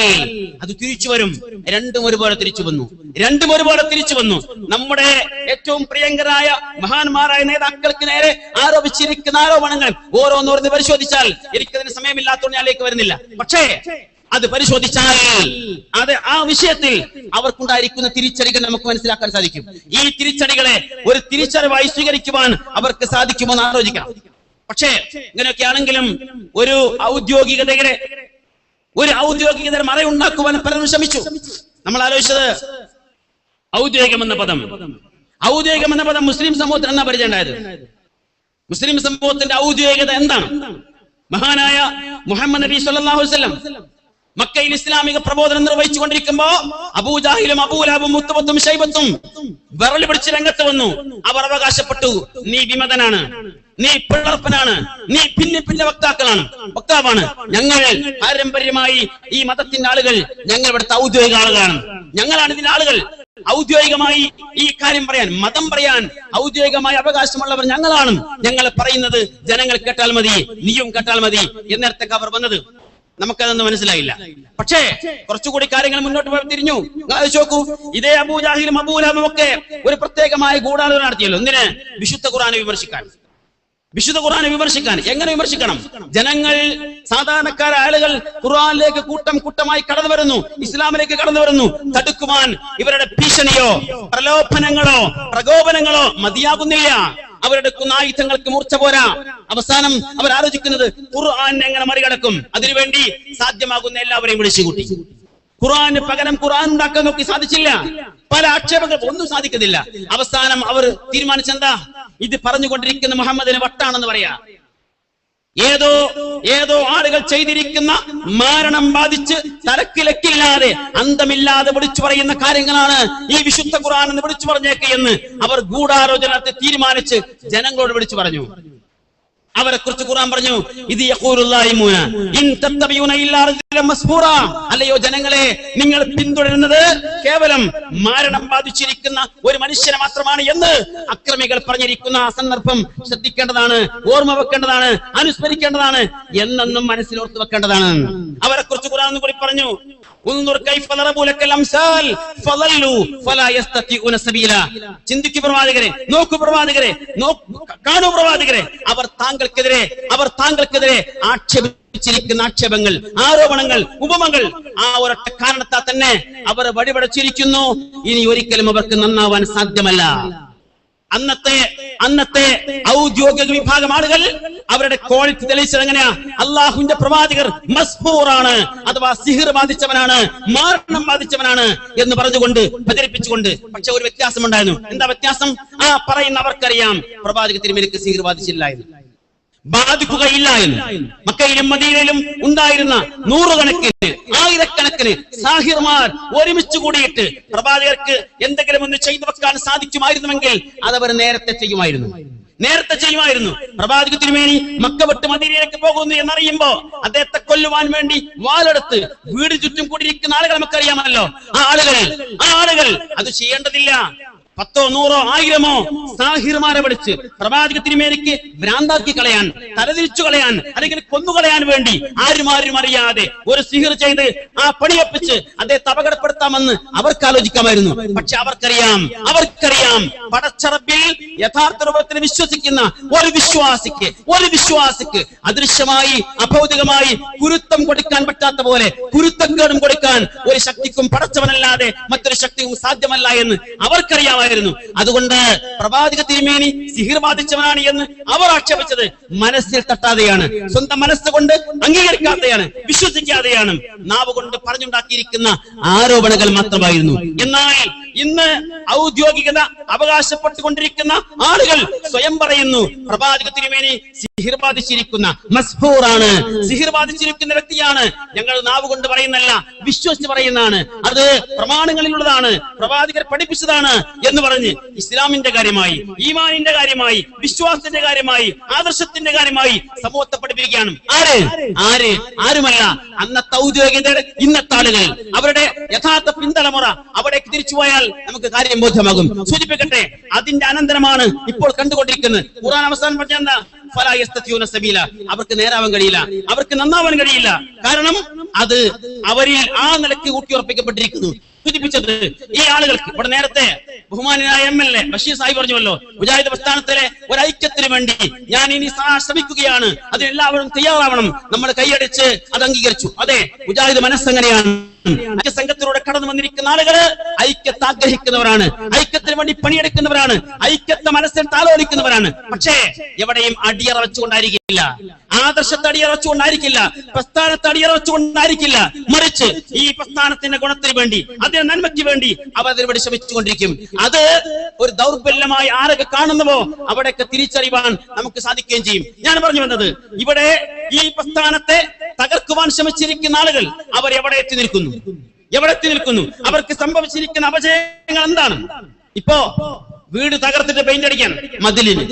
അത് തിരിച്ചു വരും. രണ്ടും ഒരുപോലെ തിരിച്ചു വന്നു. നമ്മുടെ ഏറ്റവും പ്രിയങ്കരായ മഹാന്മാരായ നേതാക്കൾക്ക് നേരെ ആരോപിച്ചിരിക്കുന്ന ആരോപണങ്ങൾ ഓരോന്നോർന്ന് പരിശോധിച്ചാൽ, എനിക്കതിന് സമയമില്ലാത്തതുകൊണ്ട് ഞാനിലേക്ക് വരുന്നില്ല, പക്ഷേ അത് പരിശോധിച്ചാൽ ആ വിഷയത്തിൽ അവർക്കുണ്ടായിരിക്കുന്ന തിരിച്ചടികൾ നമുക്ക് മനസ്സിലാക്കാൻ സാധിക്കും. ഈ തിരിച്ചടികളെ ഒരു തിരിച്ചറിവായി സ്വീകരിക്കുവാൻ അവർക്ക് സാധിക്കുമോ എന്ന് ആലോചിക്കാം. പക്ഷേ ഇങ്ങനെയൊക്കെയാണെങ്കിലും ഒരു ഔദ്യോഗികതയുടെ മറയുണ്ടാക്കുവാൻ പലരും ശ്രമിച്ചു. നമ്മൾ ആലോചിച്ചത് ഔദ്യോഗികം എന്ന പദം മുസ്ലിം സമൂഹത്തിന് എന്നാ പരിചയമുണ്ടായത്? മുസ്ലിം സമൂഹത്തിന്റെ ഔദ്യോഗികത എന്താണ്? മഹാനായ മുഹമ്മദ് നബി സല്ലല്ലാഹു അലൈഹി വസല്ലം മക്കയിൽ ഇസ്ലാമിക പ്രബോധനം നിർവഹിച്ചു കൊണ്ടിരിക്കുമ്പോ അബൂജാഹിലും അബൂലഹബും മുത്തബത്തും ശൈബത്തും വിരൽ പിടിച്ച് രംഗത്ത് വന്നു. അവർ അവകാശപ്പെട്ടു, നീ വിമതനാണ്, നീ പിളർപ്പനാണ്, നീ ഭിന്നിപ്പിന്റെ വക്താവാണ്. ഞങ്ങൾ പാരമ്പര്യമായി ഈ മതത്തിന്റെ ആളുകൾ, ഞങ്ങൾ ഇവിടുത്തെ ഔദ്യോഗിക ആളുകളാണ്, ഞങ്ങളാണ് ഇതിന്റെ ആളുകൾ. ഔദ്യോഗികമായി ഈ കാര്യം പറയാൻ, മതം പറയാൻ ഔദ്യോഗികമായി അവകാശമുള്ളവർ ഞങ്ങളാണ്. ഞങ്ങൾ പറയുന്നത് ജനങ്ങൾ കേട്ടാൽ മതി, നീയും കേട്ടാൽ മതി എന്നിടത്തേക്ക് അവർ വന്നത്. നമുക്കതൊന്നും മനസ്സിലായില്ല. പക്ഷേ കുറച്ചുകൂടി കാര്യങ്ങൾ മുന്നോട്ട് പോയി തിരിഞ്ഞു. നോക്കൂ, ഇതേ അബൂജാഹിലും അബൂലഹബും ഒക്കെ ഒരു പ്രത്യേകമായ ഗൂഢാലോചന നടത്തിയല്ലോ. എന്തിന്? വിശുദ്ധ ഖുർആനെ വിമർശിക്കാൻ. എങ്ങനെ വിമർശിക്കണം? ജനങ്ങൾ, സാധാരണക്കാരായ ആളുകൾ ഖുർആനിലേക്ക് കൂട്ടമായി കടന്നു വരുന്നു, ഇസ്ലാമിലേക്ക് കടന്നു വരുന്നു. തടുക്കുവാൻ ഇവരുടെ ഭീഷണിയോ പ്രലോഭനങ്ങളോ പ്രകോപനങ്ങളോ മതിയാകുന്നില്ല. അവരെടുക്കുന്ന ആയുധങ്ങൾക്ക് മൂർച്ച പോരാ. അവസാനം അവർ ആലോചിക്കുന്നത് ഖുർആൻ എങ്ങനെ മറികടക്കും. അതിനുവേണ്ടി സാധ്യമാകുന്ന എല്ലാവരെയും വിളിച്ചുകൂട്ടി. ഖുർആന് പകരം ഖുർആൻ ഉണ്ടാക്കാൻ നോക്കി, സാധിച്ചില്ല. പല ആക്ഷേപങ്ങൾ, ഒന്നും സാധിക്കുന്നില്ല. അവസാനം അവർ തീരുമാനിച്ചെന്താ? ഇത് പറഞ്ഞുകൊണ്ടിരിക്കുന്ന മുഹമ്മദിന് വട്ടാണെന്ന് പറയാ. ഏതോ ആളുകൾ ചെയ്തിരിക്കുന്ന മാരണം ബാധിച്ച് തലക്കിലക്കില്ലാതെ അന്തമില്ലാതെ വിളിച്ചു പറയുന്ന കാര്യങ്ങളാണ് ഈ വിശുദ്ധ ഖുർആൻ എന്ന് വിളിച്ചു പറഞ്ഞേക്ക് എന്ന് അവർ ഗൂഢാലോചന തീരുമാനിച്ച് ജനങ്ങളോട് വിളിച്ചു പറഞ്ഞു. അവരെ കുറിച്ച് ഖുർആൻ പറഞ്ഞു, ഇത് യഖൂലുല്ലാഹിമൂന ഇൻ തത്തബിയൂന ഇല്ലാ റജുലൻ മസ്ഫൂറ. അല്ലയോ ജനങ്ങളെ, നിങ്ങൾ പിന്തുടരുന്നത് കേവലം മാരണം ബാധിച്ചിരിക്കുന്ന ഒരു മനുഷ്യനെ മാത്രമാണ് എന്ന് അക്രമികൾ പറഞ്ഞിരിക്കുന്ന ആ സന്ദർഭം ശ്രദ്ധിക്കേണ്ടതാണ്, ഓർമ്മ വെക്കേണ്ടതാണ്, അനുസ്മരിക്കേണ്ടതാണ്, എന്നെന്നും മനസ്സിലോർത്ത് വെക്കേണ്ടതാണ്. അവരെ കുറിച്ച് ഖുർആൻ കൂടി പറഞ്ഞു, ചിന്തിക്കൂ പ്രവാചകരെ, നോക്കൂ പ്രവാചകരെ, കാണൂ പ്രവാചകരെ, അവർ താങ്കൾക്കെതിരെ ആക്ഷേപിച്ചിരിക്കുന്ന ആക്ഷേപങ്ങൾ, ആരോപണങ്ങൾ, ഉപമകൾ, ആ ഒരൊറ്റ കാരണത്താൽ തന്നെ അവർ വഴിപടച്ചിരിക്കുന്നു. ഇനി ഒരിക്കലും അവർക്ക് നന്നാവാൻ സാധ്യമല്ല. അന്നത്തെ ഔദ്യോഗിക വിഭാഗം ആളുകൾ അവരുടെ ക്വാളിറ്റി തെളിയിച്ചത് എങ്ങനെയാ? അള്ളാഹുവിന്റെ പ്രവാചകർ മസ്ഫൂറാണ്, അഥവാ സിഹിർ ബാധിച്ചവനാണ്, മാരണം ബാധിച്ചവനാണ് എന്ന് പറഞ്ഞുകൊണ്ട് പ്രചരിപ്പിച്ചുകൊണ്ട്. പക്ഷെ ഒരു വ്യത്യാസം ഉണ്ടായിരുന്നു. എന്താ വ്യത്യാസം? ആ പറയുന്ന അവർക്കറിയാം പ്രവാചക തിരുമേനിക്ക് സിഹിർ ബാധിച്ചില്ല എന്ന്, ബാധിക്കുകയില്ല എന്ന്. മക്കയിലും മദീനയിലും ഉണ്ടായിരുന്ന നൂറുകണക്കിന്, ആയിരക്കണക്കിന് സാഹിർമാർ ഒരുമിച്ച് കൂടിയിട്ട് പ്രവാചകർക്ക് എന്തെങ്കിലും ഒന്ന് ചെയ്തു വെക്കാൻ സാധിക്കുമായിരുന്നുവെങ്കിൽ അതവർ നേരത്തെ ചെയ്യുമായിരുന്നു. പ്രവാചക തിരുമേനി മക്ക വിട്ട് മദീനയിലേക്ക് പോകുന്നു എന്നറിയുമ്പോ അദ്ദേഹത്തെ കൊല്ലുവാൻ വേണ്ടി വാളെടുത്ത് വീട് ചുറ്റും കൂടിയിരിക്കുന്ന ആളുകൾ നമുക്കറിയാമല്ലോ. ആ ആളുകൾ അത് ചെയ്യേണ്ടതില്ല. 10, 100, 1000 സാഹിർമാരെ വിളിച്ച് പ്രവാചക തിരുമേനിക്ക് ഭ്രാന്താക്കി കളയാൻ, തലതിരിച്ചു കളയാൻ, അല്ലെങ്കിൽ കൊന്നുകളയാൻ വേണ്ടി ആരും അറിയാതെ ഒരു സിഹിർ ചെയ്ത് ആ പണിയൊപ്പിച്ച് അദ്ദേഹത്തെ അപകടപ്പെടുത്താമെന്ന് അവർക്ക് ആലോചിക്കാമായിരുന്നു. പക്ഷെ അവർക്കറിയാം പടച്ചറബിൽ യഥാർത്ഥ രൂപത്തിൽ വിശ്വസിക്കുന്ന ഒരു വിശ്വാസിക്ക് അദൃശ്യമായി അഭൗതികമായി കുരുത്തം കൊടുക്കാൻ പറ്റാത്ത പോലെ കുരുത്തക്കേടും കൊടുക്കാൻ ഒരു ശക്തിക്കും പടച്ചവനല്ലാതെ മറ്റൊരു ശക്തിയും സാധ്യമല്ല എന്ന് അവർക്കറിയാം. അതുകൊണ്ട് പ്രവാചക തിരുമേനി സിഹിർ ബാധിച്ചവനാണ് എന്ന് അവർ ആക്ഷേപിച്ചത് മനസ്സിൽ തട്ടാതെയാണ്, സ്വന്തം മനസ്സുകൊണ്ട് അംഗീകരിക്കാതെയാണ്, വിശ്വസിക്കാതെയാണ്, നാവ് കൊണ്ട് പറഞ്ഞുണ്ടാക്കിയിരിക്കുന്ന ആരോപണങ്ങൾ മാത്രമായിരുന്നു. എന്നാൽ ഇന്ന് ഔദ്യോഗികത അവകാശപ്പെട്ടുകൊണ്ടിരിക്കുന്ന ആളുകൾ സ്വയം പറയുന്നു പ്രവാചക തിരുമേനി സിഹിർ ബാധിച്ചിരിക്കുന്ന മസ്ഹൂറാണ്, സിഹിർ ബാധിച്ചിരിക്കുന്ന വ്യക്തിയാണ്. ഞങ്ങൾ നാവ് കൊണ്ട് പറയുന്നല്ല, വിശ്വസിച്ച് പറയുന്നതാണ്, അത് പ്രമാണങ്ങളിലുള്ളതാണ്, പ്രവാചകർ പഠിപ്പിച്ചതാണ് എന്ന് പറഞ്ഞ് ഇസ്ലാമിന്റെ കാര്യമായി, ഈമാനിന്റെ കാര്യമായി, വിശ്വാസത്തിന്റെ കാര്യമായി, ആദർശത്തിന്റെ കാര്യമായി സമൂഹത്തെ പഠിപ്പിക്കുകയാണ്. ആരുമല്ല അന്നത്തെ ഔദ്യോഗികതയുടെ ഇന്നത്തെ ആളുകൾ. അവരുടെ യഥാർത്ഥ പിന്തലമുറ അവിടേക്ക് തിരിച്ചുപോയാൽ നമുക്ക് കാര്യം ബോധ്യമാകും. സൂചിപ്പിക്കട്ടെ, അതിന്റെ അനന്തരമാണ് ഇപ്പോൾ കണ്ടുകൊണ്ടിരിക്കുന്നത്. ഖുർആൻ അവസാനം പറഞ്ഞ എന്താ? അവർക്ക് നേരാവാൻ കഴിയില്ല, അവർക്ക് നന്നാവാൻ കഴിയില്ല. കാരണം അത് അവരിൽ ആ നിലയ്ക്ക് ഊട്ടിയുറപ്പിക്കപ്പെട്ടിരിക്കുന്നു. സൂചിപ്പിച്ചത് ഈ ആളുകൾക്ക് ഇവിടെ നേരത്തെ ബഹുമാനായ MLA ബഷീർ സാഹിബ് പറഞ്ഞുവല്ലോ, മുജാഹിദ് പ്രസ്ഥാനത്തിലെ ഒരു ഐക്യത്തിന് വേണ്ടി ഞാൻ ഇനി ശ്രമിക്കുകയാണ്, അതിനെല്ലാവരും തയ്യാറാവണം. നമ്മൾ കൈയടിച്ച് അത് അംഗീകരിച്ചു. അതെ, മുജാഹിദ് മനസ്സെങ്ങനെയാണ്? ഐക്യസംഘത്തിലൂടെ കടന്നു വന്നിരിക്കുന്ന ആളുകള് ഐക്യത്തെ ആഗ്രഹിക്കുന്നവരാണ്, ഐക്യത്തിന് വേണ്ടി പണിയെടുക്കുന്നവരാണ്, ഐക്യത്തെ മനസ്സിൽ താലോലിക്കുന്നവരാണ്. പക്ഷേ എവിടെയും അടിയറ വെച്ചുകൊണ്ടായിരിക്കില്ല, ആദർശത്തെ അടിയറ വെച്ചുകൊണ്ടായിരിക്കില്ല, പ്രസ്ഥാനത്തെ അടിയറ വെച്ചുകൊണ്ടായിരിക്കില്ല. മറിച്ച് ഈ പ്രസ്ഥാനത്തിന്റെ ഗുണത്തിന് വേണ്ടി, അതിന്റെ നന്മയ്ക്ക് വേണ്ടി അവർ അതിനുവേണ്ടി ശ്രമിച്ചുകൊണ്ടിരിക്കും. അത് ഒരു ദൗർബല്യമായി ആരൊക്കെ കാണുന്നുവോ അവിടെയൊക്കെ തിരിച്ചറിയാൻ നമുക്ക് സാധിക്കുകയും ചെയ്യും. ഞാൻ പറഞ്ഞു വന്നത്, ഇവിടെ ഈ പ്രസ്ഥാനത്തെ തകർക്കുവാൻ ശ്രമിച്ചിരിക്കുന്ന ആളുകൾ അവർ എവിടെ എത്തി നിൽക്കുന്നു? അവർക്ക് സംഭവിച്ചിരിക്കുന്ന അപജയങ്ങൾ എന്താണ്? ഇപ്പോ വീട് തകർത്തിട്ട് പെയിന്റ് അടിക്കാൻ, മതിലിന്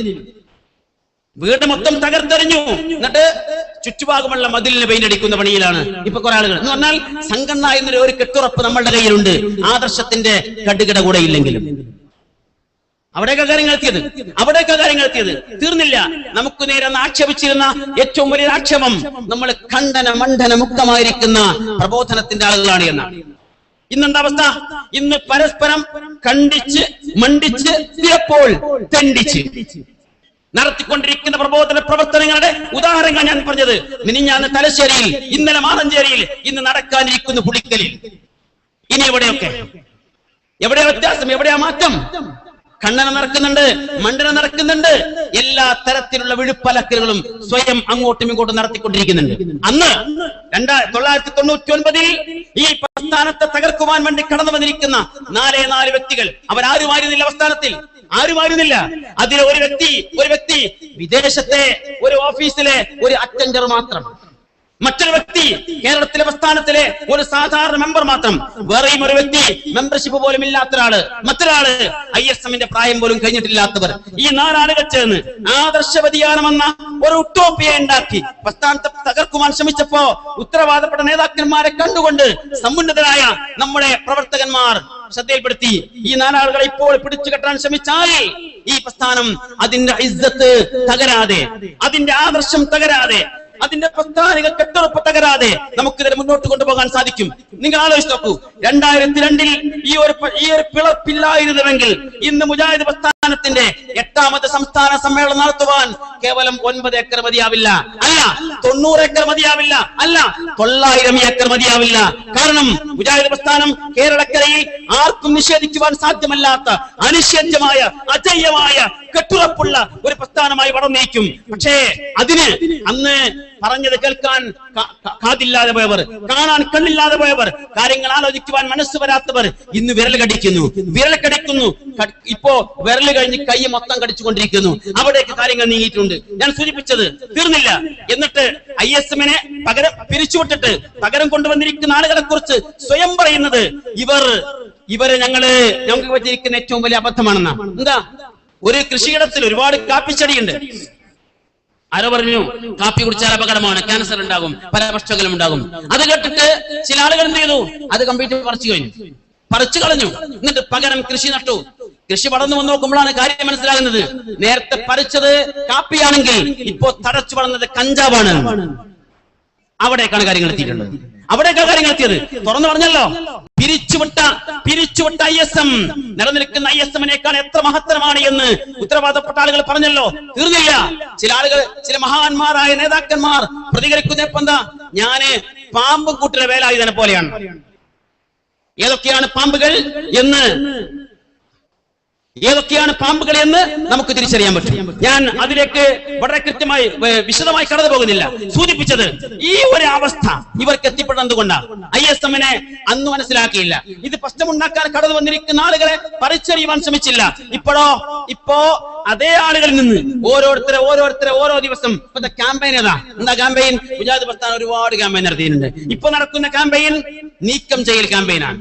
വീട് മൊത്തം തകർത്തെറിഞ്ഞു, എന്നിട്ട് ചുറ്റുഭാഗമുള്ള മതിലിന് പെയിന്റ് അടിക്കുന്ന പണിയിലാണ് ഇപ്പൊ കുറെ ആളുകൾ. എന്ന് പറഞ്ഞാൽ സംഘടന എന്നൊരു ഒരു കെട്ടുറപ്പ് നമ്മളുടെ കയ്യിലുണ്ട്, ആദർശത്തിന്റെ കടുകിട കൂടെ ഇല്ലെങ്കിലും. അവിടേക്ക് കാര്യങ്ങൾ എത്തിയത് തീർന്നില്ല. നമുക്ക് നേരെ ആക്ഷേപിച്ചിരുന്ന ഏറ്റവും വലിയ ആക്ഷേപം നമ്മൾ മണ്ഡന മുക്തമായിരിക്കുന്ന പ്രബോധനത്തിന്റെ ആളുകളാണ് എന്നാണ്. ഇന്നെന്താ അവസ്ഥ? ഇന്ന് പരസ്പരം കണ്ടിച്ച് മണ്ടിച്ച് ചിലപ്പോൾ തെണ്ടിച്ച് നടത്തിക്കൊണ്ടിരിക്കുന്ന പ്രബോധന പ്രവർത്തനങ്ങളുടെ ഉദാഹരണങ്ങൾ ഞാൻ പറഞ്ഞത്. മിനിഞ്ഞാന്ന് തലശ്ശേരിയിൽ, ഇന്നലെ മാറഞ്ചേരിയിൽ, ഇന്ന് നടക്കാനിരിക്കുന്ന പുളിക്കലിൽ. ഇനി എവിടെയാ വ്യത്യാസം? എവിടെയാ മാറ്റം? ഖണ്ഡന നടക്കുന്നുണ്ട്, മണ്ഡന നടക്കുന്നുണ്ട്, എല്ലാ തരത്തിലുള്ള വിഴുപ്പലക്കലുകളും സ്വയം അങ്ങോട്ടും ഇങ്ങോട്ടും നടത്തിക്കൊണ്ടിരിക്കുന്നുണ്ട്. അന്ന് 1999 ഈ പ്രസ്ഥാനത്തെ തകർക്കുവാൻ വേണ്ടി കടന്നു വന്നിരിക്കുന്ന 4 വ്യക്തികൾ, അവരാരുമായിരുന്നില്ല പ്രസ്ഥാനത്തിൽ, ആരുമായിരുന്നില്ല. അതിലെ ഒരു വ്യക്തി വിദേശത്തെ ഒരു ഓഫീസിലെ ഒരു അറ്റൻഡർ മാത്രം, മറ്റൊരു വ്യക്തി കേരളത്തിലെ പ്രസ്ഥാനത്തിലെ ഒരു സാധാരണ മെമ്പർ മാത്രം, വേറെയും ഒരു വ്യക്തി മെമ്പർഷിപ്പ് പോലും ഇല്ലാത്ത ഒരാള്, മറ്റൊരാള് ISM പ്രായം പോലും കഴിഞ്ഞിട്ടില്ലാത്തവർ. ഈ 4 ആളുകൾ ചേർന്ന് ആദർശ വ്യതിയാനമെന്ന ഒരു ഉട്ടോപ്പിയ ഉണ്ടാക്കി പ്രസ്ഥാനത്തെ തകർക്കുവാൻ ശ്രമിച്ചപ്പോ ഉത്തരവാദപ്പെട്ട നേതാക്കന്മാരെ കണ്ടുകൊണ്ട് സമുന്നതരായ നമ്മുടെ പ്രവർത്തകന്മാർ ശ്രദ്ധയിൽപ്പെടുത്തി, ഈ 4 ആളുകളെ ഇപ്പോൾ പിടിച്ചു കെട്ടാൻ ശ്രമിച്ചാൽ ഈ പ്രസ്ഥാനം അതിന്റെ ഇസ്സത്ത് തകരാതെ, അതിന്റെ ആദർശം തകരാതെ, അതിന്റെ പ്രസ്ഥാനിക കെട്ടുറപ്പ് തകരാതെ നമുക്കിതിനെ മുന്നോട്ട് കൊണ്ടുപോകാൻ സാധിക്കും. നിങ്ങൾ ആലോചിച്ച് നോക്കൂ, 2002 ഈ ഒരു പിളർപ്പില്ലായിരുന്നുവെങ്കിൽ ഇന്ന് മുജാഹിദ് പ്രസ്ഥാനത്തിന്റെ 8ാമത് സംസ്ഥാന സമ്മേളനം നടത്തുവാൻ കേവലം 9 ഏക്കർ മതിയാവില്ല, അല്ല 90 ഏക്കർ മതിയാവില്ല, അല്ല 900 ഏക്കർ മതിയാവില്ല. കാരണം മുജാഹിദ് പ്രസ്ഥാനം കേരളക്കരയിൽ ആർക്കും നിഷേധിക്കുവാൻ സാധ്യമല്ലാത്ത അനിഷേധ്യമായ അജയ്യമായ കെട്ടുറപ്പുള്ള ഒരു പ്രസ്ഥാനമായി വളർന്നേക്കും. പക്ഷേ അതിന് അന്ന് പറഞ്ഞത് കേൾക്കാൻ കാതില്ലാതെ പോയവർ, കാണാൻ കണ്ണില്ലാതെ പോയവർ, കാര്യങ്ങൾ ആലോചിക്കുവാൻ മനസ്സ് വരാത്തവർ ഇന്ന് വിരൽ കടിക്കുന്നു. ഇപ്പോ വിരൽ കഴിഞ്ഞ് കൈ മൊത്തം കടിച്ചുകൊണ്ടിരിക്കുന്നു. അവിടേക്ക് കാര്യങ്ങൾ നീങ്ങിയിട്ടുണ്ട്. ഞാൻ സൂചിപ്പിച്ചത് തീർന്നില്ല. എന്നിട്ട് ISM പകരം പിരിച്ചുവിട്ടിട്ട് പകരം കൊണ്ടുവന്നിരിക്കുന്ന ആളുകളെ കുറിച്ച് സ്വയം പറയുന്നത് ഇവര് ഞങ്ങൾക്ക് പറ്റിയിരിക്കുന്ന ഏറ്റവും വലിയ അബദ്ധമാണെന്നാ. എന്താ? ഒരു കൃഷിയിടത്തിൽ ഒരുപാട് കാപ്പിച്ചെടിയുണ്ട്. ആരോ പറഞ്ഞു കാപ്പി കുടിച്ചാൽ അപകടമാണ്, ക്യാൻസർ ഉണ്ടാകും, പല പ്രശ്നങ്ങളും ഉണ്ടാകും. അത് കേട്ടിട്ട് ചില ആളുകൾ എന്ത് ചെയ്തു? അത് കംപ്ലീറ്റ് പറിച്ചു കളഞ്ഞു. എന്നിട്ട് പകരം കൃഷി നട്ടു. കൃഷി വളർന്നു വന്ന് നോക്കുമ്പോഴാണ് കാര്യം മനസ്സിലാകുന്നത്. നേരത്തെ പറിച്ചത് കാപ്പിയാണെങ്കിൽ ഇപ്പോ തടച്ചു വളർന്നത് കഞ്ചാവാണ്. അവിടേക്കാണ് കാര്യങ്ങൾ എത്തിയിട്ടുള്ളത്. അവിടേക്കാണ് കാര്യങ്ങൾ എത്തിയത്. തുറന്നു പറഞ്ഞല്ലോ, പിരിച്ചുവിട്ട ISM, നിലനിൽക്കുന്ന ISMനേക്കാൾ എത്ര മഹത്തരമാണ് എന്ന് ഉത്തരവാദപ്പെട്ട ആളുകൾ പറഞ്ഞല്ലോ. തീർന്നില്ല. ചില ആളുകൾ, ചില മഹാന്മാരായ നേതാക്കന്മാർ പ്രതികരിക്കുന്ന എന്താ, ഞാന് പാമ്പും കൂട്ടിലെ വേലായുധനെ പോലെയാണ്. ഏതൊക്കെയാണ് പാമ്പുകൾ എന്ന് നമുക്ക് തിരിച്ചറിയാൻ പറ്റും. ഞാൻ അതിലേക്ക് വളരെ കൃത്യമായി വിശദമായി കടന്നു പോകുന്നില്ല. സൂചിപ്പിച്ചത് ഈ ഒരു അവസ്ഥ ഇവർക്ക് എത്തിപ്പെടുന്നത് കൊണ്ടാണ്. ISMനെ അന്ന് മനസ്സിലാക്കിയില്ല. ഇത് പ്രശ്നമുണ്ടാക്കാൻ കടന്നു വന്നിരിക്കുന്ന ആളുകളെ പറിച്ചറിയുവാൻ ശ്രമിച്ചില്ല. ഇപ്പോ അതേ ആളുകളിൽ നിന്ന് ഓരോരുത്തരെ ഓരോ ദിവസം ഇപ്പോഴത്തെ ക്യാമ്പയിൻ എന്താ ക്യാമ്പയിൻ? മുജാഹിദ് പ്രസ്ഥാനം ഒരുപാട് ക്യാമ്പയിൻ നടത്തിയിട്ടുണ്ട്. ഇപ്പൊ നടക്കുന്ന ക്യാമ്പയിൻ നീക്കം ചെയ്യൽ ക്യാമ്പയിനാണ്.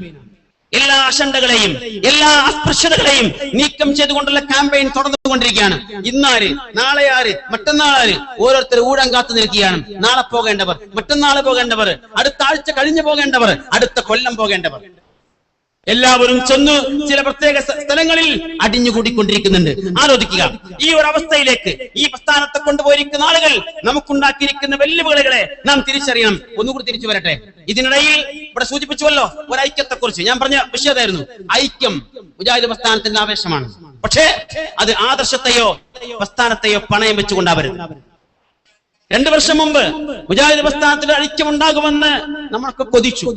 എല്ലാ അശണ്ടകളെയും എല്ലാ അസ്പൃശ്യതകളെയും നീക്കം ചെയ്തുകൊണ്ടുള്ള ക്യാമ്പയിൻ തുടർന്നുകൊണ്ടിരിക്കുകയാണ്. ഇന്നാര്, നാളെ ആര്, മറ്റന്നാളാര്, ഓരോരുത്തർ ഊഴം കാത്തു നിൽക്കുകയാണ്. നാളെ പോകേണ്ടവർ, മറ്റന്നാളെ പോകേണ്ടവർ, അടുത്ത ആഴ്ച കഴിഞ്ഞു പോകേണ്ടവർ, അടുത്ത കൊല്ലം പോകേണ്ടവർ, എല്ലാവരും ചെന്ന് ചില പ്രത്യേക സ്ഥലങ്ങളിൽ അടിഞ്ഞുകൂടിക്കൊണ്ടിരിക്കുന്നുണ്ട്. ആലോചിക്കുക, ഈ ഒരു അവസ്ഥയിലേക്ക് ഈ പ്രസ്ഥാനത്തെ കൊണ്ടുപോയിരിക്കുന്ന ആളുകൾ നമുക്കുണ്ടാക്കിയിരിക്കുന്ന വെല്ലുവിളികളെ നാം തിരിച്ചറിയണം. ഒന്നുകൂടി തിരിച്ചു വരട്ടെ. ഇതിനിടയിൽ ഇവിടെ സൂചിപ്പിച്ചുവല്ലോ ഒരു ഐക്യത്തെ കുറിച്ച്. ഞാൻ പറഞ്ഞ വിഷയമായിരുന്നു ഐക്യം. മുജാഹിദ് പ്രസ്ഥാനത്തിന്റെ ആവേശമാണ്. പക്ഷേ അത് ആദർശത്തെയോ പ്രസ്ഥാനത്തെയോ പണയം വെച്ചുകൊണ്ടാവരുത്. 2 വർഷം മുമ്പ് മുജാഹിദ് പ്രസ്ഥാനത്തിൽ ഐക്യമുണ്ടാകുമെന്ന് നമ്മളൊക്കെ കൊതിച്ചു,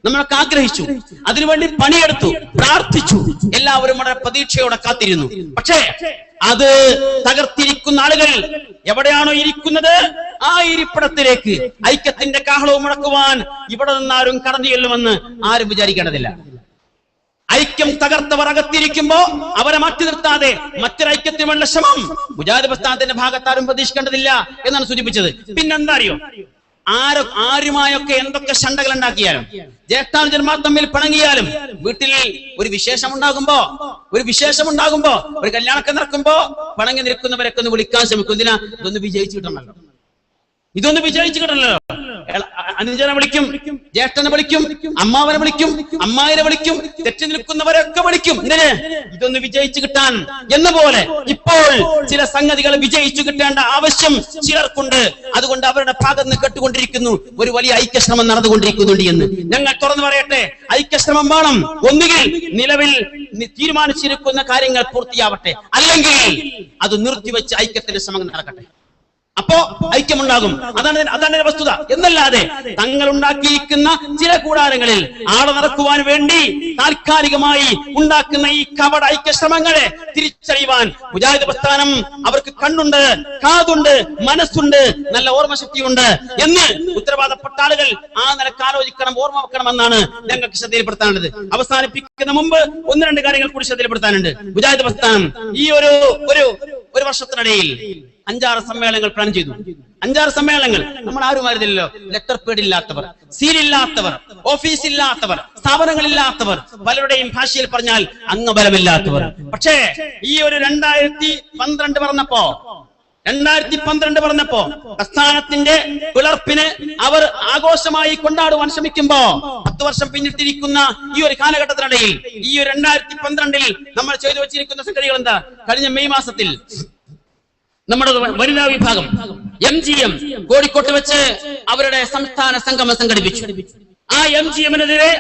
നമ്മളൊക്കെ ആഗ്രഹിച്ചു, അതിനുവേണ്ടി പണിയെടുത്തു, പ്രാർത്ഥിച്ചു, എല്ലാവരും വളരെ പ്രതീക്ഷയോടെ കാത്തിരുന്നു. പക്ഷേ അത് തകർത്തിരിക്കുന്ന ആളുകൾ എവിടെയാണോ ഇരിക്കുന്നത് ആ ഇരിപ്പിടത്തിലേക്ക് ഐക്യത്തിന്റെ കാഹളവും മുഴക്കുവാൻ ഇവിടെ നിന്നാരും കടന്നു ചെല്ലുമെന്ന് ആരും വിചാരിക്കേണ്ടതില്ല. ഐക്യം തകർത്തവർ അകത്തിരിക്കുമ്പോ അവരെ മാറ്റി നിർത്താതെ മറ്റൊരൈക്യത്തിനുള്ള ശ്രമം മുജാഹിദ് പ്രസ്ഥാനത്തിന്റെ ഭാഗത്താരും പ്രതീക്ഷിക്കേണ്ടതില്ല എന്നാണ് സൂചിപ്പിച്ചത്. പിന്നെന്താ അറിയോ, ആരുമായൊക്കെ എന്തൊക്കെ ശണ്ടകൾ ഉണ്ടാക്കിയാലും, ജ്യേഷ്ഠാനുജന്മാർ തമ്മിൽ പിണങ്ങിയാലും, വീട്ടിൽ ഒരു വിശേഷം ഉണ്ടാകുമ്പോ ഒരു കല്യാണമൊക്കെ നടക്കുമ്പോ പിണങ്ങി നിൽക്കുന്നവരൊക്കെ ഒന്ന് വിളിക്കാൻ ശ്രമിക്കും. എന്തിനാ? ഇതൊന്ന് വിജയിച്ചു കിട്ടണല്ലോ. അനുജനെ വിളിക്കും, ജ്യേഷ്ഠനെ വിളിക്കും, അമ്മാവനെ വിളിക്കും, അമ്മായിനെ വിളിക്കും, തെറ്റി നിൽക്കുന്നവരൊക്കെ വിളിക്കും. ഇതൊന്ന് വിജയിച്ചു കിട്ടാൻ എന്ന പോലെ ഇപ്പോൾ ചില സംഗതികൾ വിജയിച്ചു കിട്ടേണ്ട ആവശ്യം ചിലർക്കുണ്ട്. അതുകൊണ്ട് അവരുടെ ഭാഗത്ത് നിന്ന് കേട്ടുകൊണ്ടിരിക്കുന്നു ഒരു വലിയ ഐക്യശ്രമം നടന്നുകൊണ്ടിരിക്കുന്നുണ്ട് എന്ന്. ഞങ്ങൾ തുറന്നു പറയട്ടെ, ഐക്യശ്രമം വേണം. ഒന്നുകിൽ നിലവിൽ തീരുമാനിച്ചിരിക്കുന്ന കാര്യങ്ങൾ പൂർത്തിയാവട്ടെ, അല്ലെങ്കിൽ അത് നിർത്തിവെച്ച് ഐക്യത്തിന്റെ ശ്രമം നടക്കട്ടെ. അപ്പോ ഐക്യമുണ്ടാകും. അതാണ് വസ്തുത. എന്നല്ലാതെ തങ്ങൾ ഉണ്ടാക്കിയിരിക്കുന്ന ചില കൂടാരങ്ങളിൽ ആളെ നടക്കുവാൻ വേണ്ടി താൽക്കാലികമായി ഉണ്ടാക്കുന്ന ഈ കപട ഐക്യശ്രമങ്ങളെ തിരിച്ചറിയുവാൻ മുജാഹിദ് പ്രസ്ഥാനം അവർക്ക് കണ്ണുണ്ട്, കാതുണ്ട്, മനസ്സുണ്ട്, നല്ല ഓർമ്മശക്തിയുണ്ട് എന്ന് ഉത്തരവാദപ്പെട്ട ആളുകൾ ആ നിലക്ക് ആലോചിക്കണം, ഓർമ്മ വെക്കണമെന്നാണ് ഞങ്ങൾക്ക് ശ്രദ്ധയിൽപ്പെടുത്താനുള്ളത്. അവസാനിപ്പിക്കുന്ന മുമ്പ് 1-2 കാര്യങ്ങൾ കൂടി ശ്രദ്ധയിൽപ്പെടുത്താനുണ്ട്. മുജാഹിദ് പ്രസ്ഥാനം ഈ ഒരു വർഷത്തിനിടയിൽ 5-6 സമ്മേളനങ്ങൾ പ്ലാൻ ചെയ്തു. 5-6 സമ്മേളനങ്ങൾ. നമ്മൾ ആരുമായിരുന്നില്ലല്ലോ. ലെറ്റർ പേഡ് ഇല്ലാത്തവർ, സീലില്ലാത്തവർ, ഓഫീസ് ഇല്ലാത്തവർ, സ്ഥാപനങ്ങളില്ലാത്തവർ, പലരുടെയും ഭാഷയിൽ പറഞ്ഞാൽ അംഗബലമില്ലാത്തവർ. പക്ഷേ ഈ ഒരു 2012 പറഞ്ഞപ്പോ പ്രസ്ഥാനത്തിന്റെ പിളർപ്പിന് അവർ ആഘോഷമായി കൊണ്ടാടുവാൻ ശ്രമിക്കുമ്പോ 10 വർഷം പിന്നിട്ടിരിക്കുന്ന ഈ ഒരു കാലഘട്ടത്തിനിടയിൽ ഈ ഒരു 2012 നമ്മൾ ചെയ്തു വെച്ചിരിക്കുന്ന സംഗതികൾ എന്താ? കഴിഞ്ഞ മെയ് മാസത്തിൽ നമ്മുടെ വനിതാ വിഭാഗം MGM കോഴിക്കോട്ട് വെച്ച് അവരുടെ സംസ്ഥാന സംഗമം സംഘടിപ്പിച്ചു. ആ MGM-നെതിരെ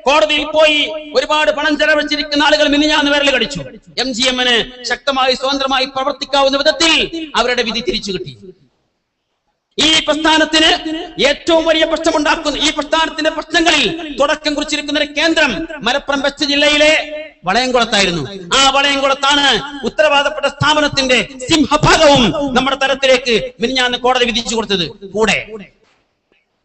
കോടതിയിൽ പോയി ഒരുപാട് പണം ചെലവഴിച്ചിരിക്കുന്ന ആളുകൾ മിനിഞ്ഞാന്ന് വിരൽ കടിച്ചു. MGM-ന് ശക്തമായി സ്വതന്ത്രമായി പ്രവർത്തിക്കാവുന്ന വിധത്തിൽ അവരുടെ വിധി തിരിച്ചു കിട്ടി. ഈ പ്രസ്ഥാനത്തിന് ഏറ്റവും വലിയ പ്രശ്നമുണ്ടാക്കുന്ന, ഈ പ്രസ്ഥാനത്തിന്റെ പ്രശ്നങ്ങളിൽ തുടക്കം കുറിച്ചിരിക്കുന്ന ഒരു കേന്ദ്രം മലപ്പുറം വെസ്റ്റ് ജില്ലയിലെ വളയംകുളത്തായിരുന്നു. ആ വളയംകുളത്താണ് ഉത്തരവാദപ്പെട്ട സ്ഥാപനത്തിന്റെ സിംഹഭാഗവും നമ്മുടെ തരത്തിലേക്ക് മിനിഞ്ഞാന്ന് കോടതി വിധിച്ചു കൊടുത്തത്. കൂടെ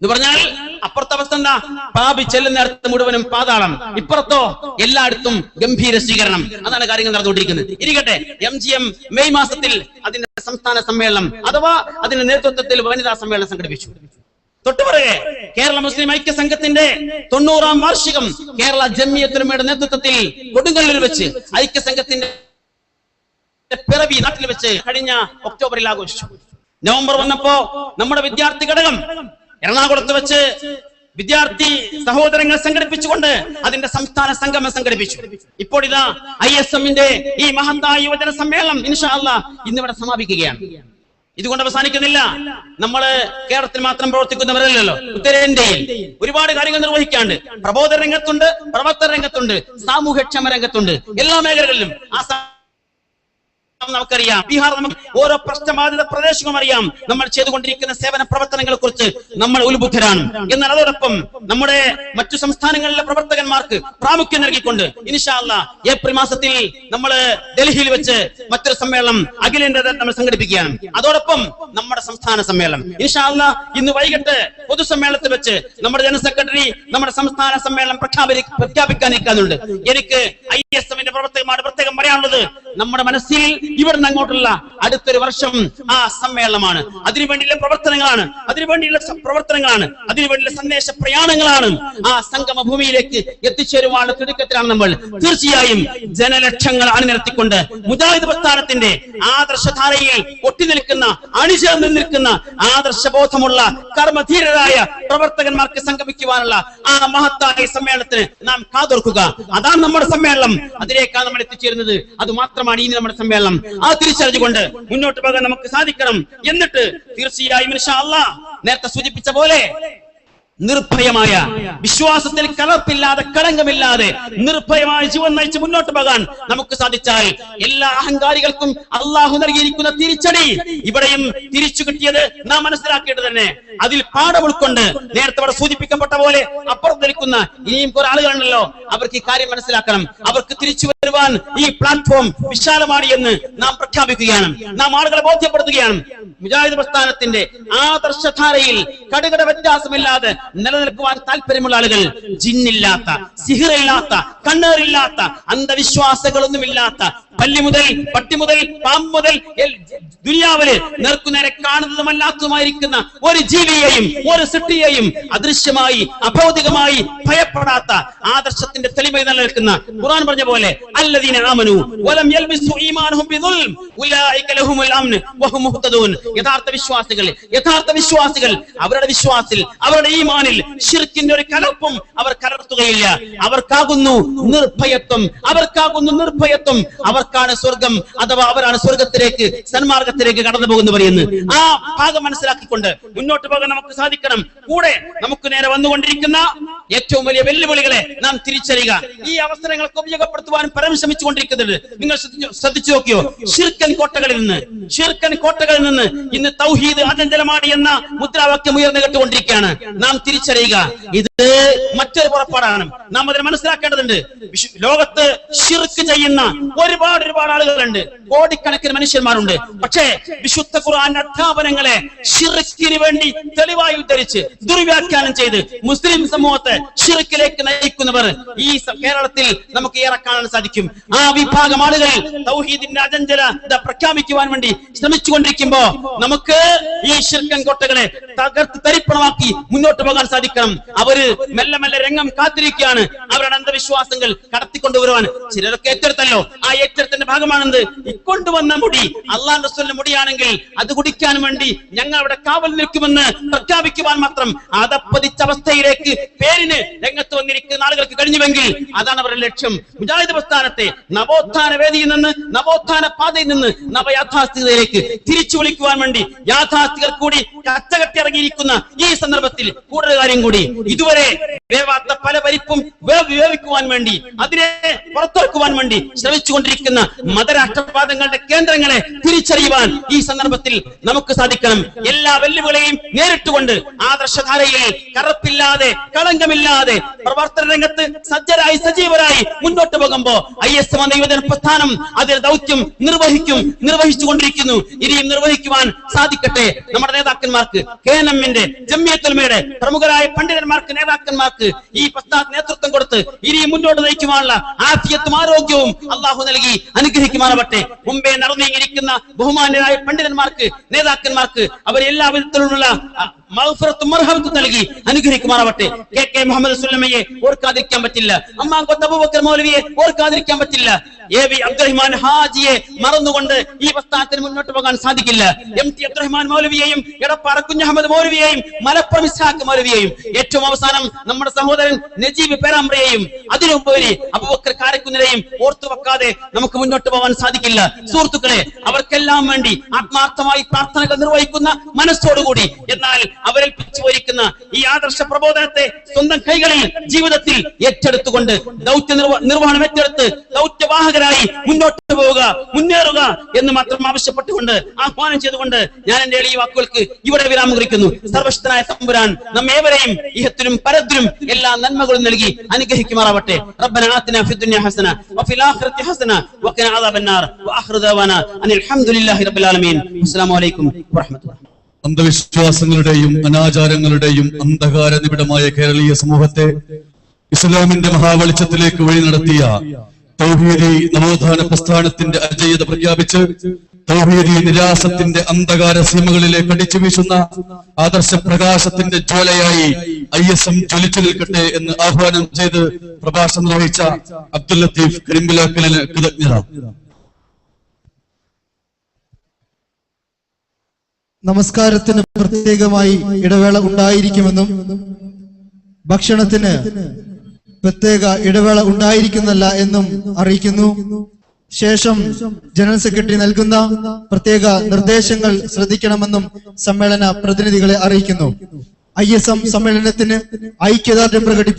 എന്ന് പറഞ്ഞാൽ അപ്പുറത്തെ അവസ്ഥ എന്താ? പാപി ചെല്ലുന്നിടത്ത് മുഴുവനും പാതാളം, ഇപ്പുറത്തോ എല്ലായിടത്തും ഗംഭീര സ്വീകരണം. അതാണ് കാര്യങ്ങൾ നടന്നുകൊണ്ടിരിക്കുന്നത്. ഇരിക്കട്ടെ, MGM മെയ് മാസത്തിൽ അതിന്റെ സംസ്ഥാന സമ്മേളനം അഥവാ അതിന്റെ നേതൃത്വത്തിൽ വനിതാ സമ്മേളനം സംഘടിപ്പിച്ചു. തൊട്ടുപുറകെ കേരള മുസ്ലിം ഐക്യ സംഘത്തിന്റെ 90ാം വാർഷികം കേരള ജംഇയ്യത്തുൽ നേതൃത്വത്തിൽ കൊടുങ്ങല്ലൂരിൽ വെച്ച് ഐക്യ സംഘത്തിന്റെ പിറവി നാട്ടിൽ വെച്ച് കഴിഞ്ഞ ഒക്ടോബറിൽ ആഘോഷിച്ചു. നവംബർ വന്നപ്പോ നമ്മുടെ വിദ്യാർത്ഥി ഘടകം എറണാകുളത്ത് വെച്ച് വിദ്യാർത്ഥി സഹോദരങ്ങൾ സംഘടിപ്പിച്ചുകൊണ്ട് അതിന്റെ സംസ്ഥാന സംഗമം സംഘടിപ്പിച്ചു. ഇപ്പോൾ ഇതാ ISM-ന്റെ ഈ മഹത്തായ യുവജന സമ്മേളനം ഇൻഷാ അല്ലാഹ് ഇന്നിവിടെ സമാപിക്കുകയാണ്. ഇതുകൊണ്ട് അവസാനിക്കുന്നില്ല. നമ്മള് കേരളത്തിൽ മാത്രം പ്രവർത്തിക്കുന്നവരല്ലല്ലോ, ഉത്തരേന്ത്യയിൽ ഒരുപാട് കാര്യങ്ങൾ നിർവഹിക്കാണ്ട്. പ്രബോധന രംഗത്തുണ്ട്, പ്രവർത്തന രംഗത്തുണ്ട്, സാമൂഹ്യക്ഷേമ രംഗത്തുണ്ട്, എല്ലാ മേഖലകളിലും നമുക്കറിയാം. ബീഹാർ നമുക്ക് ഓരോ പ്രശ്നബാധിത പ്രദേശങ്ങളും അറിയാം. നമ്മൾ ചെയ്തുകൊണ്ടിരിക്കുന്ന സേവന പ്രവർത്തനങ്ങളെ കുറിച്ച് നമ്മൾ ഉത്ബുദ്ധരാണ്. എന്നാൽ അതോടൊപ്പം നമ്മുടെ മറ്റു സംസ്ഥാനങ്ങളിലെ പ്രവർത്തകന്മാർക്ക് പ്രാമുഖ്യം നൽകിക്കൊണ്ട് ഇൻഷാ അല്ലാഹ് ഏപ്രിൽ മാസത്തിൽ നമ്മൾ ഡൽഹിയിൽ വെച്ച് മറ്റൊരു സമ്മേളനം അഖിലേന്ത്യാ നമ്മൾ സംഘടിപ്പിക്കുകയാണ്. അതോടൊപ്പം നമ്മുടെ സംസ്ഥാന സമ്മേളനം ഇൻഷാ അല്ലാഹ് ഇന്ന് വൈകിട്ട് പൊതുസമ്മേളനത്തിൽ വെച്ച് നമ്മുടെ ജനറൽ സെക്രട്ടറി നമ്മുടെ സംസ്ഥാന സമ്മേളനം പ്രഖ്യാപിക്കാനിരിക്കുന്നുണ്ട്. എനിക്ക് ISM-ന്റെ പ്രവർത്തകന്മാരുടെ പ്രത്യേകം പറയാനുള്ളത്, നമ്മുടെ മനസ്സിൽ ഇവിടുന്ന് അങ്ങോട്ടുള്ള അടുത്തൊരു വർഷം ആ സമ്മേളനമാണ്. അതിനുവേണ്ടിയുള്ള പ്രവർത്തനങ്ങളാണ്, അതിനുവേണ്ടിയുള്ള സന്ദേശ പ്രയാണങ്ങളാണ്. ആ സംഗമ ഭൂമിയിലേക്ക് എത്തിച്ചേരുവാനുള്ള തിടുക്കത്തിലാണ് നമ്മൾ. തീർച്ചയായും ജനലക്ഷങ്ങൾ അണിനിരത്തിക്കൊണ്ട് മുജാഹിദ് പ്രസ്ഥാനത്തിന്റെ ആദർശധാരയിൽ ഒട്ടിനിൽക്കുന്ന, അണിചേർന്ന് നിൽക്കുന്ന ആദർശബോധമുള്ള കർമ്മധീരരായ പ്രവർത്തകന്മാർക്ക് സംഗമിക്കുവാനുള്ള ആ മഹത്തായ സമ്മേളനത്തിന് നാം കാതോർക്കുക. അതാണ് നമ്മുടെ സമ്മേളനം. അതിലേക്കാണ് നമ്മൾ എത്തിച്ചേരുന്നത്. അത് മാത്രമാണ് ഇനി നമ്മുടെ സമ്മേളനം. ആ തിരിച്ചറിഞ്ഞുകൊണ്ട് മുന്നോട്ട് പോകാൻ നമുക്ക് സാധിക്കണം. എന്നിട്ട് തീർച്ചയായും ഇൻഷാ അല്ലാഹ് നേരത്തെ സൂചിപ്പിച്ച പോലെ നിർഭയമായ, വിശ്വാസത്തിൽ കലർപ്പില്ലാതെ, കളങ്കമില്ലാതെ നിർഭയമായ ജീവൻ നയിച്ച് മുന്നോട്ട് പോകാൻ നമുക്ക് സാധിച്ചാൽ എല്ലാ അഹങ്കാരികൾക്കും അള്ളാഹു നൽകിയിരിക്കുന്ന തിരിച്ചടി ഇവിടെയും തിരിച്ചു കിട്ടിയത് നാം മനസ്സിലാക്കിയിട്ട് തന്നെ അതിൽ പാഠം ഉൾക്കൊണ്ട് നേരത്തെ ഇവിടെ സൂചിപ്പിക്കപ്പെട്ട പോലെ അപ്പുറത്ത് നിൽക്കുന്ന ഇനിയും കുറെ ആളുകളുണ്ടല്ലോ, അവർക്ക് ഈ കാര്യം മനസ്സിലാക്കണം. അവർക്ക് തിരിച്ചു വരുവാൻ ഈ പ്ലാറ്റ്ഫോം വിശാലമാണ് എന്ന് നാം പ്രഖ്യാപിക്കുകയാണ്, നാം ആളുകളെ ബോധ്യപ്പെടുത്തുകയാണ്. മുജാഹിദ് പ്രസ്ഥാനത്തിന്റെ ആദർശധാരയിൽ കടുകട വ്യത്യാസമില്ലാതെ നിലനിൽക്കുവാൻ താല്പര്യമുള്ള ആളുകൾ, ജിന്നില്ലാത്ത, സിഹിറില്ലാത്ത, കണ്ണേറില്ലാത്ത, അന്ധവിശ്വാസങ്ങളൊന്നുമില്ലാത്ത, പല്ലി മുതൽ പട്ടി മുതൽ പാമ്പ് മുതൽ ദുനിയാവില് നേർക്കുനേരെ കാണുന്നതുമല്ലാത്തതുമായിരിക്കുന്ന ഒരു ജീവിയെയും ഒരു സൃഷ്ടിയെയും അദൃശ്യമായി അഭൗതികമായി ഭയപ്പെടാത്ത ആദർശത്തിന്റെ തെളിമ നിലനിൽക്കുന്ന ഖുർആൻ പറഞ്ഞ പോലെ അല്ലദീന ആമനു വലം യൽബിസു ഈമാനഹും ബിദുൽം ഉലൈക ലഹുമുൽ അംൻ വഹും മുഹ്തദൂൻ. യഥാർത്ഥ വിശ്വാസികൾ അവരുടെ വിശ്വാസത്തിൽ, അവരുടെ ഈമാനിൽ ശിർക്കിന്റെ ഒരു കലർപ്പും അവർ കലർത്തുകയില്ല. അവർക്കാകുന്നു നിർഭയത്വം, അവർക്കാണ് സ്വർഗം, അഥവാ അവരാണ് സ്വർഗത്തിലേക്ക്, സന്മാർഗത്തിലേക്ക് കടന്നു പോകുന്നവർ എന്ന് ആ ഭാഗം മനസ്സിലാക്കിക്കൊണ്ട് മുന്നോട്ട് പോകാൻ നമുക്ക് സാധിക്കണം. കൂടെ നമുക്ക് നേരെ വന്നുകൊണ്ടിരിക്കുന്ന ഏറ്റവും വലിയ വെല്ലുവിളികളെ നാം തിരിച്ചറിയുക. ഈ അവസരങ്ങൾക്ക് ഉപയോഗപ്പെടുത്തുവാൻ പരം ശ്രമിച്ചുകൊണ്ടിരിക്കുന്നുണ്ട്. നിങ്ങൾ ശ്രദ്ധിച്ചു നോക്കിയോ? ശിർക്കൻ കോട്ടകളിൽ നിന്ന് ഇന്ന് തൗഹീദ് അചഞ്ചലമാണ് എന്ന മുദ്രാവാക്യം ഉയർന്നു കേട്ടുകൊണ്ടിരിക്കുകയാണ്. നാം തിരിച്ചറിയുക, ഇത് മറ്റൊരു പുറപ്പാടാണ്. നാം അതിനെ മനസ്സിലാക്കേണ്ടതുണ്ട്. ലോകത്ത് ശിർക്ക് ചെയ്യുന്ന ഒരുപാട് ആളുകളുണ്ട്, കോടിക്കണക്കിന് മനുഷ്യന്മാരുണ്ട്. പക്ഷേ വിശുദ്ധ ഖുർആന്റെ അധ്യാപനങ്ങളെ ശിർക്കിന് വേണ്ടി തെളിവായി ഉദ്ധരിച്ച് ദുർവ്യാഖ്യാനം ചെയ്ത് മുസ്ലിം സമൂഹത്തെ ശിർക്കിലേക്ക് നയിക്കുന്നവർ ഈ കേരളത്തിൽ നമുക്ക് ഏറെ കാണാൻ സാധിക്കും. ആ വിഭാഗം ആളുകൾ തൗഹീദിന്റെ അചഞ്ചലത പ്രഖ്യാപിക്കുവാൻ വേണ്ടി ശ്രമിച്ചുകൊണ്ടിരിക്കുമ്പോ നമുക്ക് ഈ ശിർക്കൻ കോട്ടകളെ തകർത്ത് തരിപ്പണമാക്കി മുന്നോട്ട് പോകാൻ സാധിക്കണം. അവര് മെല്ലെ രംഗം കാത്തിരിക്കുകയാണ്. അവരുടെ അന്ധവിശ്വാസങ്ങൾ കടത്തിക്കൊണ്ടുവരുവാൻ ചിലരൊക്കെ ഏറ്റെടുത്തല്ലോ. ആ ഏറ്റെടുത്തിന്റെ ഭാഗമാണെന്ത്? ഇക്കൊണ്ടുവന്ന മുടി അള്ളാഹു റസൂലിന്റെ മുടിയാണെങ്കിൽ അത് കുടിക്കാൻ വേണ്ടി ഞങ്ങൾ അവിടെ കാവൽ നിൽക്കുമെന്ന് പ്രഖ്യാപിക്കുവാൻ മാത്രം അതപ്പതിച്ച അവസ്ഥയിലേക്ക് പേരിന് രംഗത്ത് വന്നിരിക്കുന്ന ആളുകൾക്ക് കഴിഞ്ഞുവെങ്കിൽ അതാണ് അവരുടെ ലക്ഷ്യം. മുജാഹിദ് പ്രസ്ഥാനത്തെ നവോത്ഥാന വേദിയിൽ നിന്ന്, നവോത്ഥാന പാതയിൽ നിന്ന് നവയാഥാസ്ഥികതയിലേക്ക് തിരിച്ചു വിളിക്കുവാൻ വേണ്ടി യാഥാസ്ഥികർ കൂടി കച്ചകെട്ടിറങ്ങിയിരിക്കുന്ന ഈ സന്ദർഭത്തിൽ കൂടുതൽ കാര്യം കൂടി, ഇതുവരെ വേവാത്ത പല പരിപ്പും വേവിക്കുവാൻ വേണ്ടി, അതിനെ പുറത്തിറക്കുവാൻ വേണ്ടി ശ്രമിച്ചുകൊണ്ടിരിക്കുന്ന മതരാഷ്ട്രവാദങ്ങളുടെ കേന്ദ്രങ്ങളെ തിരിച്ചറിയുവാൻ ഈ സന്ദർഭത്തിൽ നമുക്ക് സാധിക്കണം. എല്ലാ വെല്ലുവിളികളെയും നേരിട്ടുകൊണ്ട് ആദർശധാരയിൽ കറപ്പില്ലാതെ, കളങ്കമില്ലാതെ പ്രവർത്തന രംഗത്ത് സജീവരായി മുന്നോട്ട് പോകുമ്പോ ISM എന്ന യുവജന പ്രസ്ഥാനം അതിന്റെ ദൗത്യം നിർവഹിച്ചുകൊണ്ടിരിക്കുന്നു. ഇനിയും നിർവഹിക്കുവാൻ സാധിക്കട്ടെ. നമ്മുടെ നേതാക്കന്മാർക്ക്, KNM-ന്റെ, ജംഇയ്യത്തുൽ ഉലമയുടെ പ്രമുഖരായ പണ്ഡിതന്മാർക്ക്, നേതാക്കന്മാർക്ക് ഈ പ്രസ്ഥാനത്തിന് നേതൃത്വം കൊടുത്ത് ഇനിയും മുന്നോട്ട് നയിക്കുവാനുള്ള ആഫിയത്തും ആരോഗ്യവും അള്ളാഹു നൽകി അനുഗ്രഹിക്കുമാറാവട്ടെ. മുമ്പേ നടന്നിരിക്കുന്ന ബഹുമാന്യരായ പണ്ഡിതന്മാർക്ക്, നേതാക്കന്മാർക്ക് അവർ എല്ലാ വിധത്തിലുള്ള മഗ്ഫിറത്തും മർഹമത്തും നൽകി അനുഗ്രഹിക്കുമാറാവട്ടെ. KK മുഹമ്മദ് സുല്ലമയെ ഓർക്കാതിരിക്കാൻ പറ്റില്ല. അമ്മാങ്കൊത്ത് അബൂബക്കർ മൗലവിയെ ഓർക്കാതിരിക്കാൻ പറ്റില്ല. AB അബ്ദുറഹ്മാൻ ഹാജിയെ മറന്നുകൊണ്ട് ഈ പ്രസ്ഥാനത്തിന് മുന്നോട്ട് പോകാൻ സാധിക്കില്ല. MT അബ്ദുറഹ്മാൻ മൗലവിയെയും എടപ്പാറ കുഞ്ഞഹമ്മദ് മൗലവിയെയും മലപ്പുറം ഇസ്ഹാഖ് മൗലവിയെയും ഏറ്റവും അവസാനം നമ്മുടെ സഹോദരൻ നജീബ് പേരാമ്പ്രയെയും അതിനുപരി അബൂബക്കർ കാരക്കുന്നിനെയും ഓർത്തു വെക്കാതെ നമുക്ക് മുന്നോട്ട് പോകാൻ സാധിക്കില്ല. സുഹൃത്തുക്കളെ, അവർക്കെല്ലാം വേണ്ടി ആത്മാർത്ഥമായി പ്രാർത്ഥനകൾ നിർവഹിക്കുന്ന മനസ്സോടുകൂടി, എന്നാൽ അവരേൽപ്പിച്ചു പോയിരിക്കുന്ന ഈ ആദർശ പ്രബോധനത്തെ സ്വന്തം കൈകളിൽ ജീവിതത്തിൽ ഏറ്റെടുത്തുകൊണ്ട് ദൗത്യ നിർവഹണം ഏറ്റെടുത്ത് ദൗത്യവാഹകരായി മുന്നോട്ട് പോവുക, മുന്നേറുക എന്ന് മാത്രം ആവശ്യപ്പെട്ടുകൊണ്ട് ആഹ്വാനം ചെയ്തുകൊണ്ട് ഞാൻ എന്റെ എളിയ വാക്കുകൾക്ക് ഇവിടെ വിരാമം കുറിക്കുന്നു. സർവശക്തനായ തമ്പുരാൻ നമ്മേവരെയും ഇഹത്തിലും പരത്തിലും എല്ലാ നന്മകളും നൽകി അനുഗ്രഹിക്കുമാറാവട്ടെ. റബ്ബനാ ആതിനാ ഫിദ്ദുനിയ ഹസന വഫിൽ ആഖിറതി ഹസന വഖിനാ അദാബന്നാർ വആഖിറു ദഅവാനാ അനിൽ ഹംദുലില്ലാഹി റബ്ബിൽ ആലമീൻ. അസ്സലാമു അലൈക്കും വറഹ്മത്തുള്ളാഹി. അന്ധവിശ്വാസങ്ങളുടെയും അനാചാരങ്ങളുടെയും അന്ധകാര നിബിഡമായ കേരളീയ സമൂഹത്തെ ഇസ്ലാമിന്റെ മഹാവെളിച്ചത്തിലേക്ക് വഴി നടത്തിയ തൗഹീദി നവോത്ഥാന പ്രസ്ഥാനത്തിന്റെ അജയ്യത പ്രഖ്യാപിച്ച് തൗഹീദി നിരാസത്തിന്റെ അന്ധകാര സീമകളിലേക്ക് അടിച്ചു വീശുന്ന ആദർശ പ്രകാശത്തിന്റെ ജ്വാലയായി ISM ജ്വലിച്ചു നിൽക്കട്ടെ എന്ന് ആഹ്വാനം ചെയ്ത് പ്രഭാഷണം നിർവഹിച്ച അബ്ദുൽ ലത്തീഫ് കരിമ്പിലാക്കലിന് കൃതജ്ഞത. നമസ്കാരത്തിന് പ്രത്യേകമായി ഇടവേള ഉണ്ടായിരിക്കുമെന്നും ഭക്ഷണത്തിന് പ്രത്യേക ഇടവേള ഉണ്ടായിരിക്കുന്നല്ല എന്നും അറിയിക്കുന്നു. ശേഷം ജനറൽ സെക്രട്ടറി നൽകുന്ന പ്രത്യേക നിർദ്ദേശങ്ങൾ ശ്രദ്ധിക്കണമെന്നും സമ്മേളന പ്രതിനിധികളെ അറിയിക്കുന്നു. ISM സമ്മേളനത്തിന് ഐക്യദാർഢ്യം പ്രകടിപ്പിച്ചു